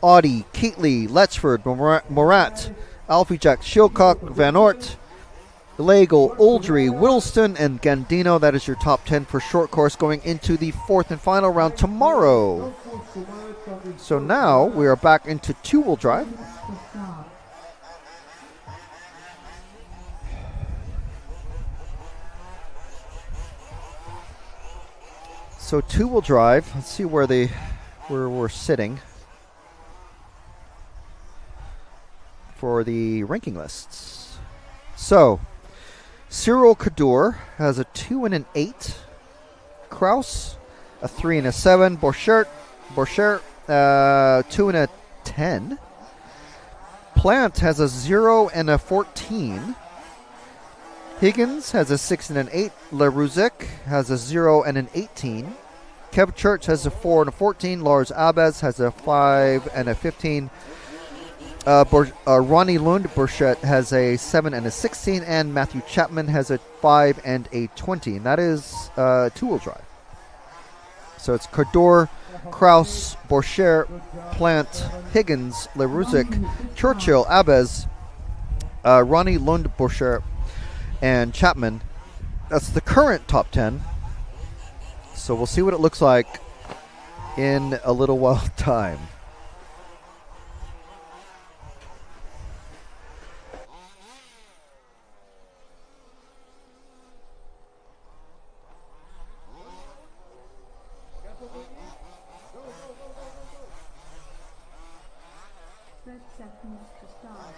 Audi, Keatley, Letchford, Morat, Alfie Jack Shilcock, Van Oort, Legel, Oldry, Whittleston, and Gandino. That is your top 10 for short course going into the 4th and final round tomorrow. So now we are back into two-wheel drive. So two-wheel drive. Let's see where we're sitting. for the ranking lists. So, Cyril Cador has a 2 and an 8. Kraus, a 3 and a 7. Borchert, 2 and a 10. Plant has a 0 and a 14. Higgins has a 6 and an 8. LeRuzic has a 0 and an 18. Kev Church has a 4 and a 14. Lars Abez has a 5 and a 15. Ronnie Lund Burchett has a 7 and a 16. And Matthew Chapman has a 5 and a 20. And that is two-wheel drive. So it's Cador, Kraus, Borchert, Plant, Higgins, LeRuzic, Churchill, Abez, Ronnie Lund Burchett, and Chapman. That's the current top 10. So we'll see what it looks like in a little while time.
Seconds to start.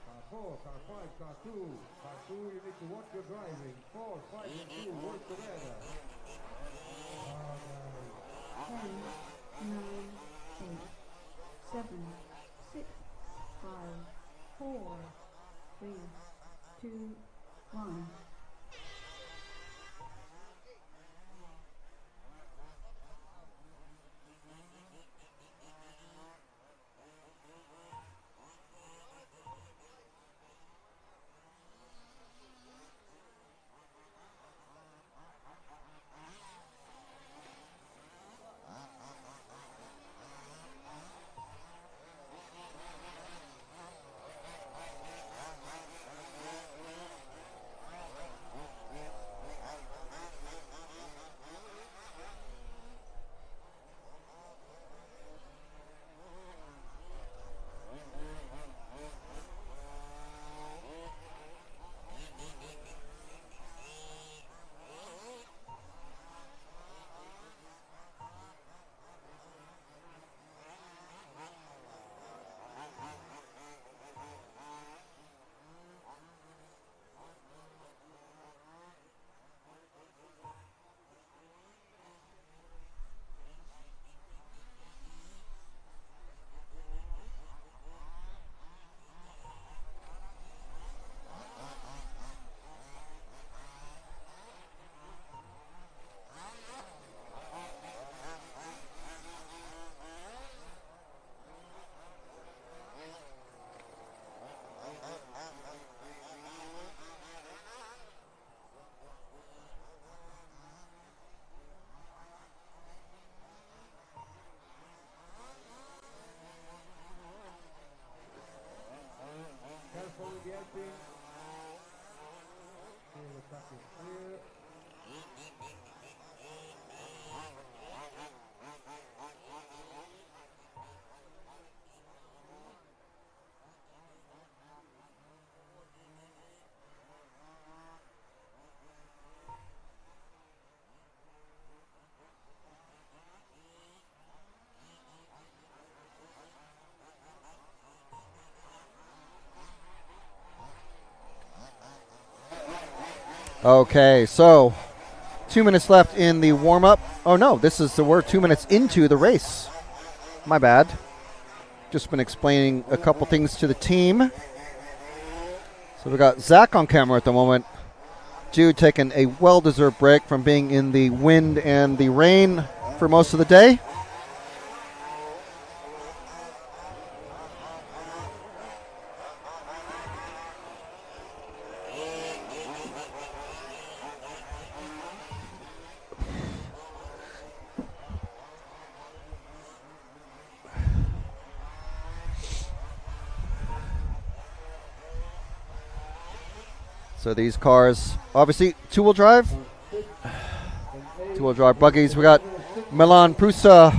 Car 4, car 5, car 2. Car 2, you need to watch your driving. 4, 5, and 2, work together.
10, 9, 8, 7, 6, 5, 4, 3, 2, 1.
Careful with the helping. Clear, the track is clear.
Okay, so 2 minutes left in the warm-up. Oh no, we're 2 minutes into the race. My bad. Just been explaining a couple things to the team. So we got Zach on camera at the moment. Jude taking a well-deserved break from being in the wind and the rain for most of the day. So these cars, obviously, two-wheel drive. Two-wheel drive buggies. We got Milan Prusa,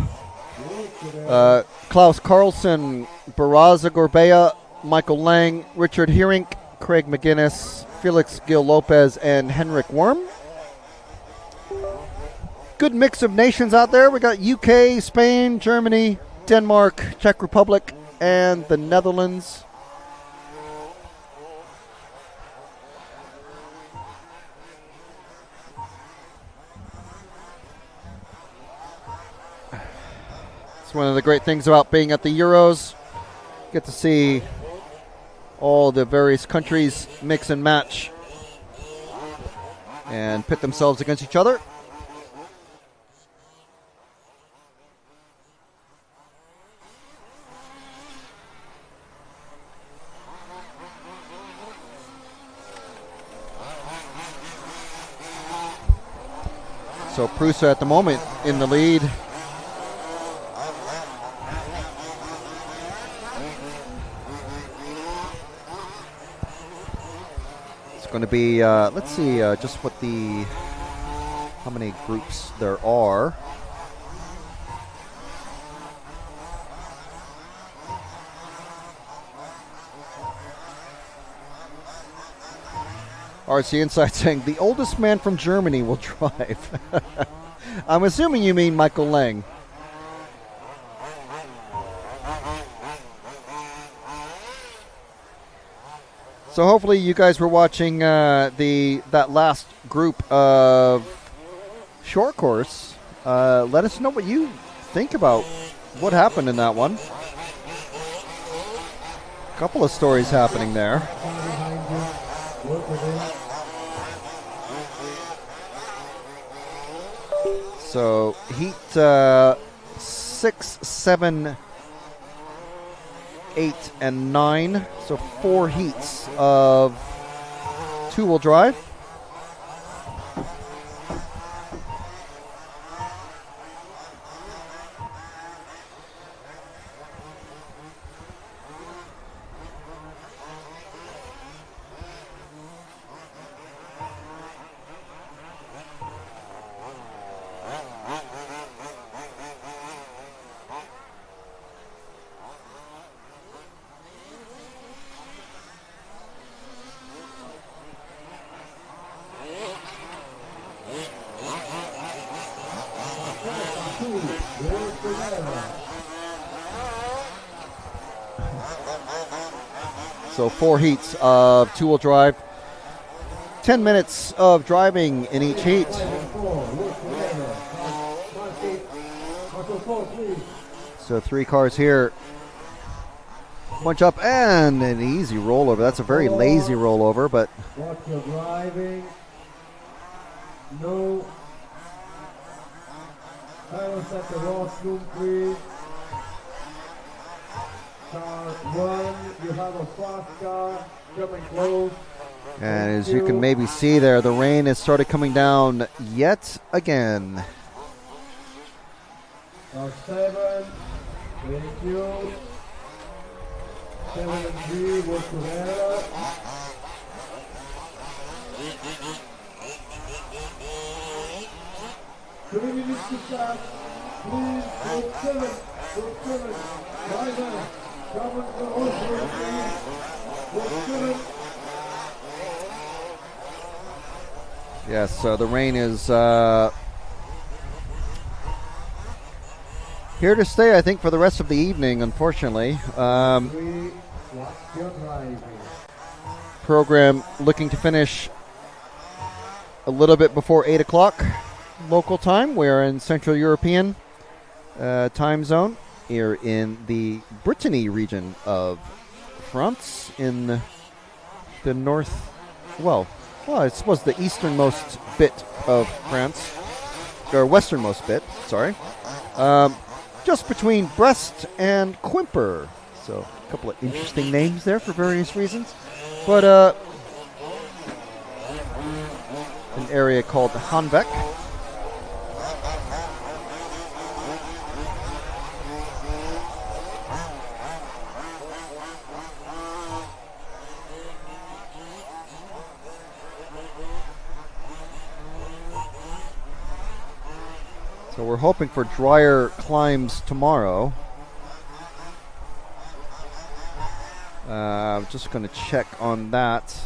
Klaus Carlson, Baraza Gorbea, Michael Lang, Richard Heerink, Craig McGuinness, Felix Gil Lopez, and Henrik Worm. good mix of nations out there. We got UK, Spain, Germany, Denmark, Czech Republic, and the Netherlands. It's one of the great things about being at the Euros. Get to see all the various countries mix and match and pit themselves against each other. So Prusa at the moment in the lead. It's going to be, let's see, just what how many groups there are. RC Inside saying the oldest man from Germany will drive. I'm assuming you mean Michael Lang. So hopefully you guys were watching that last group of short course. Let us know what you think about what happened in that one. A couple of stories happening there. So heat 6, 7, 8, and 9. So 4 heats of two-wheel drive. So 4 heats of two-wheel drive. 10 minutes of driving in each heat. So 3 cars here. Bunch up and an easy rollover. That's a very lazy rollover, but
Watch your driving. No. Tires at the washroom, please. Car 1, you have a fast car coming close.
and as you can maybe see there, the rain has started coming down yet again.
Car 7, thank you. 7 and 3, work together. Three minutes to start. Please, group 7, group 7. Driver, come on the horse, please. Group 7.
Yes, the rain is here to stay, I think, for the rest of the evening, unfortunately.
Watch your driving.
Program looking to finish a little bit before 8 o'clock local time. We're in Central European time zone here in the Brittany region of France in the north, well, I suppose the easternmost bit of France, or westernmost bit, sorry. Just between Brest and Quimper. So a couple of interesting names there for various reasons. But an area called Hanbeck. So we're hoping for drier climbs tomorrow. I'm just going to check on that.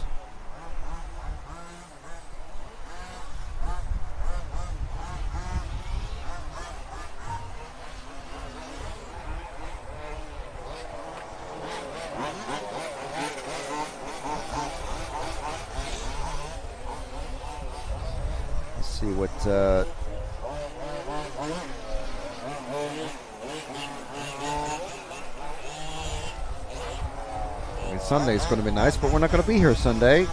I mean, Sunday's going to be nice, but we're not going to be here Sunday.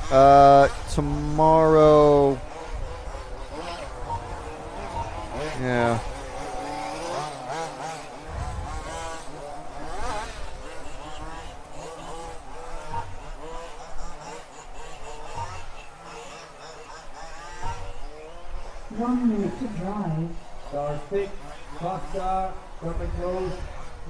Tomorrow. Yeah.
One minute to drive.
Car 6, fast car, coming close.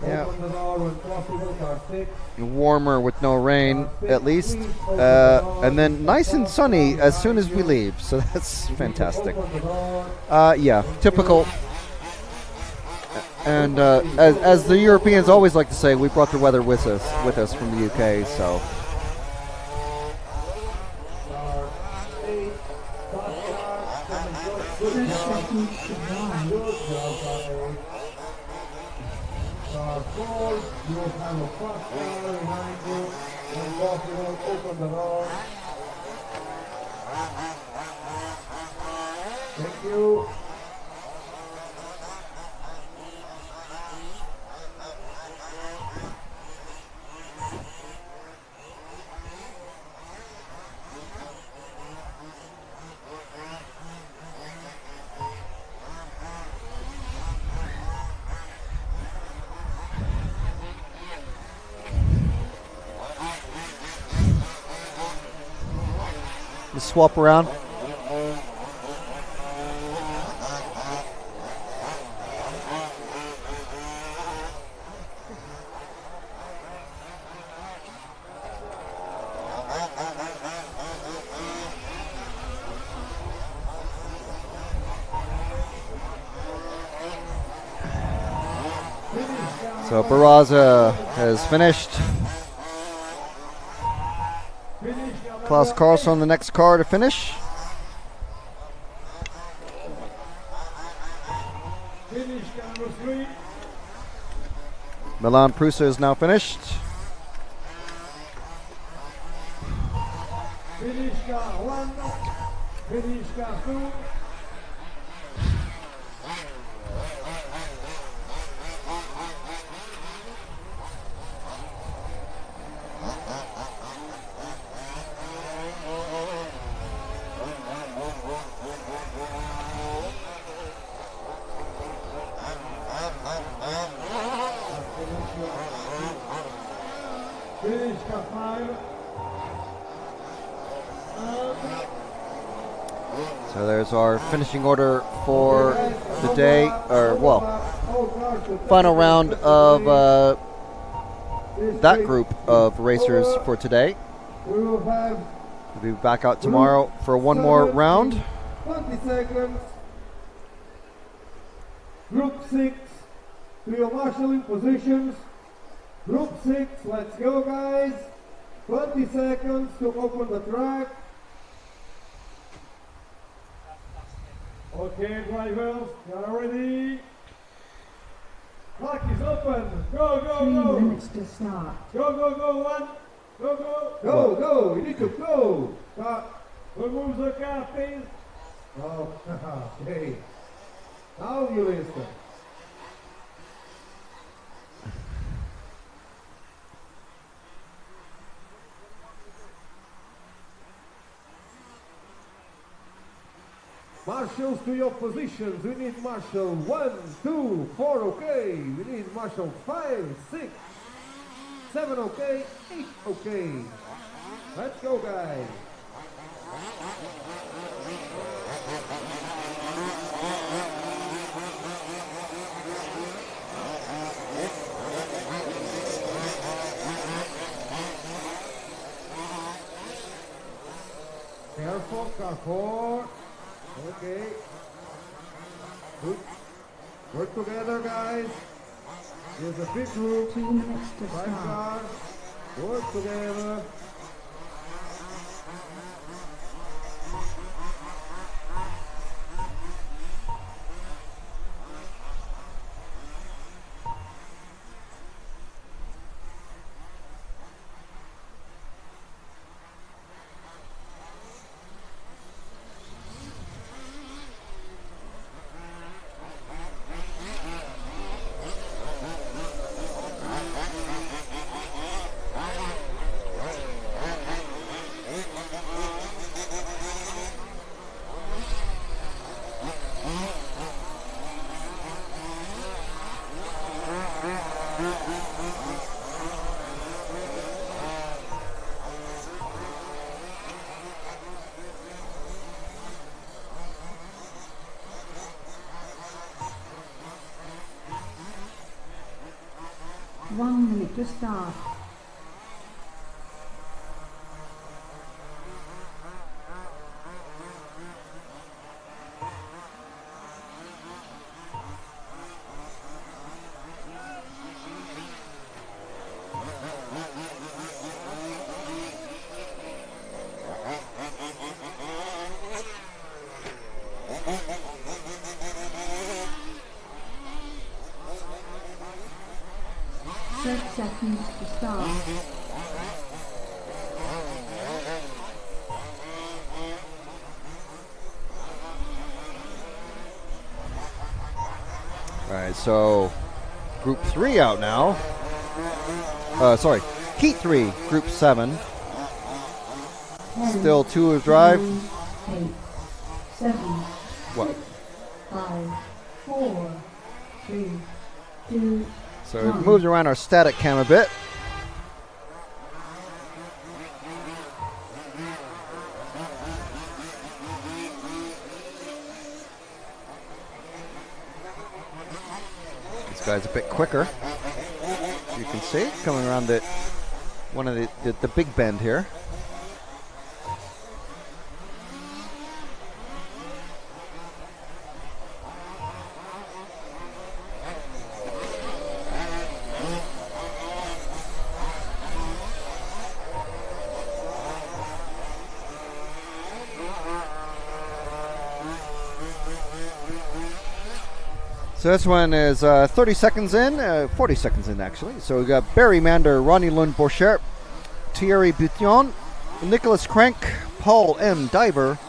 Yeah.
Open the door when possible, car 6.
Warmer with no rain, at least. And then nice and sunny as soon as we leave. So that's fantastic.
Open the door.
Yeah, typical. And as the Europeans always like to say, we brought the weather with us from the UK. So
Car 8, fast car, coming close. Good
10
job.
seconds to drive.
Good job, car 8. Car 4, you will have a fast car behind you. When possible, open the door. Thank you.
just swap around. So Barraza has finished. Klaus Carlson on the next car to finish.
Finish car number 3.
Milan Prusa is now finished.
Finish car 1. Finish car 2. Finish car 5.
So there's our finishing order for the day, or well, final round of that group of racers for today.
We will have
We'll be back out tomorrow for one more round.
20 seconds. Group 6 to your marshalling positions. Group 6, let's go guys. 20 seconds to open the track. Okay, drivers, you are ready? Track is open. Go, go,
3
go.
minutes to start.
Go, go, go, one. Go, go. Go, go. You need to go. Remove the car, please. Oh, okay. Now you listen. Marshals to your positions. We need marshal 1, 2, 4, okay. We need marshal 5, 6, 7, okay. 8, okay. Let's go, guys. Careful, car 4. Okay. Good. Work together, guys. There's a big group.
2 minutes to
5
start.
cars. Work together.
1 minute to start. Seconds to start.
All right, so Group 3 out now. Sorry, Heat 3, Group 7.
10,
Still 2 to drive.
8, 7,
What?
5, 4, 3, 2,
So it moves around our static cam a bit. This guy's a bit quicker. You can see coming around one of the big bend here. So this one is 30 seconds in, 40 seconds in actually. So we got Barry Mander, Ronnie Lund Borchert, Thierry Bution, Nicholas Crank, Paul M. Diver,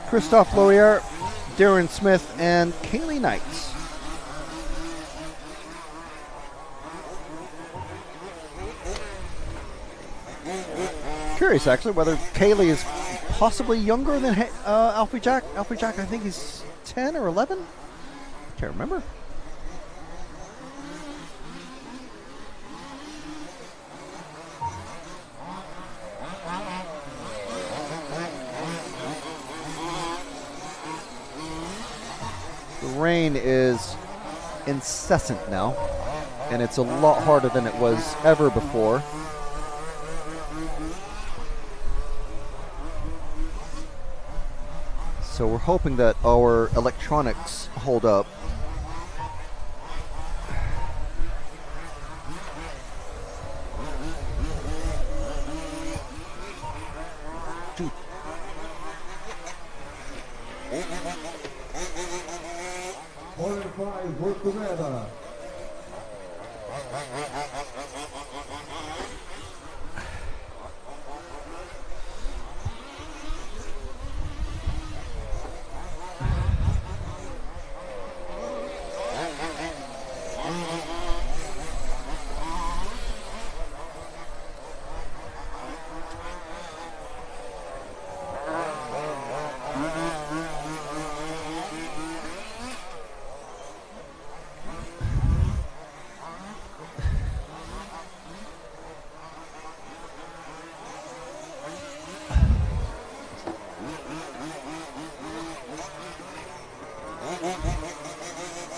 Christophe Laurier, Darren Smith, and Kaylee Knights. Curious actually whether Kaylee is possibly younger than Alfie Jack. Alfie Jack, I think he's 10 or 11. Can't remember. The rain is incessant now, and it's a lot harder than it was ever before. So we're hoping that our electronics hold up.
Five, work together.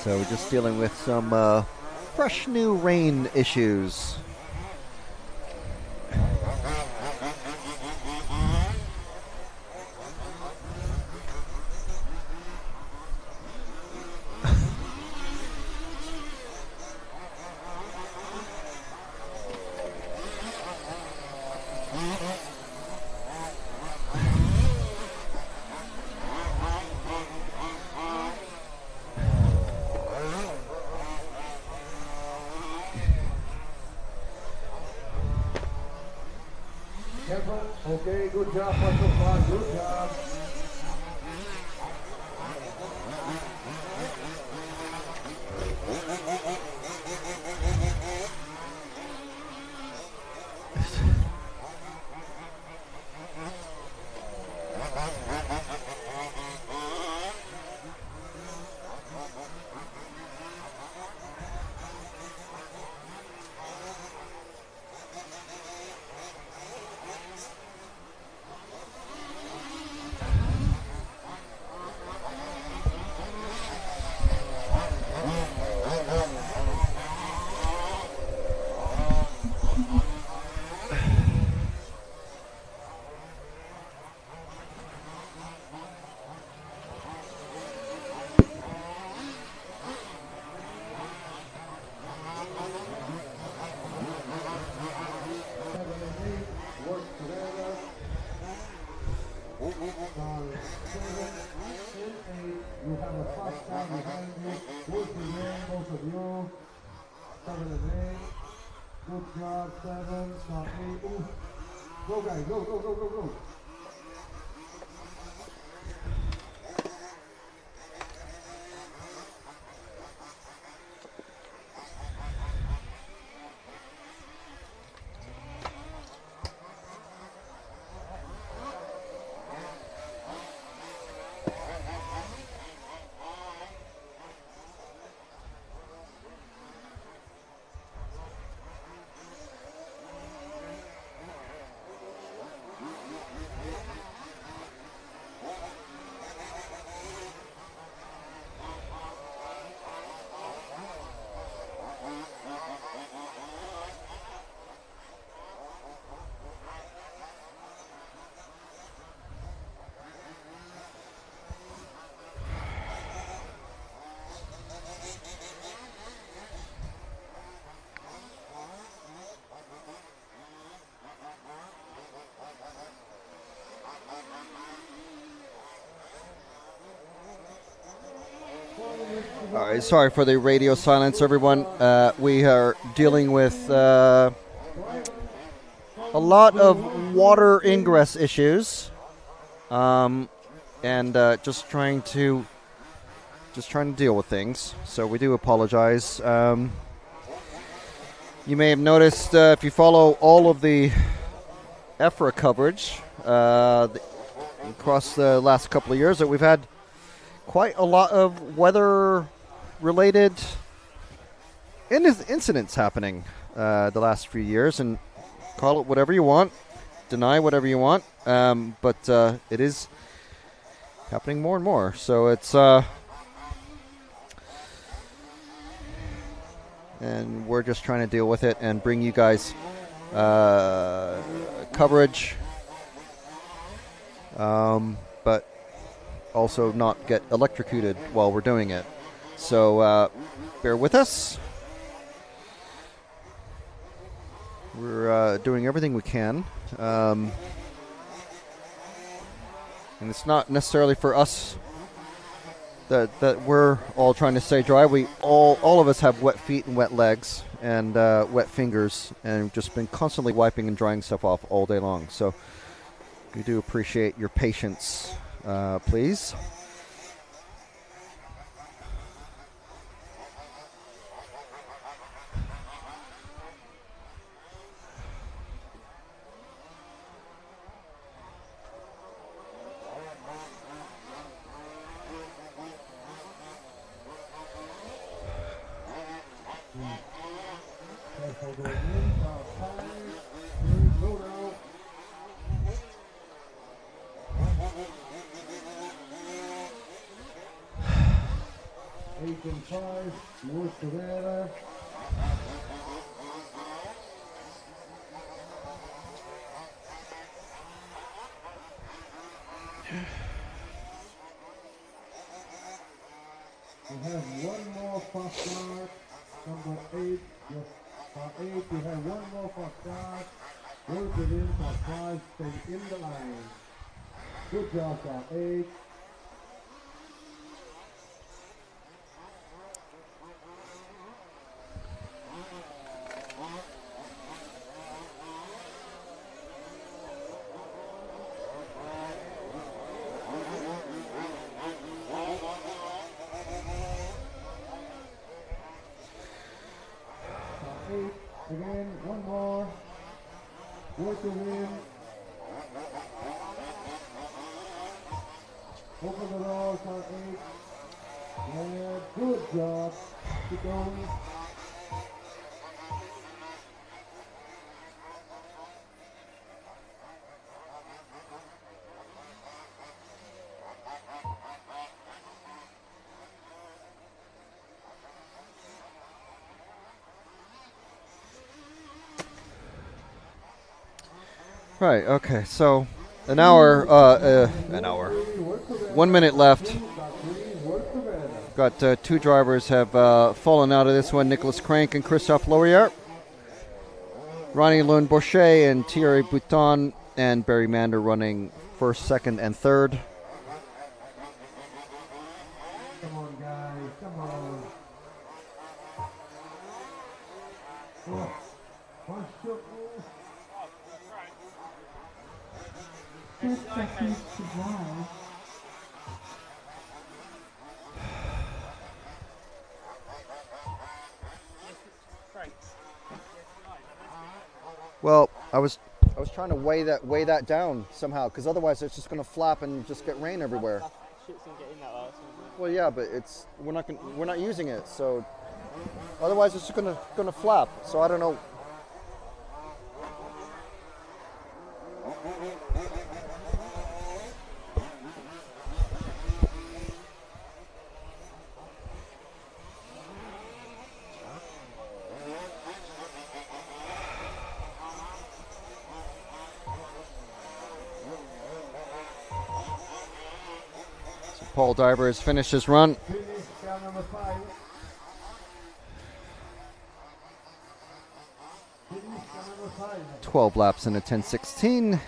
So we're just dealing with some fresh new rain issues.
Okay, good job, Marshall Clark, good job. Work again, both of you. 7 and 8. Good job, 7. Stop 8. Ooh. Go, guys. Go, go, go, go, go.
All right, sorry for the radio silence, everyone. We are dealing with a lot of water ingress issues, and just trying to deal with things. So we do apologize. You may have noticed if you follow all of the EFRA coverage across the last couple of years that we've had quite a lot of weather-related incidents happening the last few years, and call it whatever you want, deny whatever you want, but it is happening more and more. So it's and we're just trying to deal with it and bring you guys coverage, but also not get electrocuted while we're doing it. So bear with us. We're doing everything we can. And it's not necessarily for us that we're all trying to stay dry. We all of us have wet feet and wet legs and wet fingers, and we've just been constantly wiping and drying stuff off all day long. So we do appreciate your patience, please.
Work together. We have one more fast start. Number 8. Yes, for 8, you have one more fast start. Work within for 5. Stay in the line. Good job, for 8. Again, one more. Work to win. Open the door for 8. Yeah, good job. Keep going.
Right, okay, so an hour, 1 minute left. Got 2 drivers have fallen out of this one, Nicholas Crank and Christophe Laurier. Ronnie Lune-Boucher and Thierry Bouton and Barry Mander running first, second, and third.
Come on, guys, come on. Marshall.
10 seconds to drive.
Well, I was trying to weigh that down somehow, because otherwise it's just going to flap and just get rain everywhere. Well, yeah, but we're not using it, so otherwise it's just gonna flap. So I don't know. Paul Diver has finished his run.
Finish car number 5. Finish car number 5.
12 laps in a 10:16.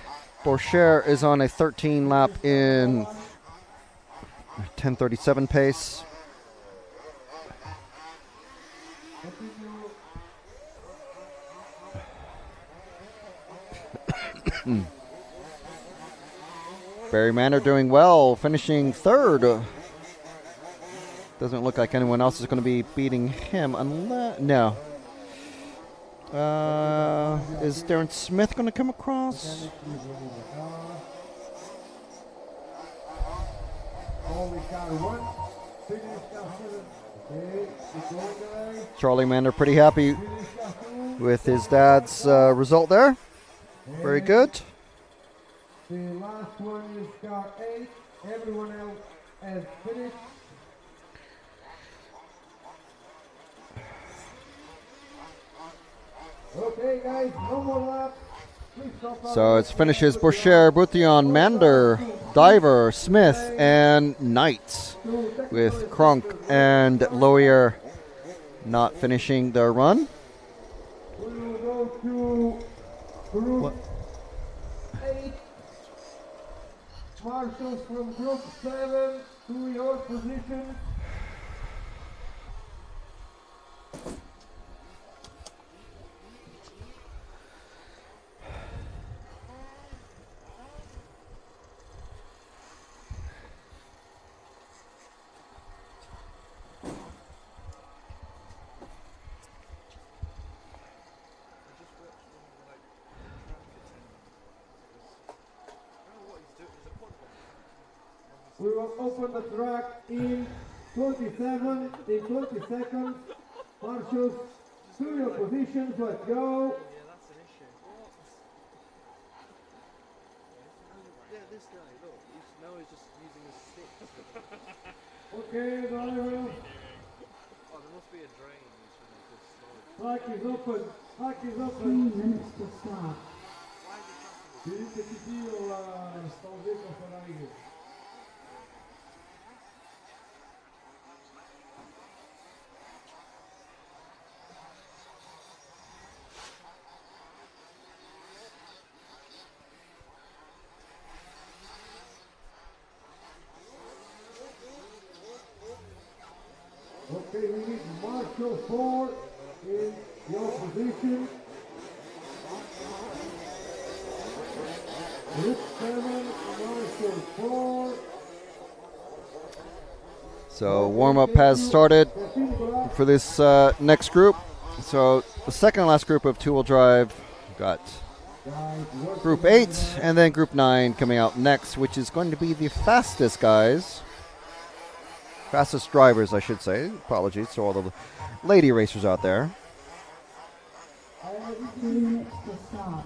Borcher is on a 13 lap in 10:37 pace.
Continue.
Barry Manor doing well, finishing third. Doesn't look like anyone else is going to be beating him unless... No. Is Darren Smith going to come across?
Only car 1. Finish car 7. Okay, keep going, guys.
Charlie Manor pretty happy
Finish car 2.
with his dad's result there. Very good.
The last one is car 8. Everyone else has finished. Okay, guys, no more laps. Please stop.
So it's finishes Borcher, Bouthillon, Mander, Diver, Smith, and Knight, with Kronk and Loyer not finishing their run.
We will go to group 8. Marshals from group 7 to your position. We will open the track in 27, in 20 seconds. Marshals, to your positions, let's go.
Yeah, that's an issue. Yeah, this guy, look, now he's just using his stick.
Okay, driver.
Oh, there must be a drain he's trying to make this slow.
Track is open. Track is
3
open.
minutes to start.
Why is it tracking?
Vedete che tiro la staudetta Ferrari. Okay, we need Marshall 4 in your position. Group 7, Marshall 4.
So warm-up has started for this next group. So the second and last group of two-wheel drive got Group 8 and then Group 9 coming out next, which is going to be the fastest guys. Fastest drivers, I should say. Apologies to all the lady racers out there.
3 minutes to start.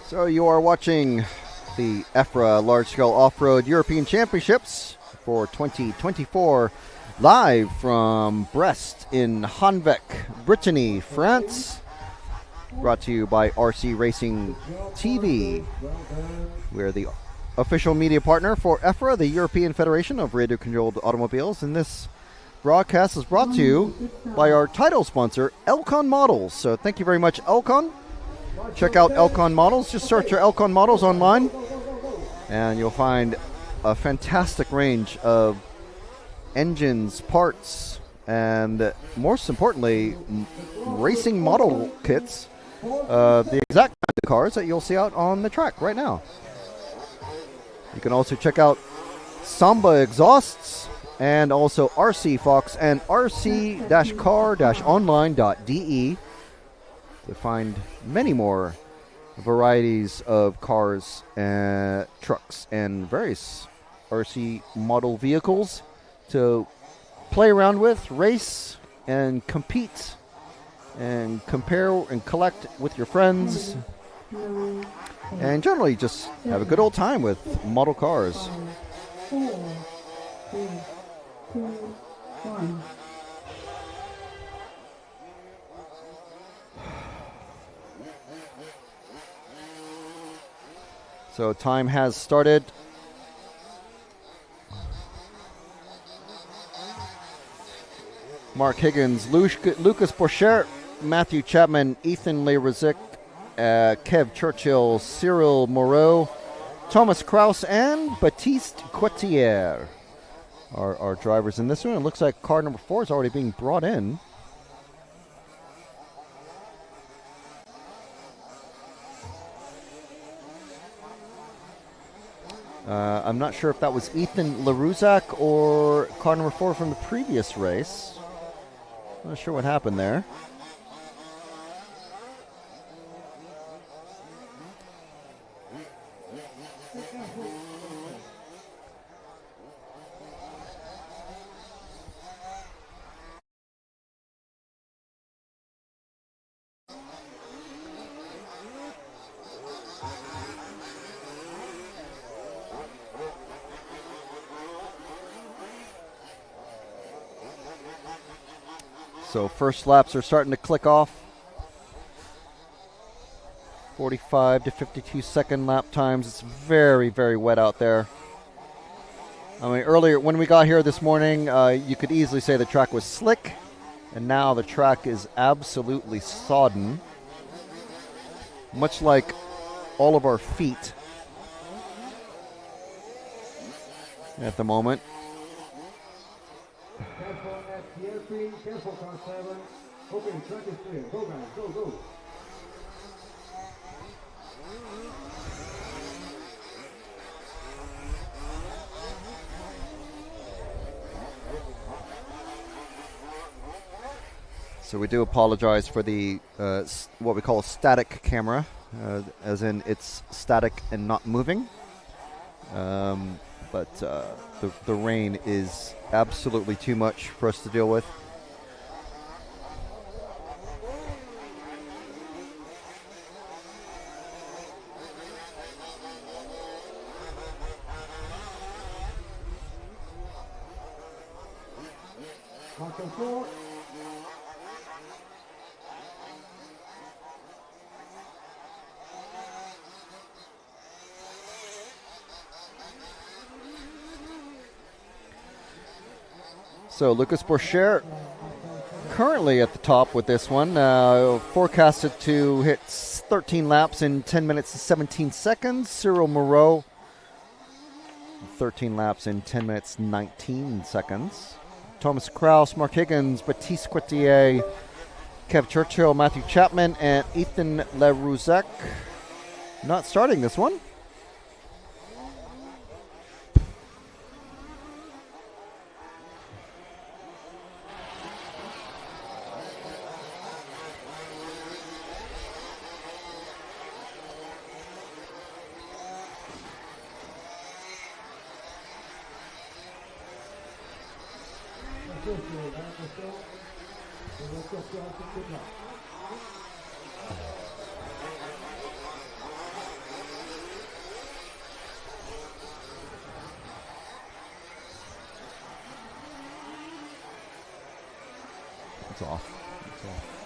So you are watching the EFRA Large Scale Off-Road European Championships for 2024, live from Brest in Hanvec, Brittany, France. Brought to you by RC Racing TV. We're the official media partner for EFRA, the European Federation of Radio-Controlled Automobiles, and this broadcast is brought to you by our title sponsor, Elcon Models. So thank you very much, Elcon. Check out Elcon Models. Just search for Elcon Models online, and you'll find a fantastic range of engines, parts, and most importantly, racing model kits. The exact kind of cars that you'll see out on the track right now. You can also check out Samba exhausts and also RC Fox and rc-car-online.de to find many more varieties of cars, trucks, and various RC model vehicles to play around with, race, and compete, and compare and collect with your friends, and generally just have a good old time with model cars.
5, 4, 3, 2, 1.
So time has started. Mark Higgins, Lucas Borchert, Matthew Chapman, Ethan Lerozic, Kev Churchill, Cyril Moreau, Thomas Kraus, and Baptiste Coetier are our drivers in this one. It looks like car number 4 is already being brought in. I'm not sure if that was Ethan Laruzak or car number 4 from the previous race. Not sure what happened there. So first laps are starting to click off. 45 to 52 second lap times. It's very, very wet out there. I mean, earlier when we got here this morning, you could easily say the track was slick, and now the track is absolutely sodden, much like all of our feet at the moment.
Careful on that hairpin, careful car 7. Okay, track is clear. Go guys, go, go.
So we do apologize for the what we call a static camera, as in it's static and not moving. But the rain is absolutely too much for us to deal with.
Marshal 4.
So Lucas Borchert currently at the top with this one, forecasted to hit 13 laps in 10 minutes and 17 seconds. Cyril Moreau, 13 laps in 10 minutes 19 seconds. Thomas Kraus, Mark Higgins, Baptiste Coetier, Kev Churchill, Matthew Chapman, and Ethan Lerouzek not starting this one. It's off. It's off.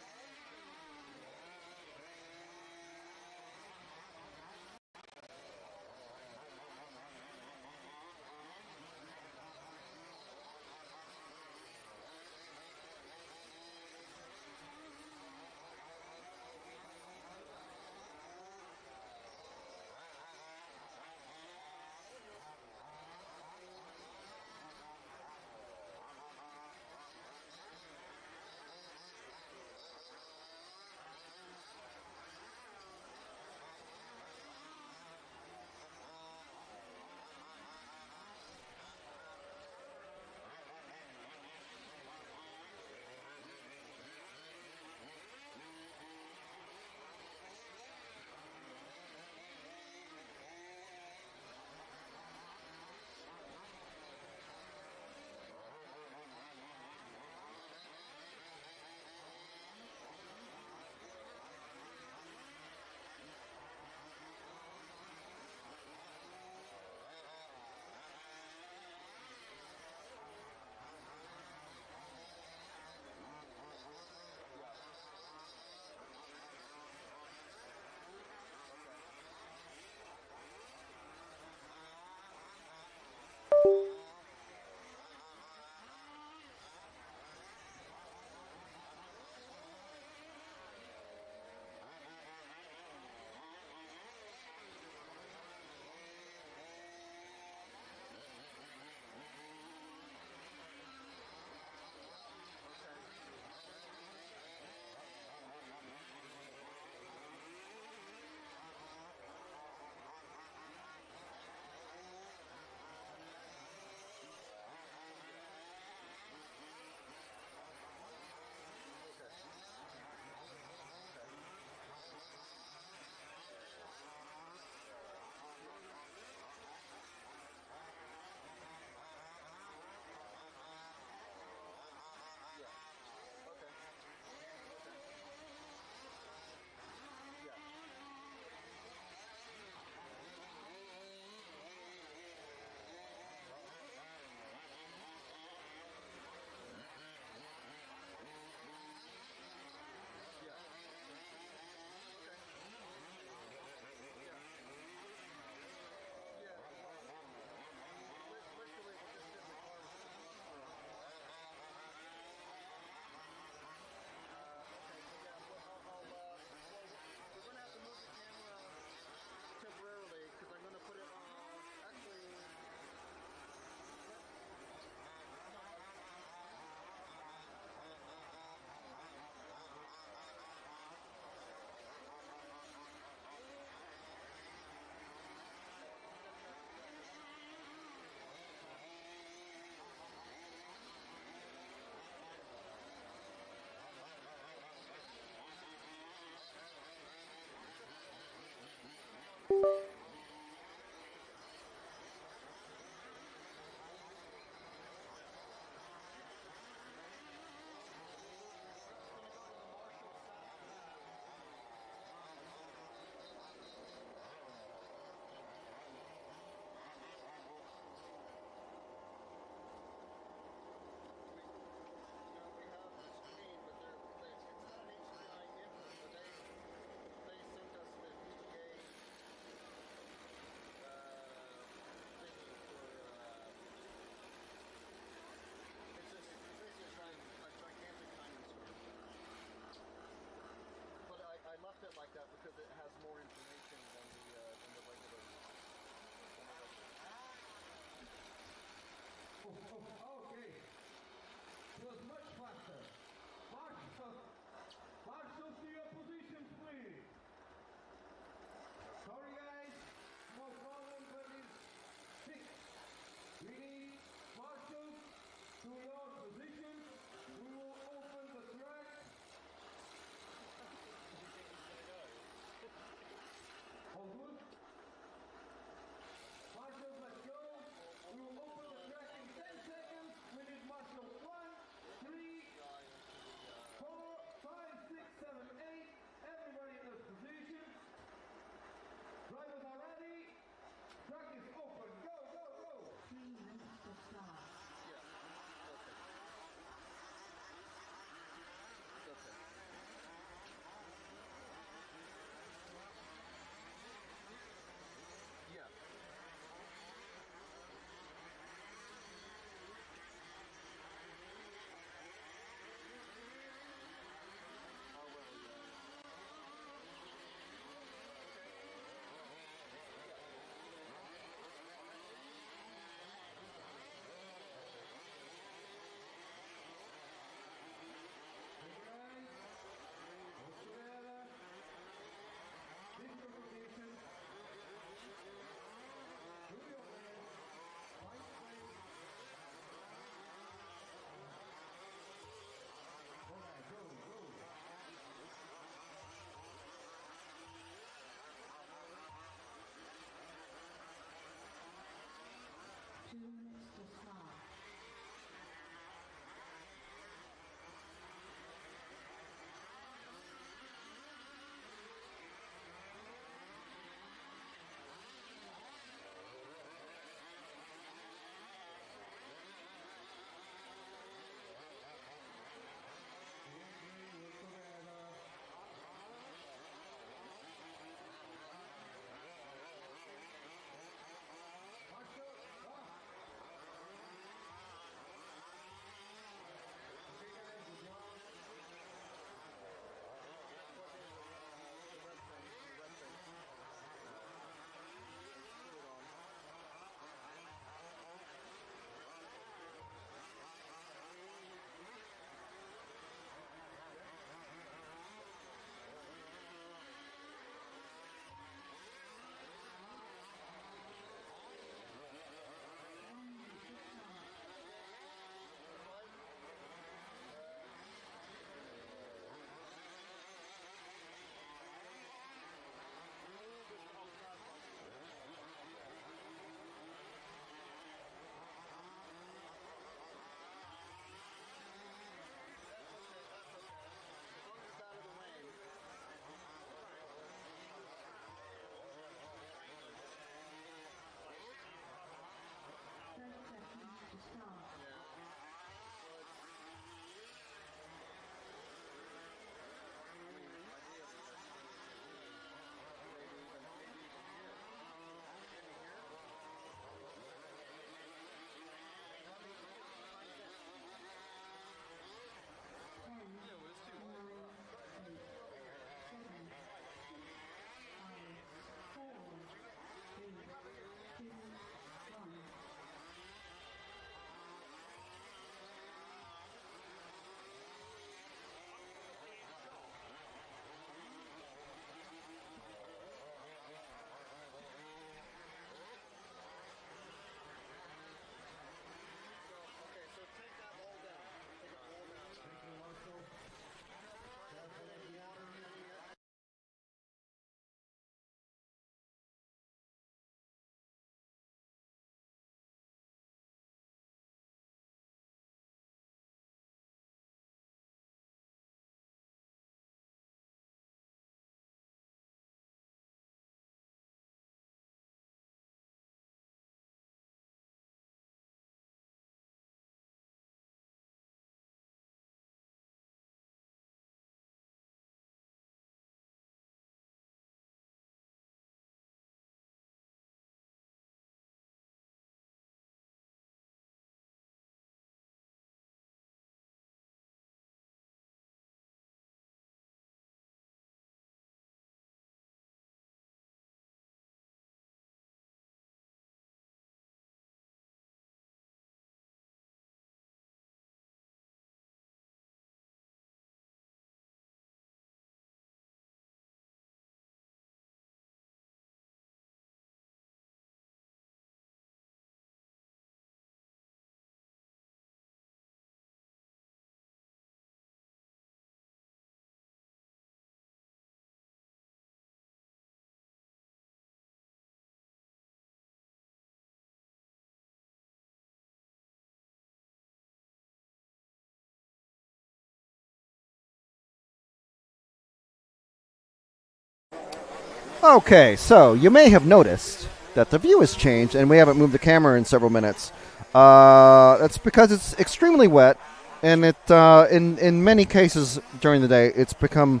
Okay, so you may have noticed that the view has changed, and we haven't moved the camera in several minutes. That's because it's extremely wet, and in many cases during the day it's become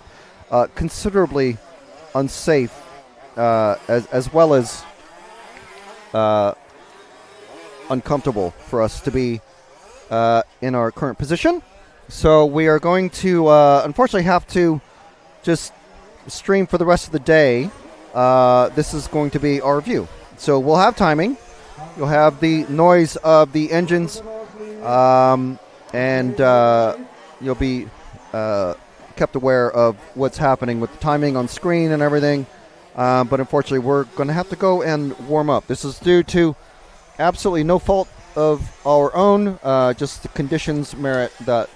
considerably unsafe, as well as uncomfortable for us to be in our current position. So we are going to unfortunately have to just stream for the rest of the day. This is going to be our view. So we'll have timing. You'll have the noise of the engines, and you'll be kept aware of what's happening with the timing on screen and everything. But unfortunately, we're going to have to go and warm up. This is due to absolutely no fault of our own. Just the conditions merit that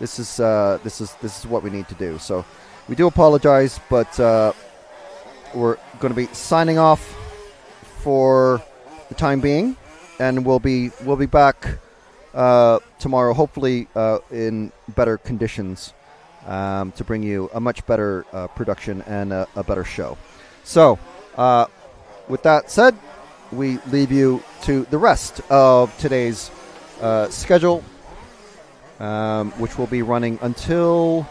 this is what we need to do. So we do apologize, but we're going to be signing off for the time being, and we'll be back tomorrow, hopefully in better conditions, to bring you a much better production and a better show. So, with that said, we leave you to the rest of today's schedule, which will be running until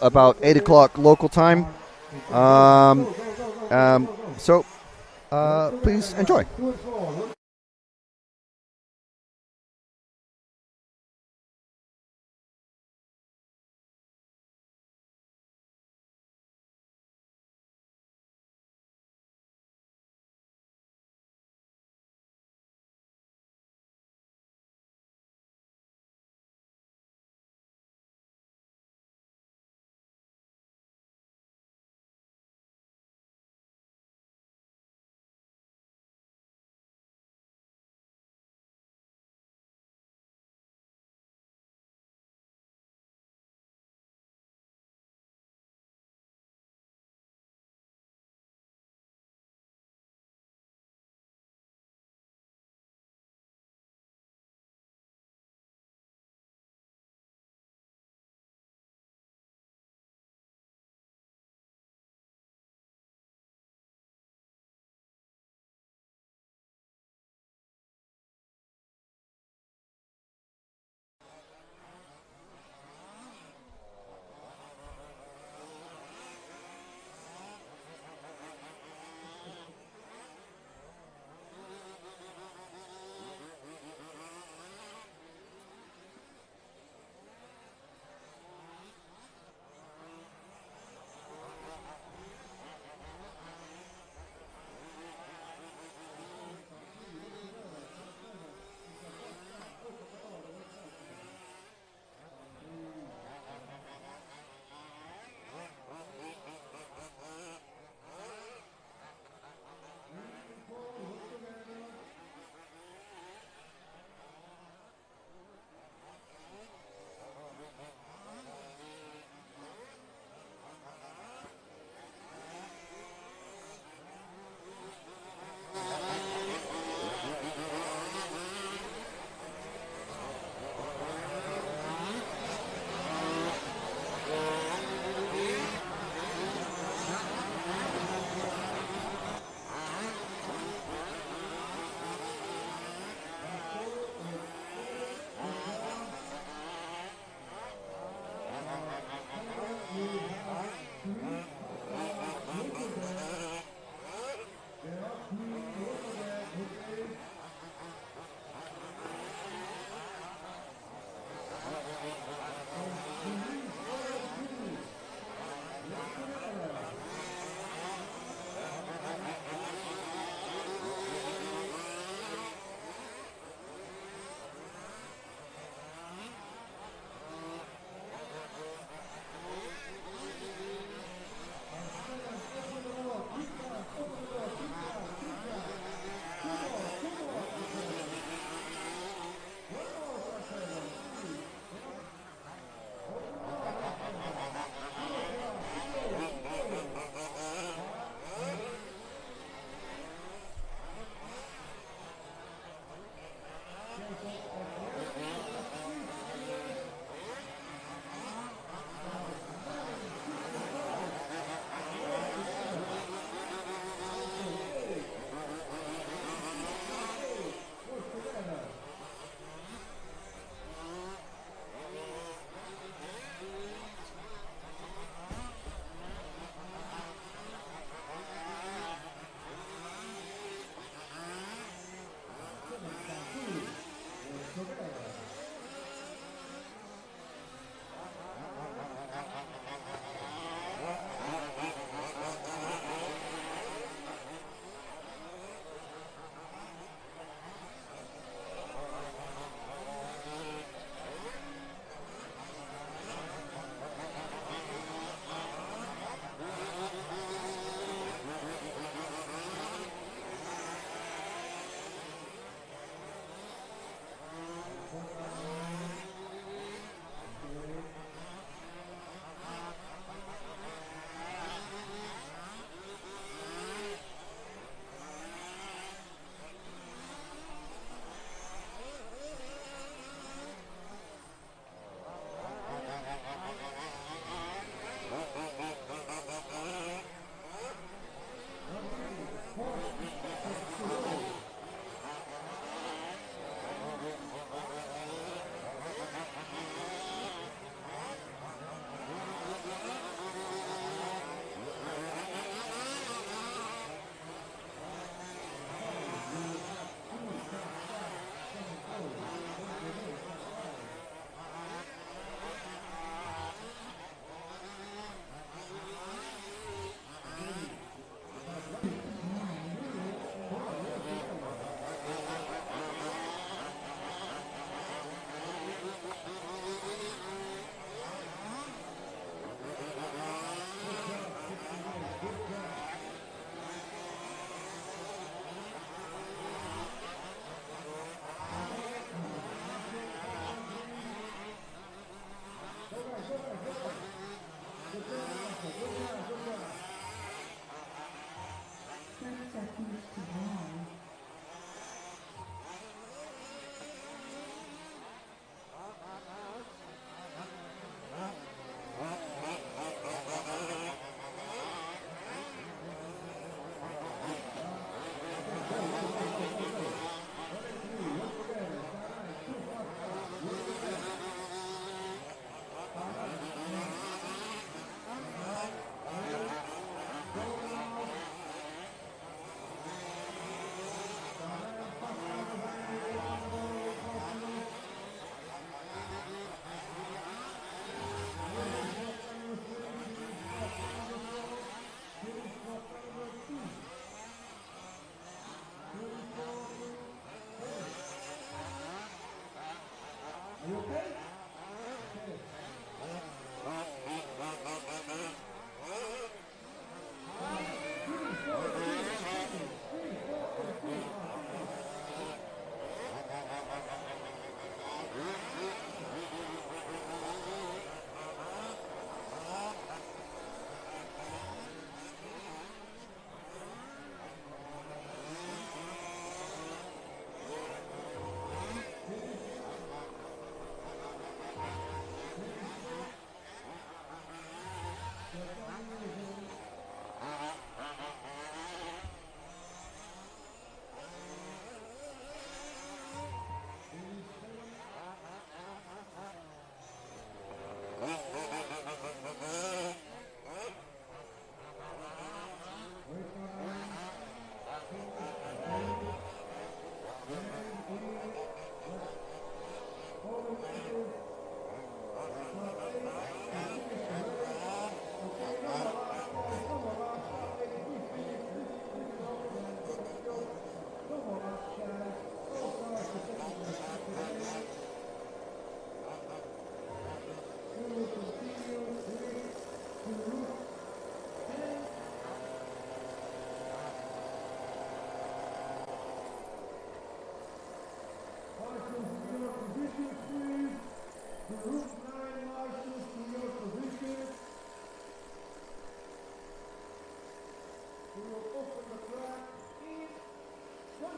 about 8 o'clock local time. So please enjoy.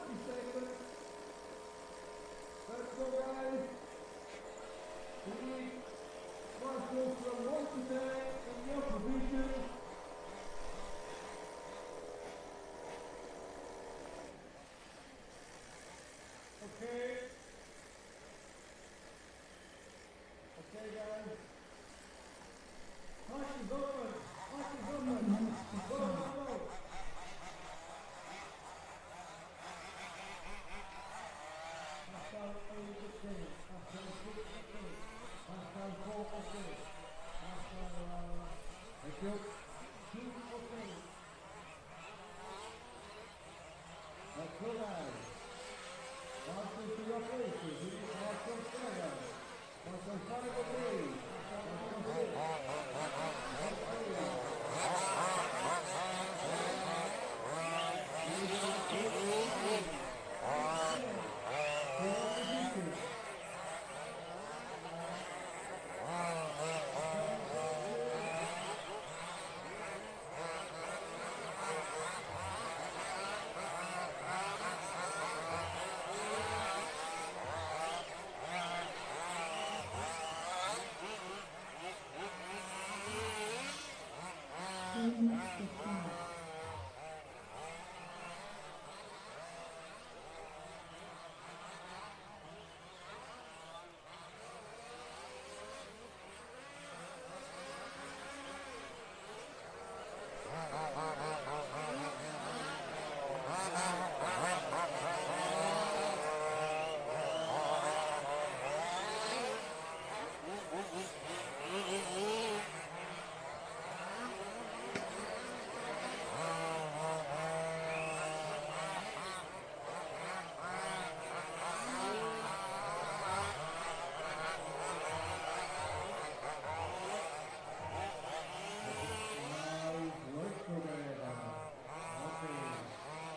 30 seconds. Let's go, guys. We need marshals from 1 to 10 in your position. Okay. Okay, guys. Clock is open. Clock is open.
Minutes to
Go,
start.
go, go. Pascal 8, okay. Pascal 6, okay. Pascal 4, okay. Pascal, thank you. 2, okay. Let's go, guys. Marshals to your places. We need Marshal 7. Marshal 5, okay. Marshal 6.
Minutes to start.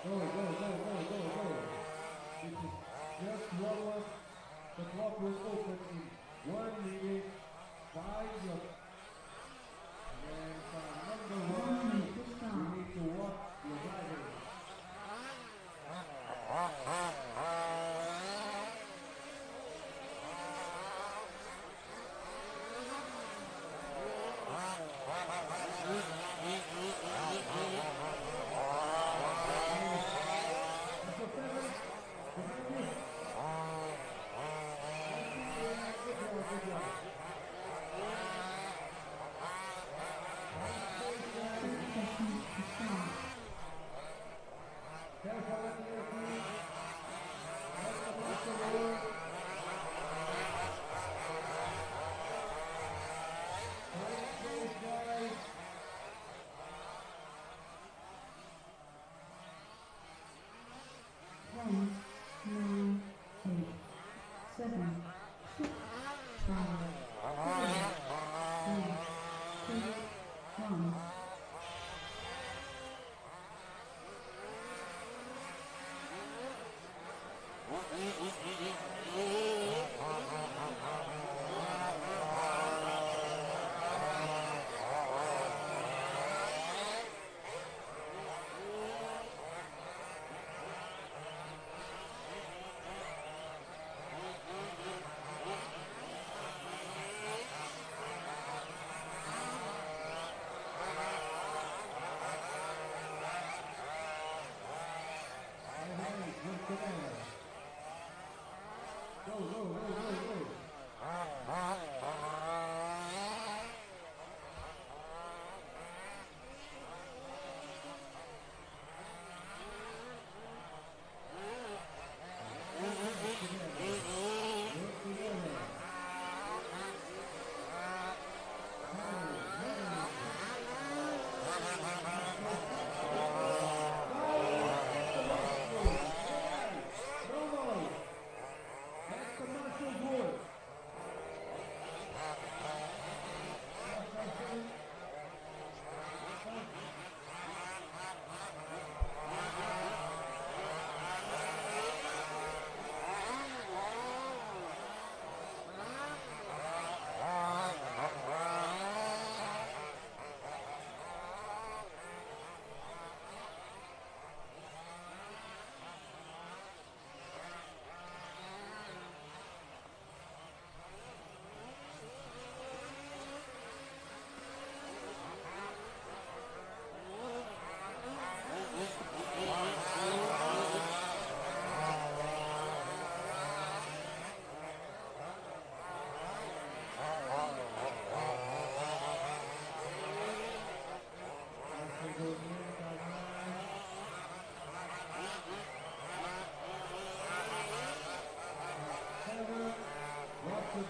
Go, go, go, go, go, go. This is just warm-up. The clock will open in 1 minute. 5 your... And number
1
1,
minute to
you
start.
need to watch your driving. Number 7, behind you. Good job, good job.
6 seconds to start.
Careful on the airfield. Right across the road. Please, guys.
Ten, nine, eight, 7, 6, 5, 4, 3, 2, 1.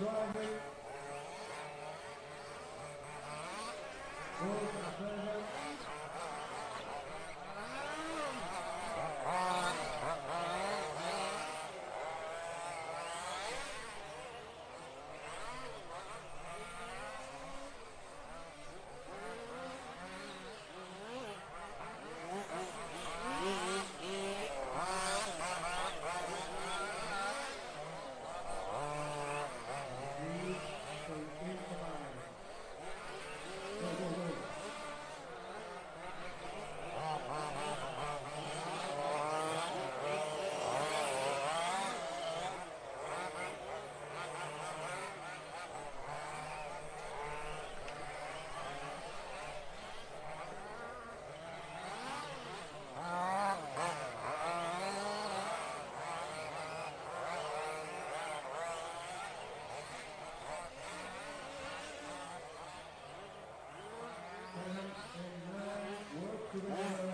driving. Car 7. Work together.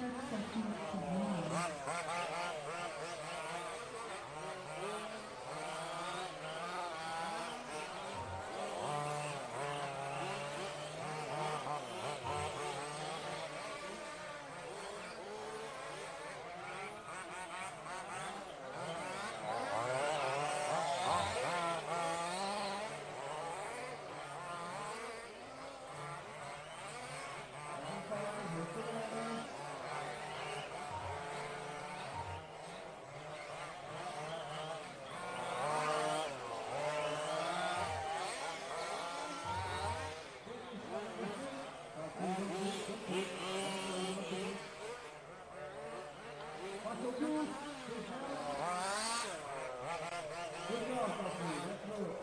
Third section to one.
Good job, Buckley. Let's move.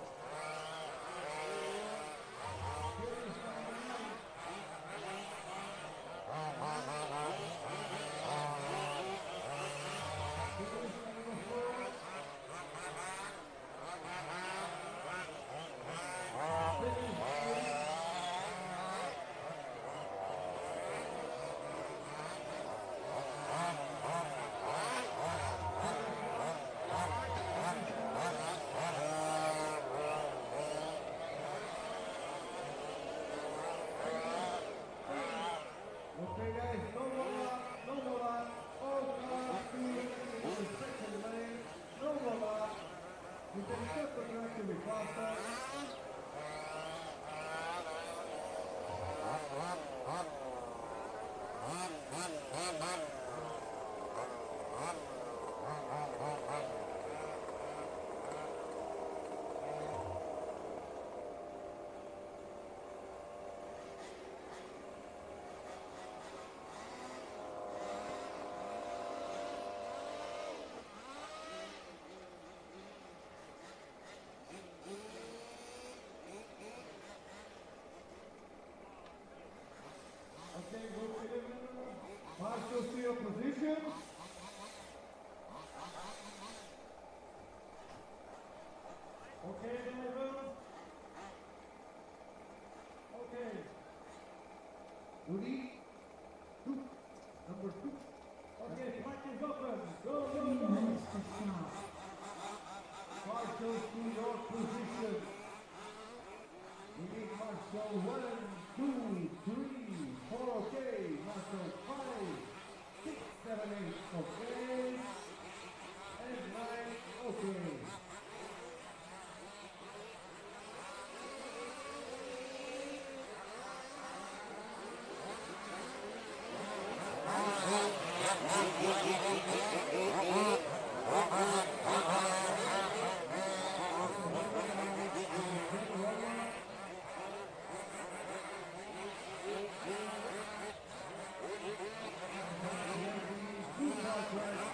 Okay, guys, no more lap, no more lap. All cars through the second lane, no more lap. You can set the track to be faster. Okay, go to marshal to your position. Okay, drivers. Okay. Ready? Two. Number two. Okay, track is open. Go, go,
3
go.
minutes to start.
Marshals to your position. We need Marshal 1, 2, 3, 4, okay. Marshal 5, 6, 7, 8, okay. And 9, okay. Two car crash.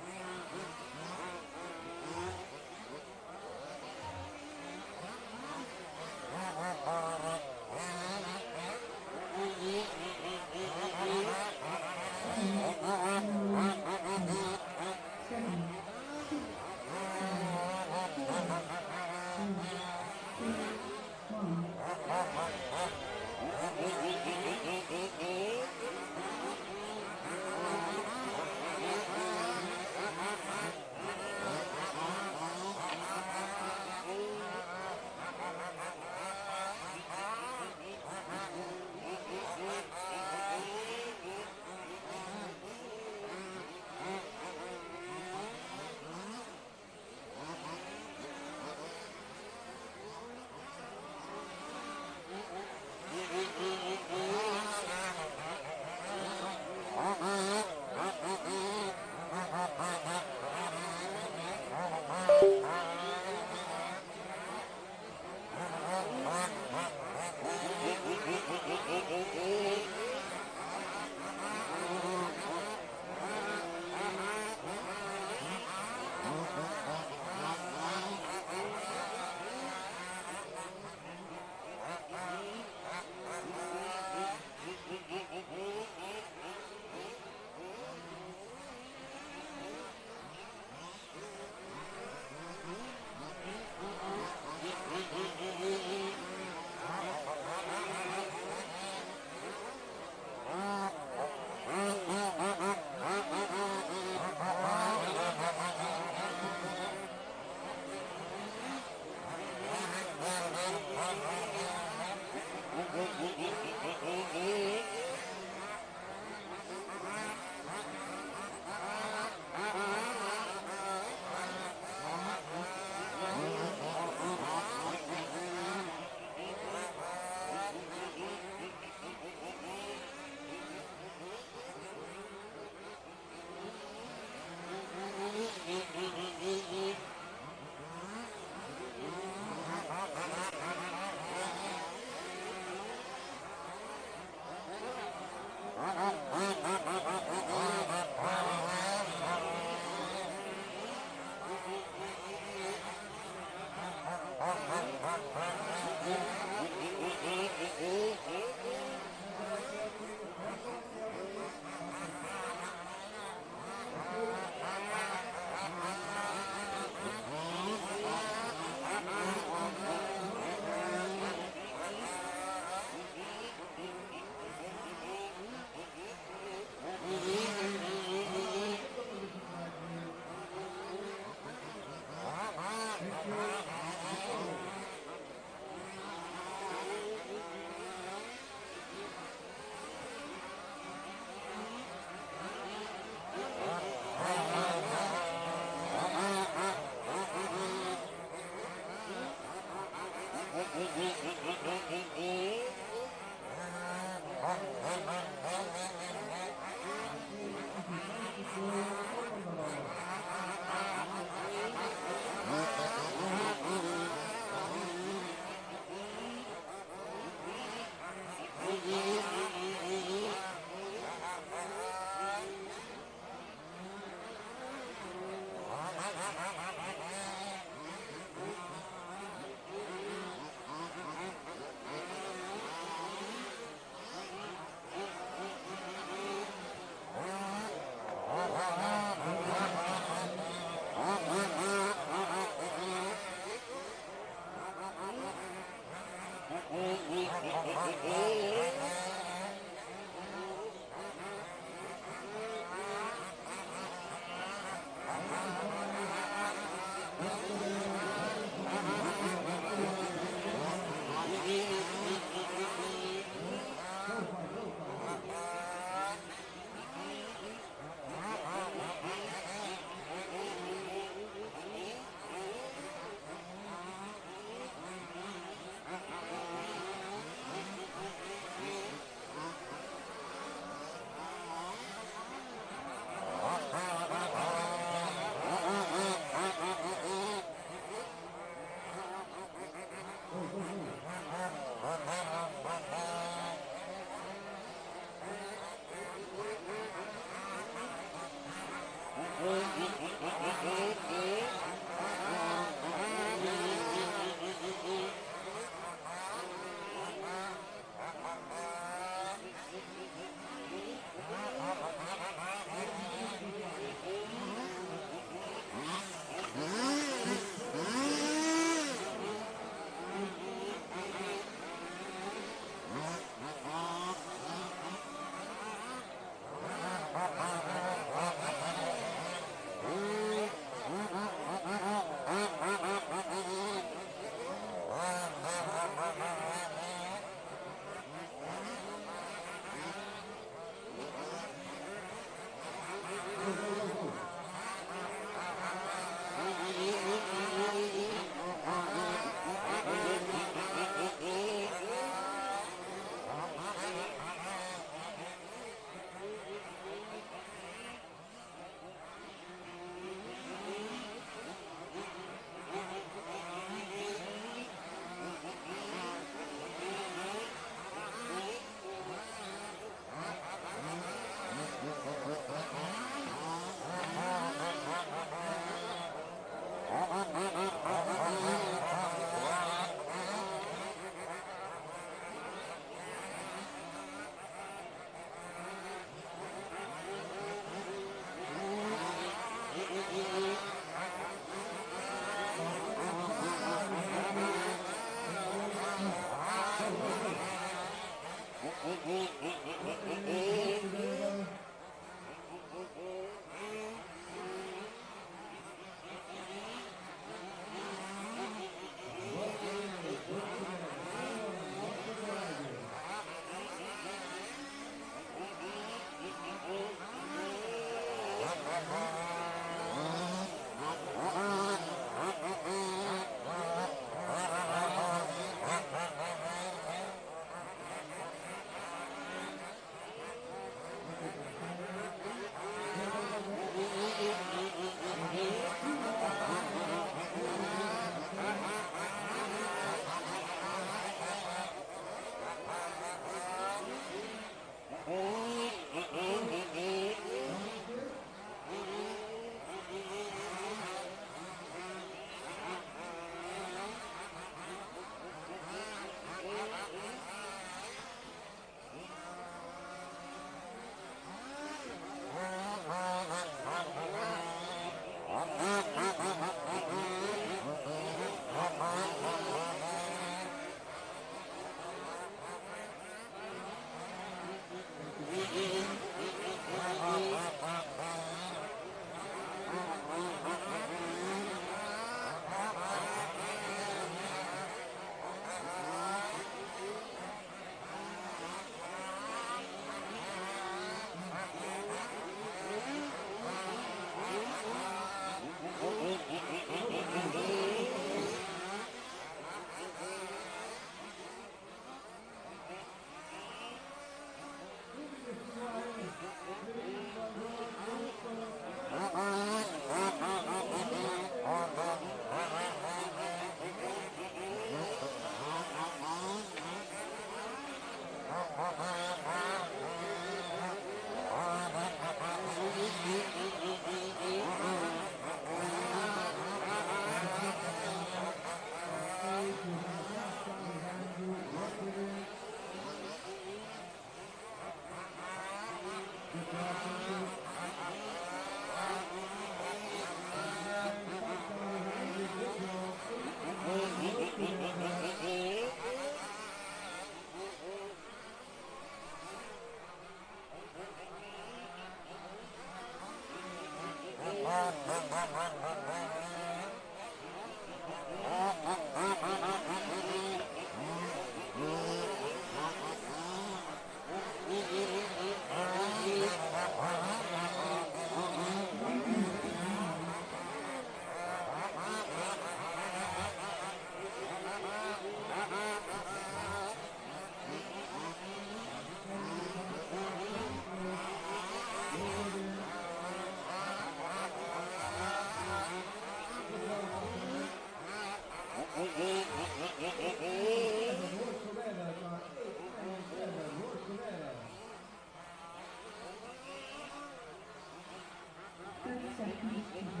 30 seconds to go.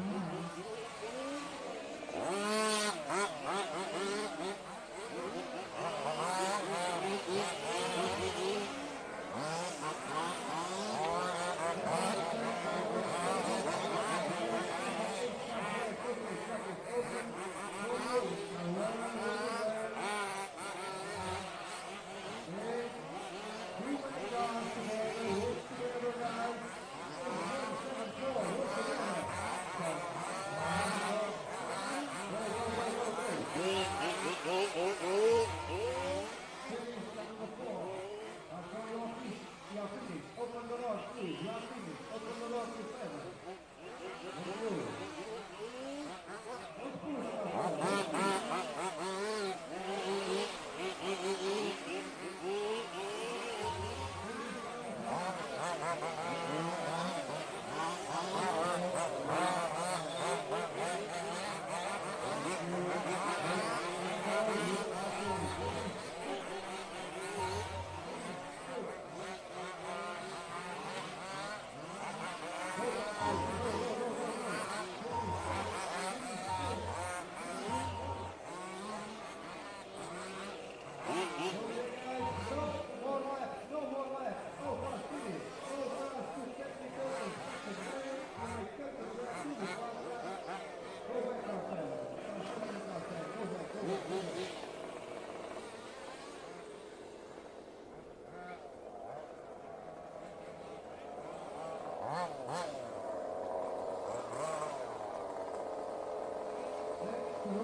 Your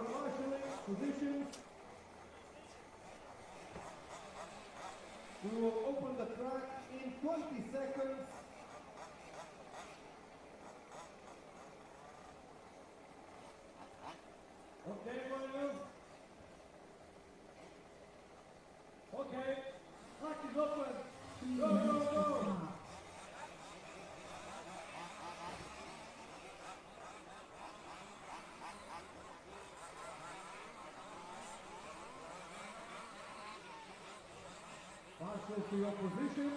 marshalling positions. We will open the track in 20 seconds. Okay, everyone. Okay, track is open. Go, go, go. Marshal to your position.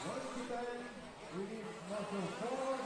Once again, we need Marshal 4,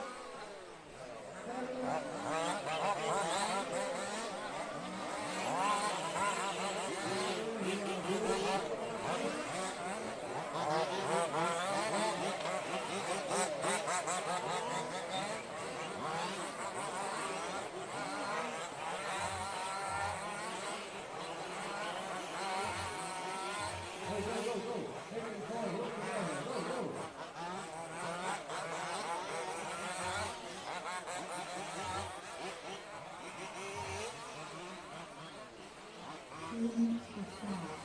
2 minutes to start.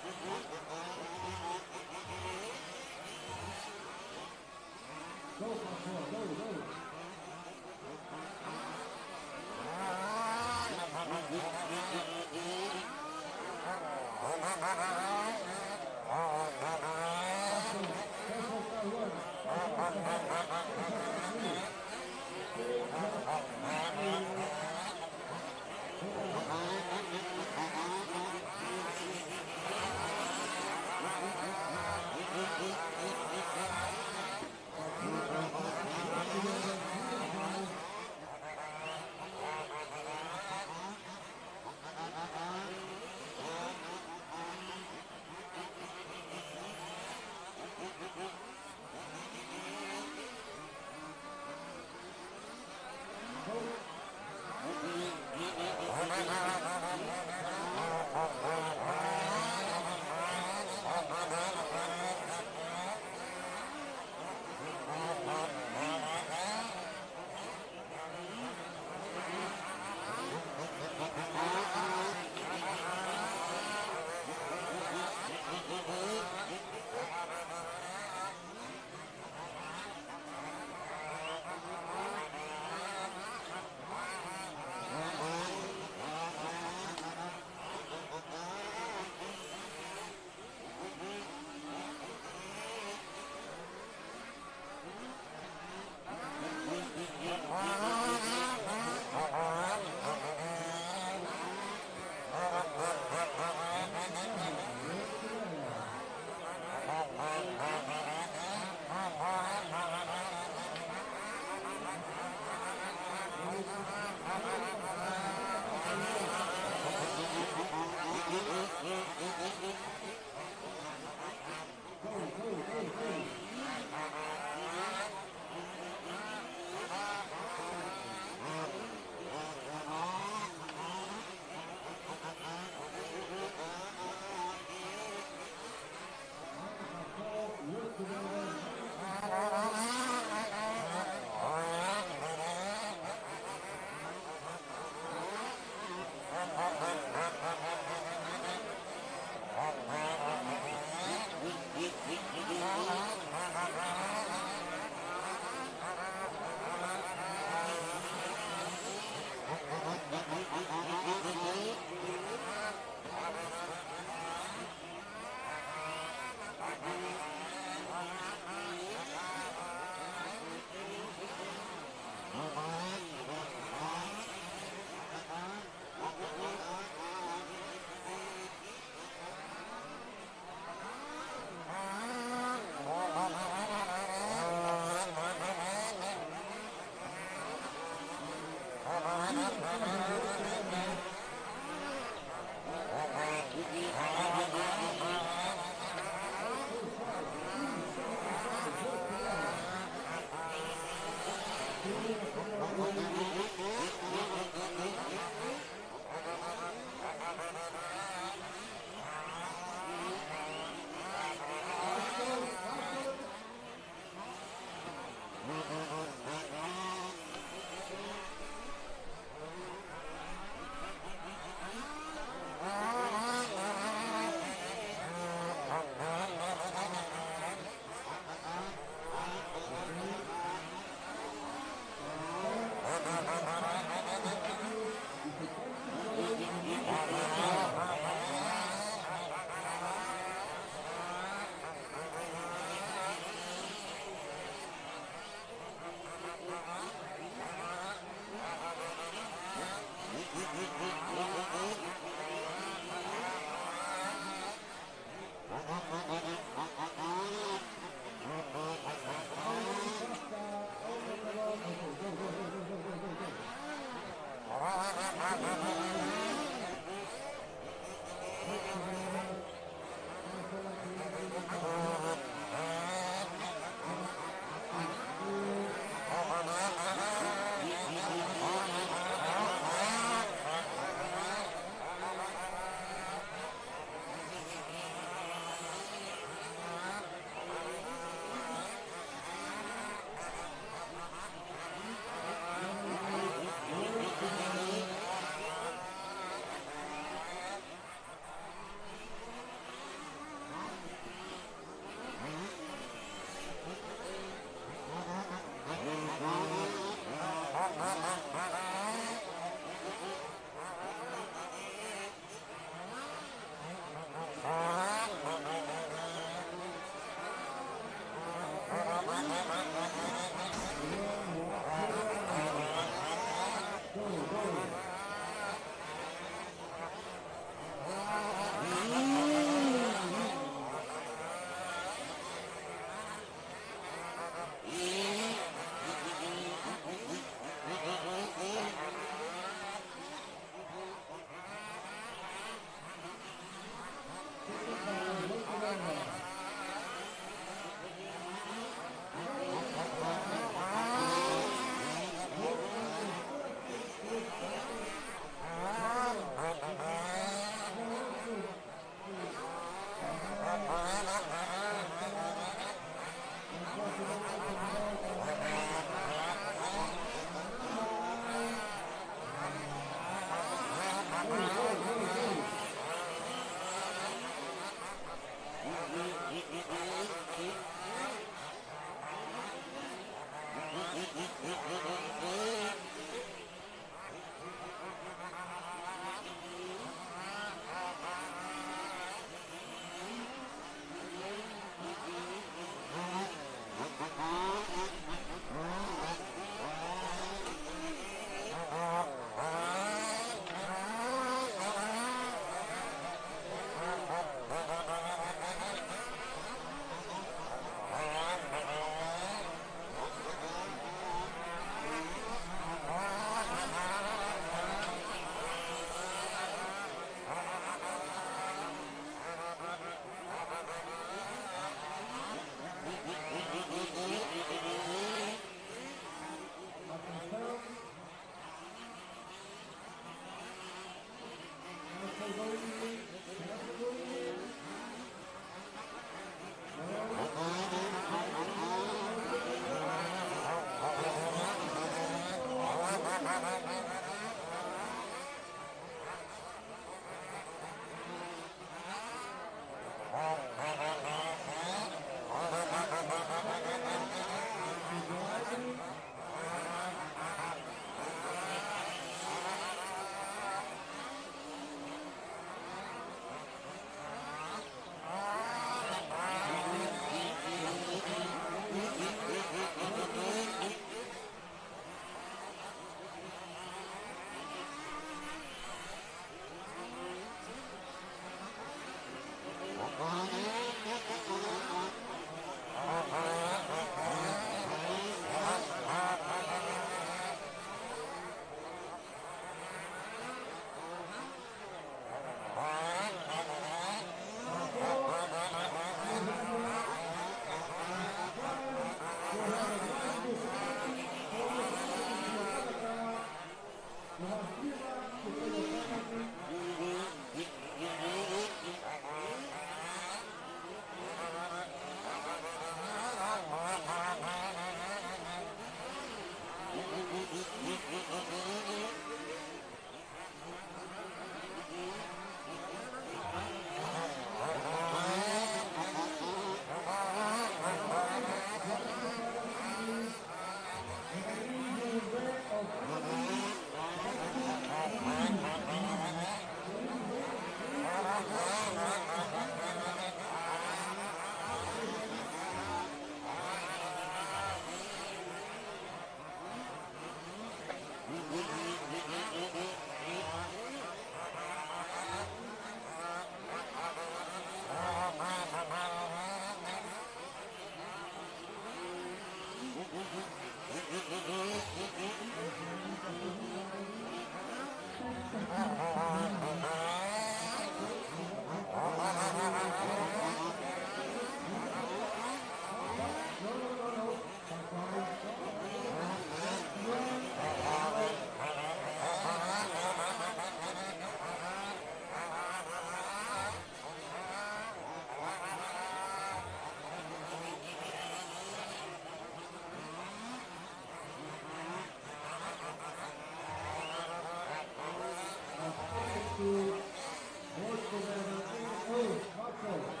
to work together in the group. Marshall.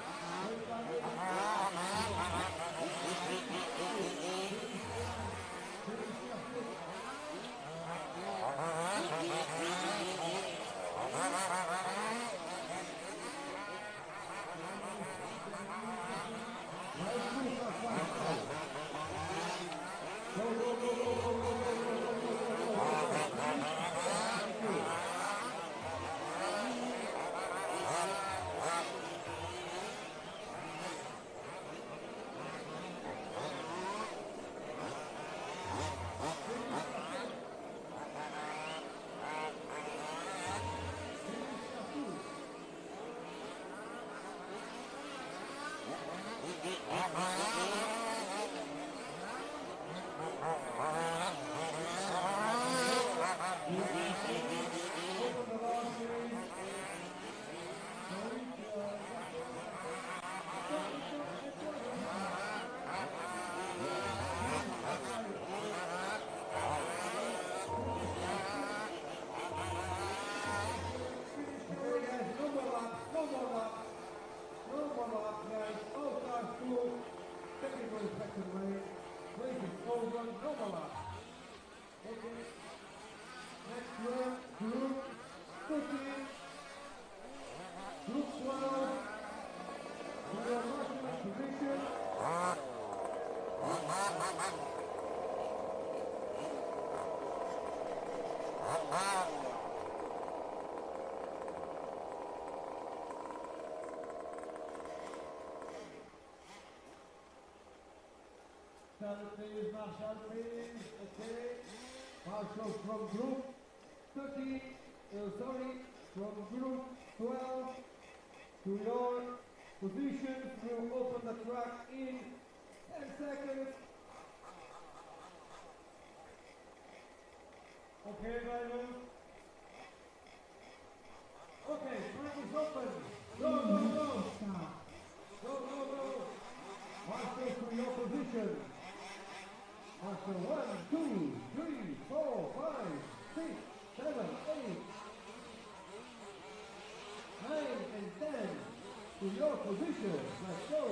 Marshall, please. Okay. Marshall from group 13, from group 12 to your position. We'll open the track in 10 seconds. Okay, drivers. Okay, track is open. Go, go, go. Go, go, go. Marshall to your position. After 1, 2, 3, 4, 5, 6, 7, 8, 9, and 10 to your position. Let's go.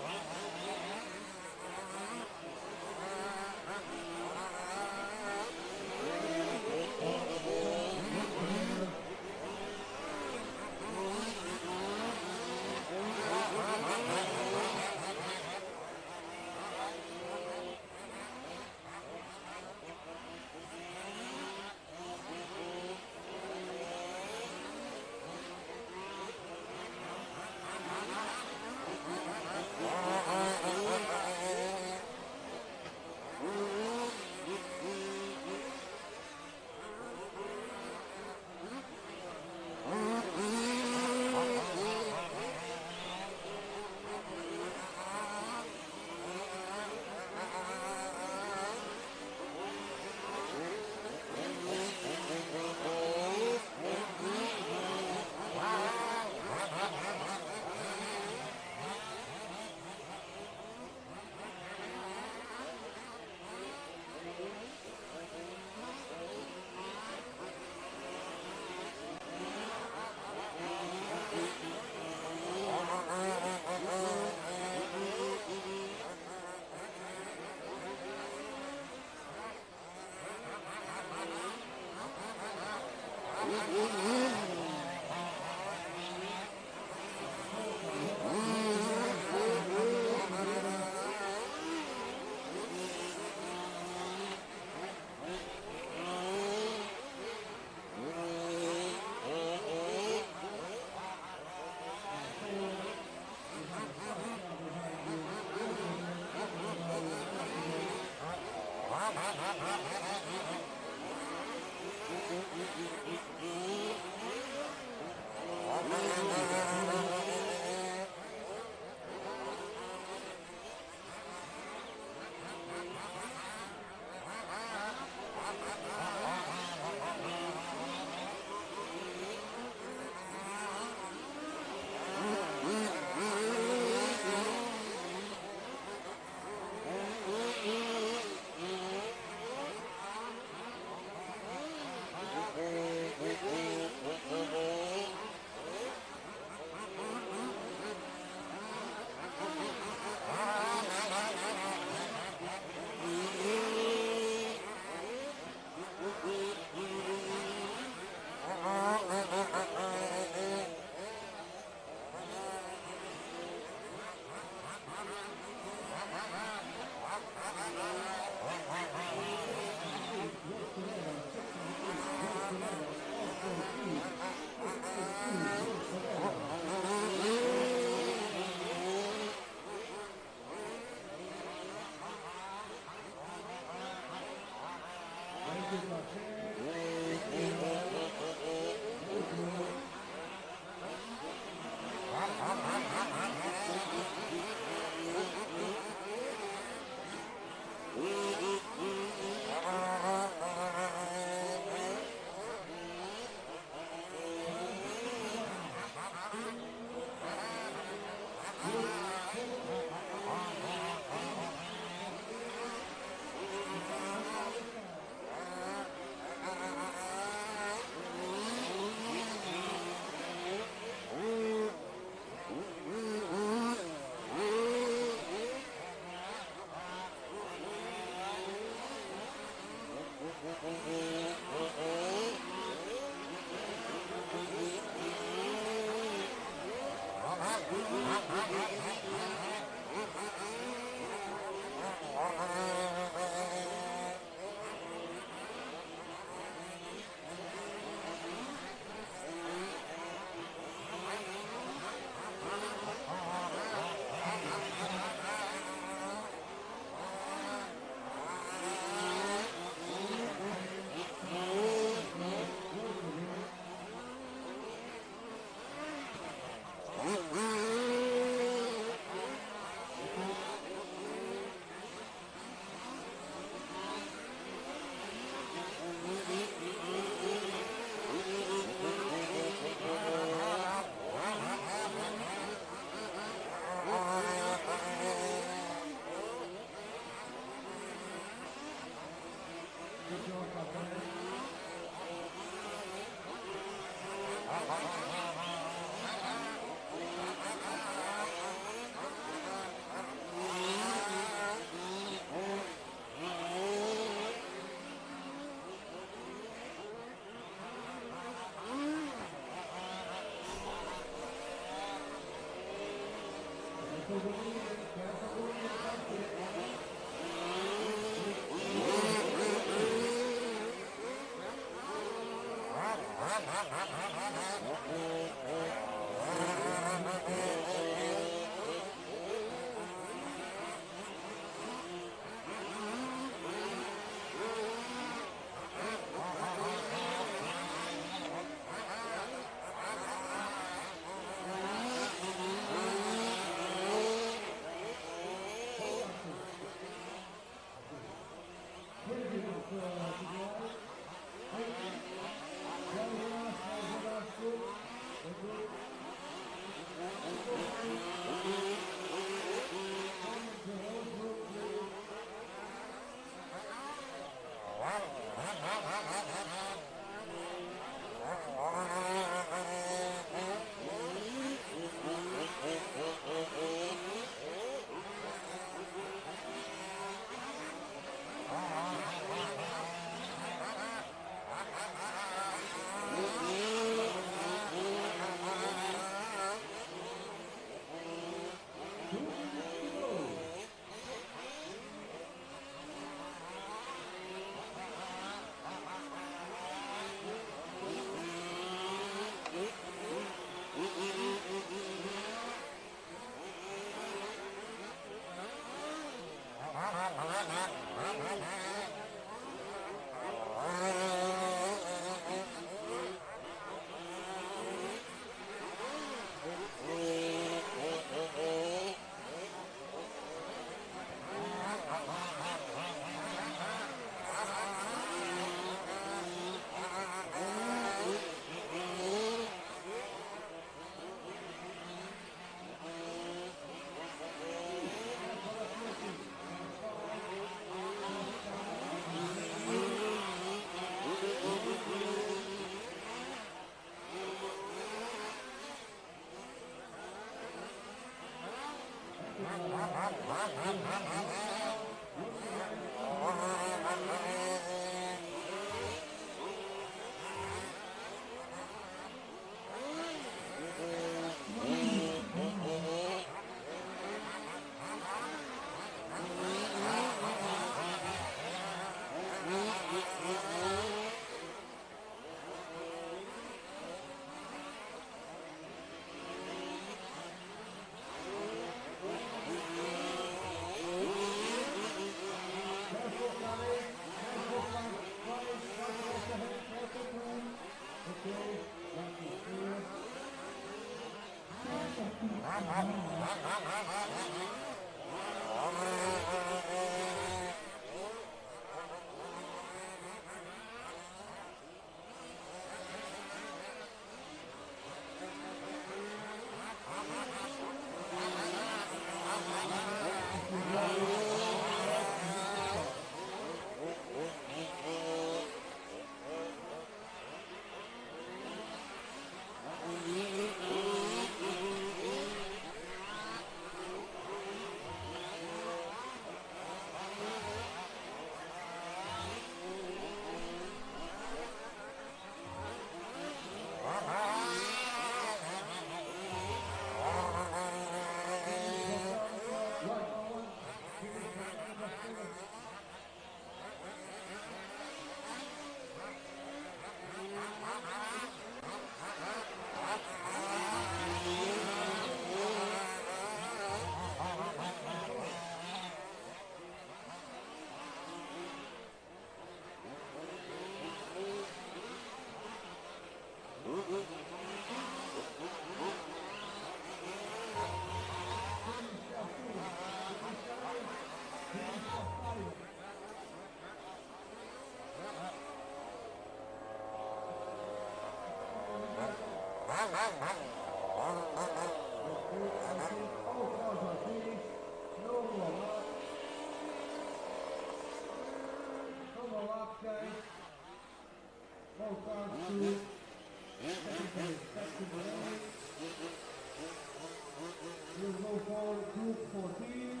We'll go for group 14,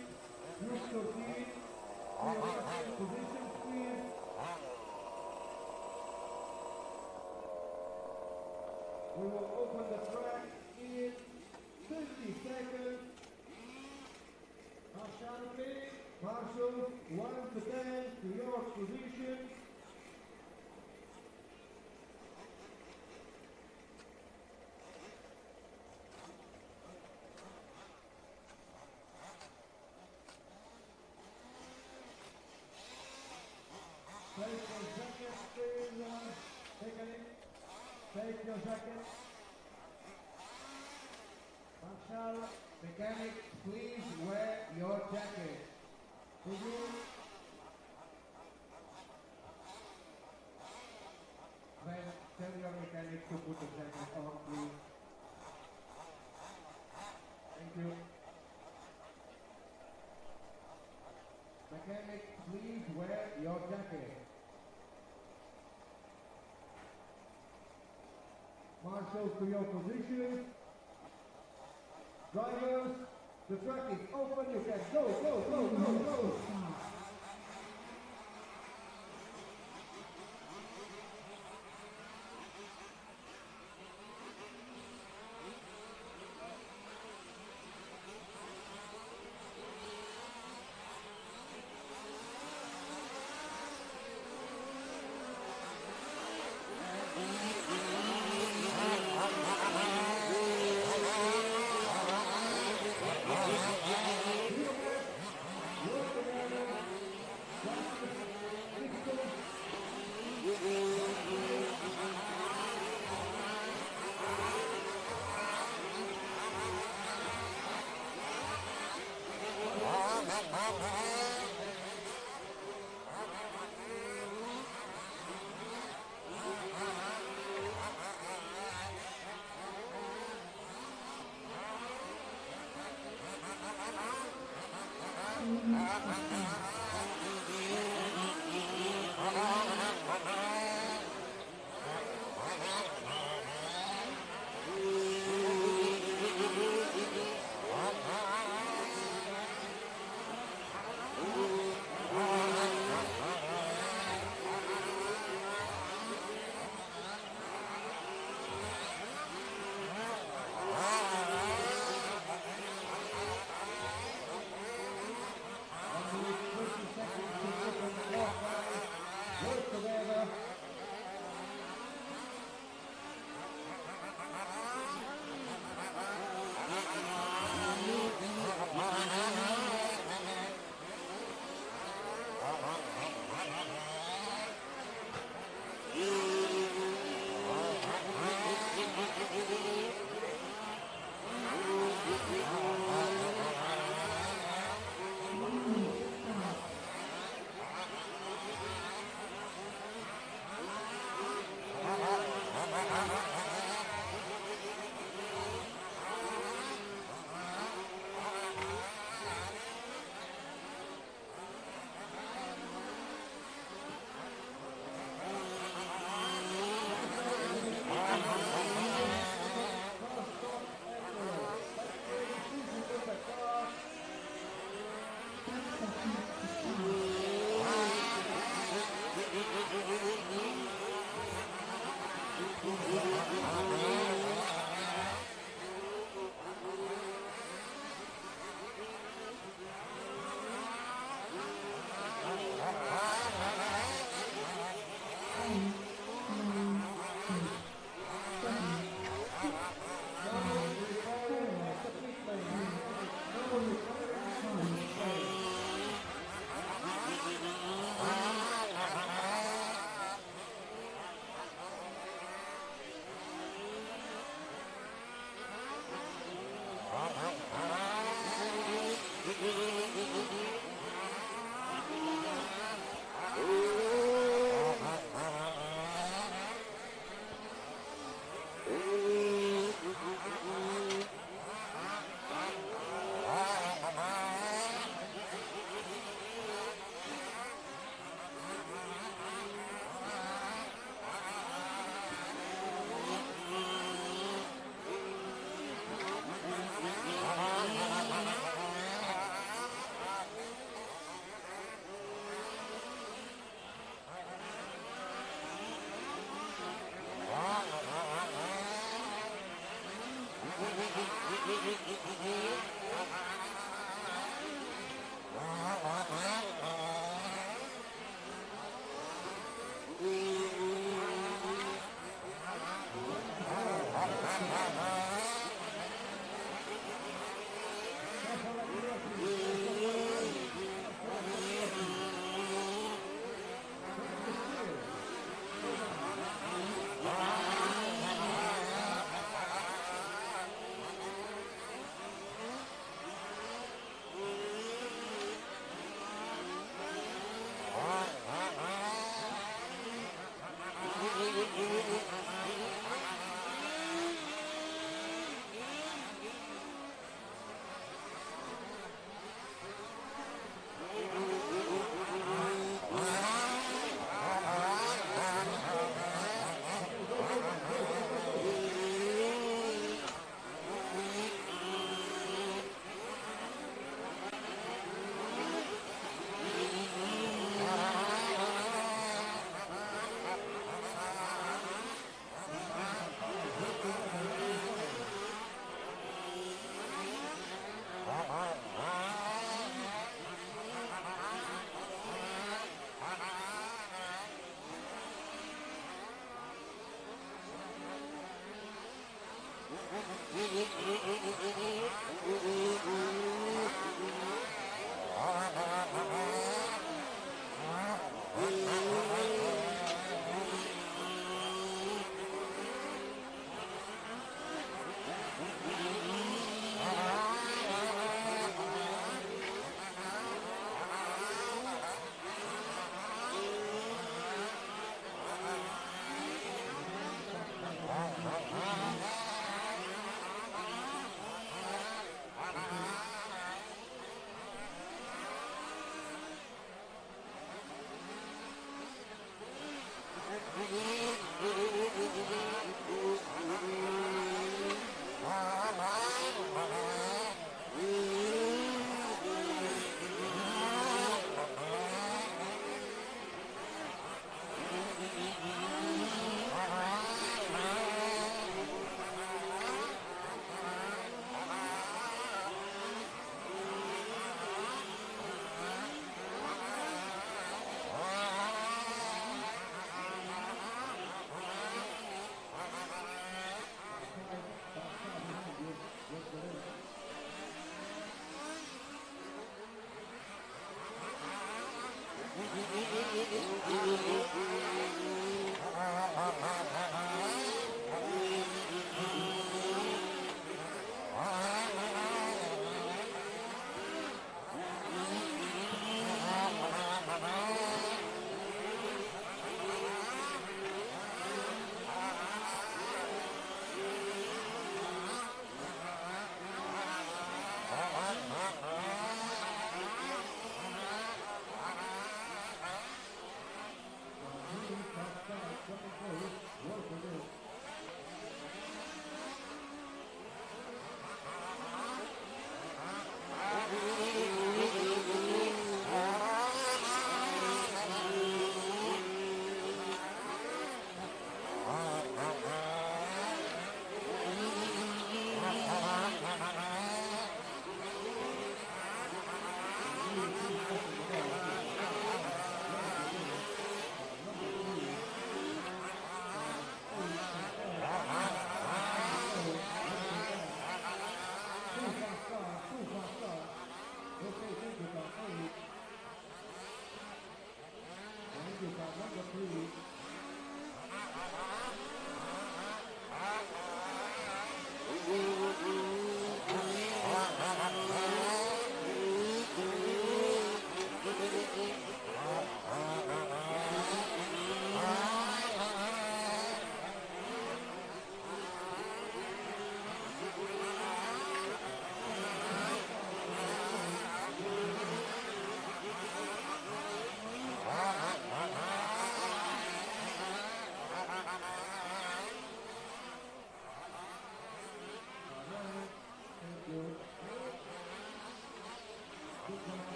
group 13. We are in position, please. We will open the track in 50 seconds. Academy, marshals, 1 to 10 to your position. Take your jacket, please, take your jacket. Marshal, mechanic, please wear your jacket. Could you? Then tell your mechanic to put the jacket on, please. Thank you. Mechanic, please wear your jacket. Marshals to your position. Drivers, the track is open, you can go.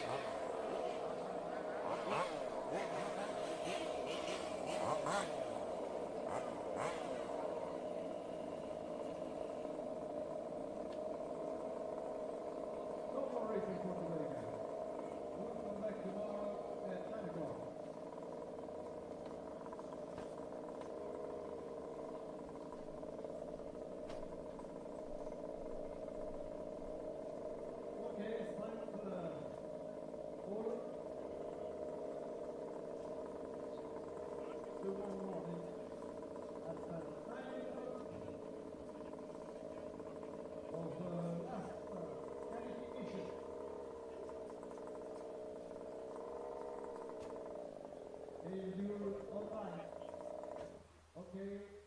No more racing for today, guys. We'll come back tomorrow at 9 o'clock. Okay, it's time for the order. Tomorrow morning at the 9 o'clock of the last qualification. And you're online. Okay.